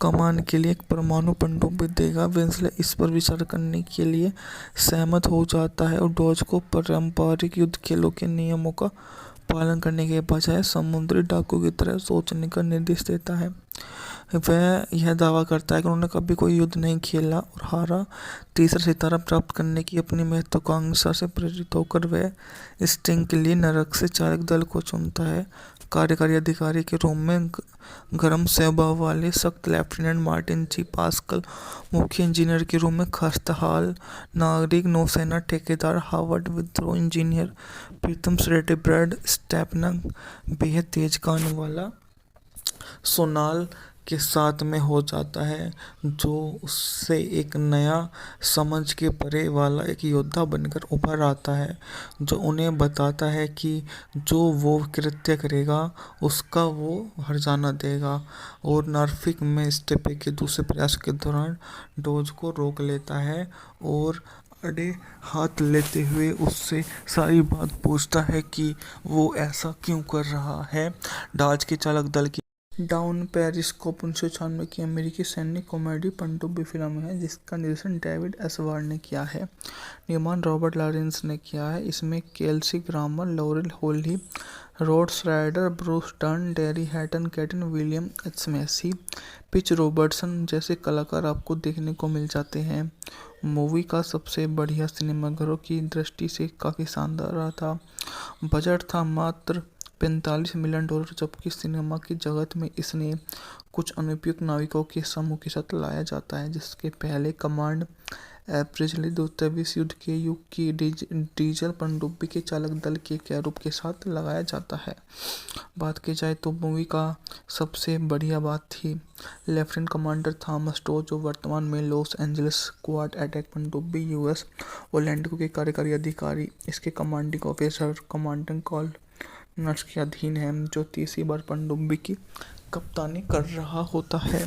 S1: कमान के लिए एक परमाणु पनडुब्बी देगा। विंसले इस पर विचार करने के लिए सहमत हो जाता है और डॉज को पारंपरिक युद्ध खेलों के नियमों का पालन करने के बजाय समुद्री डाकू की तरह सोचने का निर्देश देता है। वह यह दावा करता है कि उन्होंने कभी कोई युद्ध नहीं खेला और हारा। तीसरा सितारा प्राप्त करने की अपनी महत्वाकांक्षा से प्रेरित होकर वह स्टिंग के लिए नरक से चालक दल को चुनता है। कार्यकारी अधिकारी के रूप में गर्म स्वभाव वाले सख्त लेफ्टिनेंट मार्टिन जी पास्कल, मुख्य इंजीनियर के रूप में खस्ताहाल नागरिक नौसेना ठेकेदार हार्वर्ड विद्रोह इंजीनियर प्रीतम श्रेटे, ब्रैड स्टेपनर बेहद तेज गाने वाला सोनाल के साथ में हो जाता है, जो उससे एक नया समझ के परे वाला एक योद्धा बनकर उभर आता है, जो उन्हें बताता है कि जो वो कृत्य करेगा उसका वो हर्जाना देगा। और नार्फिक में स्टेपे के दूसरे प्रयास के दौरान डोज को रोक लेता है और अड़े हाथ लेते हुए उससे सारी बात पूछता है कि वो ऐसा क्यों कर रहा है। डाच के चालक दल की डाउन पेरिस्कोप 1996 की अमेरिकी सैन्य कॉमेडी पनडुब्बी फिल्म है, जिसका निर्देशन डेविड एस वार्ड ने किया है। निर्माण रॉबर्ट लॉरेंस ने किया है। इसमें Kelsey Grammer, laurel Holly, rod श्राइडर, Bruce Dern, dairy हैटन, cation William H Macy, pitch Robertson जैसे कलाकार आपको देखने को मिल जाते हैं। मूवी का सबसे बढ़िया सिनेमाघरों की दृष्टि से काफ़ी शानदार रहा था। बजट था मात्र $45 मिलियन, जबकि सिनेमा की जगत में इसने कुछ अनुपयुक्त नाविकों के समूह के साथ लाया जाता है, जिसके पहले कमांड एप्रिजली द्वितीय विश्व युद्ध के युग की डीजल पनडुब्बी के चालक दल के कैरूब के साथ लगाया जाता है। बात की जाए तो मूवी का सबसे बढ़िया बात थी लेफ्टिनेंट कमांडर थॉमस टो, जो वर्तमान में लॉस एंजलिस क्वाड अटैक पनडुब्बी यूएस ओलैंडो के कार्यकारी अधिकारी, इसके commanding officer commanding call nurse के अधीन है, जो तीसरी बार पनडुब्बी की कप्तानी कर रहा होता है।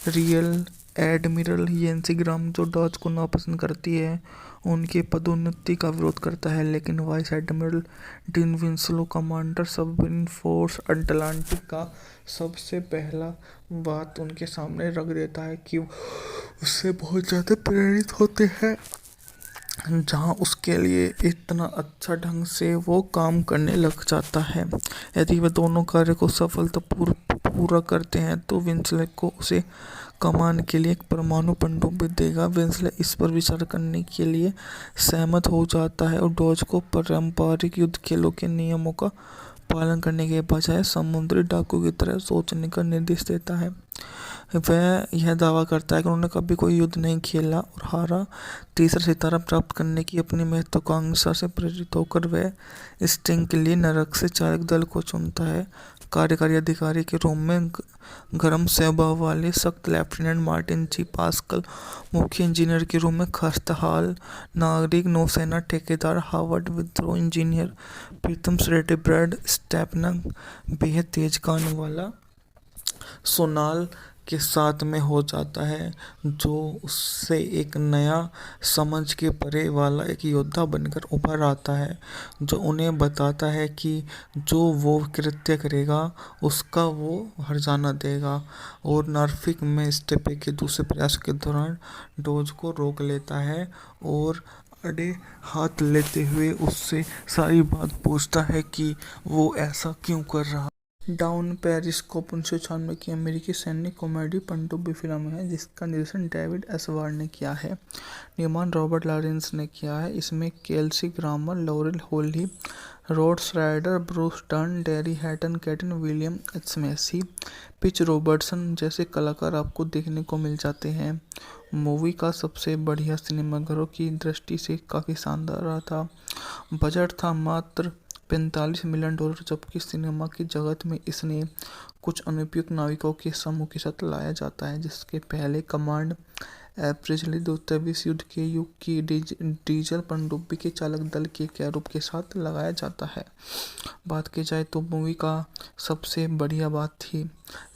S1: रियल एडमिरल येंसी ग्राम, जो डॉज को नापसंद करती है, उनके पदोन्नति का विरोध करता है, लेकिन vice admiral Dean Winslow commander submarine force Atlantic का सबसे पहला बात उनके सामने रख देता है कि उससे बहुत ज़्यादा प्रेरित होते हैं, जहाँ उसके लिए इतना अच्छा ढंग से वो काम करने लग जाता है। यदि वे दोनों कार्य को पूरा करते हैं तो विंसले को उसे कमान के लिए एक परमाणु पनडुब्बी देगा। विंसले इस पर विचार करने के लिए सहमत हो जाता है और डॉज को पारंपरिक युद्ध खेलों के नियमों का पालन करने के बजाय समुद्री डाकू की तरह सोचने का निर्देश देता है। वह यह दावा करता है कि उन्होंने कभी कोई युद्ध नहीं खेला और हारा। तीसरा सितारा प्राप्त करने की अपनी महत्वाकांक्षा से प्रेरित होकर वह स्टिंग के लिए नरक से चालक दल को चुनता है। कार्यकारी अधिकारी के रूप में गर्म स्वभाव वाले सख्त लेफ्टिनेंट मार्टिन जी पास्कल, मुख्य इंजीनियर के रूप में खस्ताहाल नागरिक नौसेना ठेकेदार हार्वर्ड विद्रोह इंजीनियर प्रीतम श्रेटे ब्रैड स्टेपनर बेहद तेज कान वाला सोनाल के साथ में हो जाता है, जो उससे एक नया समझ के परे वाला एक योद्धा बनकर उभर आता है, जो उन्हें बताता है कि जो वो कृत्य करेगा उसका वो हर्जाना देगा। और नॉर्फिक में स्टेपे के दूसरे प्रयास के दौरान डोज को रोक लेता है और अड़े हाथ लेते हुए उससे सारी बात पूछता है कि वो ऐसा क्यों कर रहा। डाउन पेरिस्कोप 1996 की अमेरिकी सैन्य कॉमेडी पनडुब्बी फिल्म है जिसका निर्देशन डेविड एस वार्ड ने किया है। निर्माण रॉबर्ट लॉरेंस ने किया है। इसमें Kelsey Grammer, laurel Holly, rod श्राइडर, Bruce Dern, dairy हैटन, cation William H Macy, pitch Robertson जैसे कलाकार आपको देखने को मिल जाते हैं। मूवी का सबसे बढ़िया सिनेमाघरों की दृष्टि से काफ़ी शानदार रहा था। बजट था मात्र $45 मिलियन, जबकि सिनेमा की जगत में इसने कुछ अनुपयुक्त नाविकों के समूह के साथ लाया जाता है, जिसके पहले कमांड एप्रिजली द्वितीय विश्व युद्ध के युग की डीजल पनडुब्बी के चालक दल के कैरूब के साथ लगाया जाता है। बात की जाए तो मूवी का सबसे बढ़िया बात थी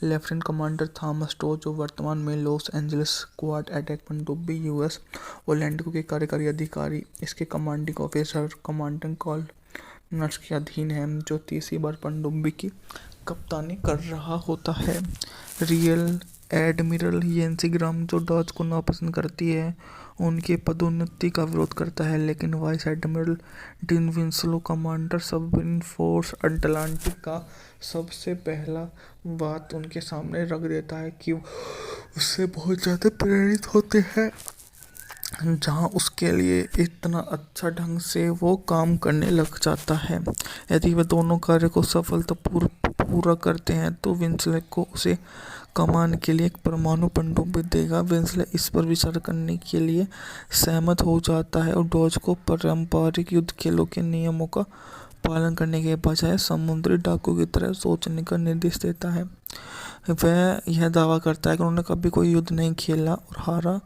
S1: लेफ्टिनेंट कमांडर थॉमस टो, जो वर्तमान में लॉस एंजलिस क्वाड अटैक पनडुब्बी यूएस ओलैंडो के कार्यकारी अधिकारी, इसके commanding officer commanding call nurse के अधीन है, जो तीसरी बार पनडुब्बी की कप्तानी कर रहा होता है। रियल एडमिरल येंसी ग्राम, जो डॉज को नापसंद करती है, उनके पदोन्नति का विरोध करता है, लेकिन vice admiral Dean Winslow, commander submarine force Atlantic का, सबसे पहला बात उनके सामने रख देता है कि उससे बहुत ज़्यादा प्रेरित होते हैं, जहां उसके लिए इतना अच्छा ढंग से वो काम करने लग जाता है। यदि वे दोनों कार्य को सफलतापूर्वक पूरा करते हैं तो विंसले को उसे कमान के लिए एक परमाणु पनडुब्बी देगा। विंसले इस पर विचार करने के लिए सहमत हो जाता है और डॉज को पारंपरिक युद्ध खेलों के नियमों का पालन करने के बजाय समुद्री डाकू की तरह सोचने का निर्देश देता है। वह यह दावा करता है कि उन्होंने कभी कोई युद्ध नहीं खेला और हारा।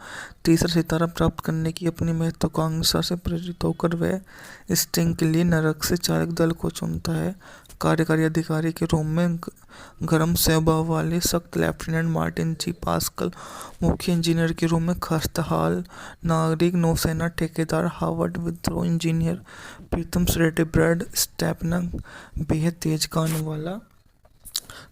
S1: तीसरा सितारा प्राप्त करने की अपनी महत्वाकांक्षा से प्रेरित होकर वह स्टिंग के लिए नरक से चालक दल को चुनता है। कार्यकारी अधिकारी के रूप में गर्म स्वभाव वाले सख्त लेफ्टिनेंट मार्टिन जी पास्कल, मुख्य इंजीनियर के रूप में खस्ताहाल नागरिक नौसेना ठेकेदार हार्वर्ड विद्रोह इंजीनियर प्रीतम श्रेटे ब्रैड स्टेपनर बेहद तेज कान वाला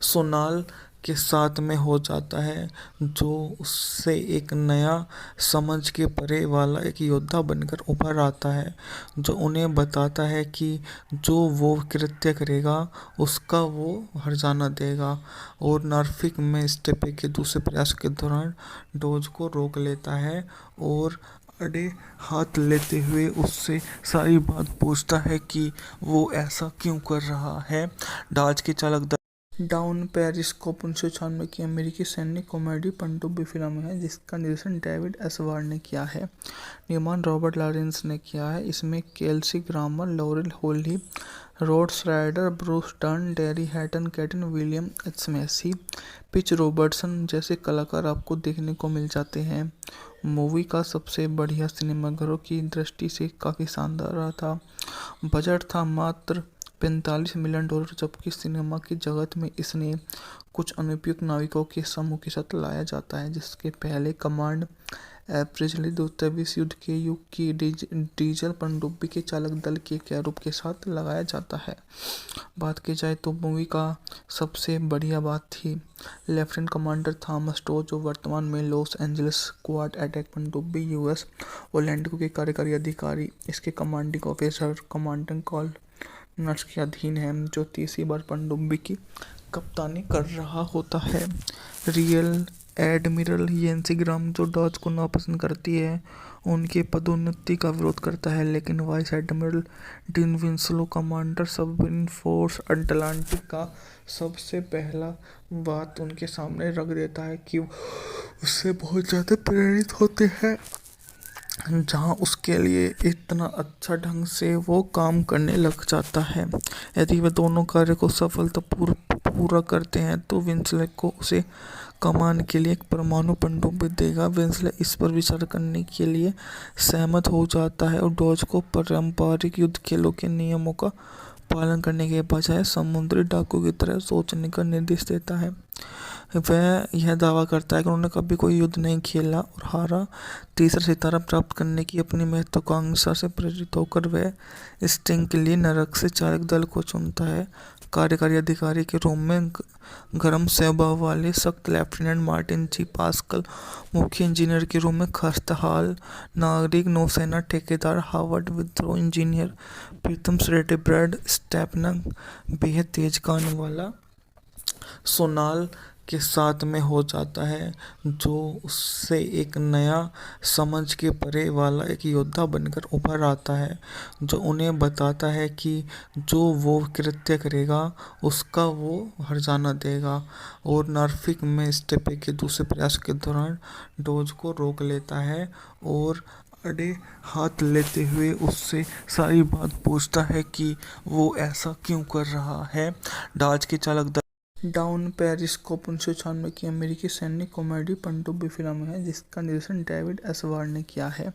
S1: सोनाल के साथ में हो जाता है, जो उससे एक नया समझ के परे वाला एक योद्धा बनकर उभर आता है, जो उन्हें बताता है कि जो वो कृत्य करेगा उसका वो हर्जाना देगा। और नॉर्फिक में स्टेपे के दूसरे प्रयास के दौरान डोज को रोक लेता है और अड़े हाथ लेते हुए उससे सारी बात पूछता है कि वो ऐसा क्यों कर रहा है। डॉज के चालक डाउन पेरिस्कोप 1996 की अमेरिकी सैन्य कॉमेडी पनडुब्बी फिल्म है जिसका निर्देशन डेविड एस वार्ड ने किया है। निर्माण रॉबर्ट लॉरेंस ने किया है। इसमें Kelsey Grammer, laurel Holly, rod श्राइडर, Bruce Dern, dairy हैटन, cation William H Macy, pitch Robertson जैसे कलाकार आपको देखने को मिल जाते हैं। मूवी का सबसे बढ़िया सिनेमाघरों की दृष्टि से काफ़ी शानदार रहा था। बजट था मात्र $45 मिलियन, जबकि सिनेमा की जगत में इसने कुछ अनुपयुक्त नाविकों के समूह के साथ लाया जाता है, जिसके पहले कमांड एप्रिजली द्वितीय विश्व युद्ध के युग की डीजल पनडुब्बी के चालक दल के कैरूब के साथ लगाया जाता है। बात की जाए तो मूवी का सबसे बढ़िया बात थी लेफ्टिनेंट कमांडर थॉमस टो, जो वर्तमान में लॉस एंजलिस क्वाड अटैक पनडुब्बी यूएस ओलैंडो के कार्यकारी अधिकारी, इसके commanding officer commanding call nurse के अधीन है, जो तीसरी बार पनडुब्बी की कप्तानी कर रहा होता है। रियल एडमिरल येंसी ग्राम जो डॉज को नापसंद करती है उनके पदोन्नति का विरोध करता है, लेकिन vice admiral Dean Winslow commander submarine force Atlantic का सबसे पहला बात उनके सामने रख देता है कि उससे बहुत ज़्यादा प्रेरित होते हैं, जहां उसके लिए इतना अच्छा ढंग से वो काम करने लग जाता है। यदि वे दोनों कार्य को पूरा करते हैं तो विंसले को उसे कमान के लिए एक परमाणु पनडुब्बी देगा। विंसले इस पर विचार करने के लिए सहमत हो जाता है और डॉज को पारंपरिक युद्ध खेलों के नियमों का पालन करने के बजाय समुद्री डाकू की तरह सोचने का निर्देश देता है। वह यह दावा करता है कि उन्होंने कभी कोई युद्ध नहीं खेला और हारा। तीसरा सितारा प्राप्त करने की अपनी महत्वाकांक्षा से प्रेरित होकर वह स्टिंग के लिए नरक से चालक दल को चुनता है। कार्यकारी अधिकारी के रूप में गर्म स्वभाव वाले सख्त लेफ्टिनेंट मार्टिन जी पास्कल, मुख्य इंजीनियर के रूप में खस्ताहाल नागरिक नौसेना ठेकेदार हार्वर्ड विद्रोह इंजीनियर प्रीतम श्रेटे ब्रैड स्टेपनर बेहद तेज गाने वाला सोनाल के साथ में हो जाता है, जो उससे एक नया समझ के परे वाला एक योद्धा बनकर उभर आता है, जो उन्हें बताता है कि जो वो कृत्य करेगा उसका वो हर्जाना देगा। और नॉर्फिक में स्टेपे के दूसरे प्रयास के दौरान डॉज को रोक लेता है और अड़े हाथ लेते हुए उससे सारी बात पूछता है कि वो ऐसा क्यों कर रहा है। डॉज के चालक दल डाउन पेरिस्कोप 1996 की अमेरिकी सैन्य कॉमेडी पनडुब्बी फिल्म है, जिसका निर्देशन डेविड एस वार्ड ने किया है।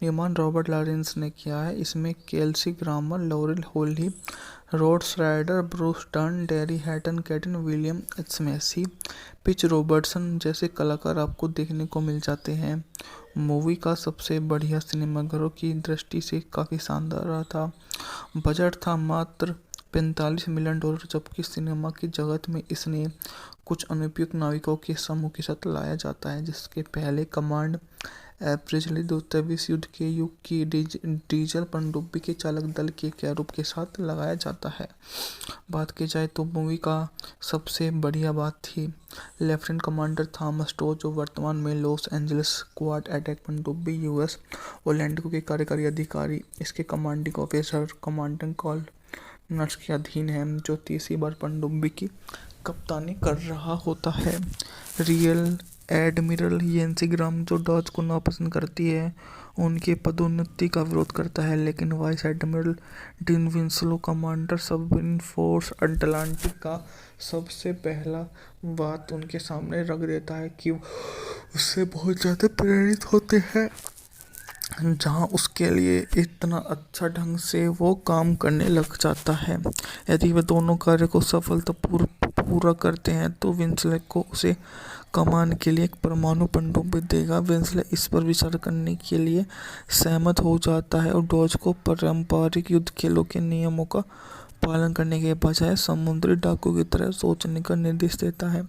S1: निर्माण रॉबर्ट लॉरेंस ने किया है। इसमें Kelsey Grammer, laurel Holly, rod श्राइडर, Bruce Dern, dairy हैटन, cation William H Macy, pitch Robertson जैसे कलाकार आपको देखने को मिल जाते हैं। मूवी का सबसे बढ़िया सिनेमाघरों की दृष्टि से काफ़ी शानदार रहा था। बजट था मात्र $45 मिलियन, जबकि सिनेमा की जगत में इसने कुछ अनुपयुक्त नाविकों के समूह के साथ लाया जाता है, जिसके पहले कमांड एप्रिजली द्वितीय विश्व युद्ध के युग की डीजल पनडुब्बी के चालक दल के कैरूब के साथ लगाया जाता है। बात की जाए तो मूवी का सबसे बढ़िया बात थी लेफ्टिनेंट कमांडर थॉमस टो, जो वर्तमान में लॉस एंजलिस क्वाड अटैक पनडुब्बी यूएस ओलैंडो के कार्यकारी अधिकारी, इसके commanding officer commanding call nurse के अधीन है, जो तीसरी बार पनडुब्बी की कप्तानी कर रहा होता है। रियल एडमिरल येंसी ग्राम जो डॉज को नापसंद करती है उनके पदोन्नति का विरोध करता है, लेकिन vice admiral Dean Winslow commander submarine force Atlantic का सबसे पहला बात उनके सामने रख देता है कि उससे बहुत ज़्यादा प्रेरित होते हैं, जहां उसके लिए इतना अच्छा ढंग से वो काम करने लग जाता है। यदि वे दोनों कार्य को पूरा करते हैं तो विंसले को उसे कमान के लिए एक परमाणु पनडुब्बी देगा। विंसले इस पर विचार करने के लिए सहमत हो जाता है और डॉज को पारंपरिक युद्ध खेलों के नियमों का पालन करने के बजाय समुद्री डाकू की तरह सोचने का निर्देश देता है।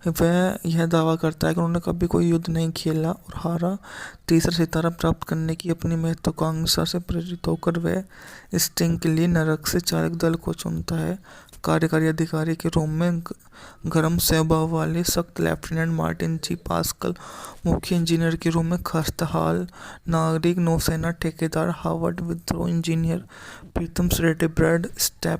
S1: वह यह दावा करता है कि उन्होंने कभी कोई युद्ध नहीं खेला और हारा। तीसरा सितारा प्राप्त करने की अपनी महत्वाकांक्षा से प्रेरित होकर वह स्टिंग के लिए नरक से चालक दल को चुनता है। कार्यकारी अधिकारी के रूप में गर्म स्वभाव वाले सख्त लेफ्टिनेंट मार्टिन जी पास्कल, मुख्य इंजीनियर के रूप में खस्ताहाल नागरिक नौसेना ठेकेदार हार्वर्ड विद्रोह इंजीनियर प्रीतम श्रेटे ब्रैड स्टेप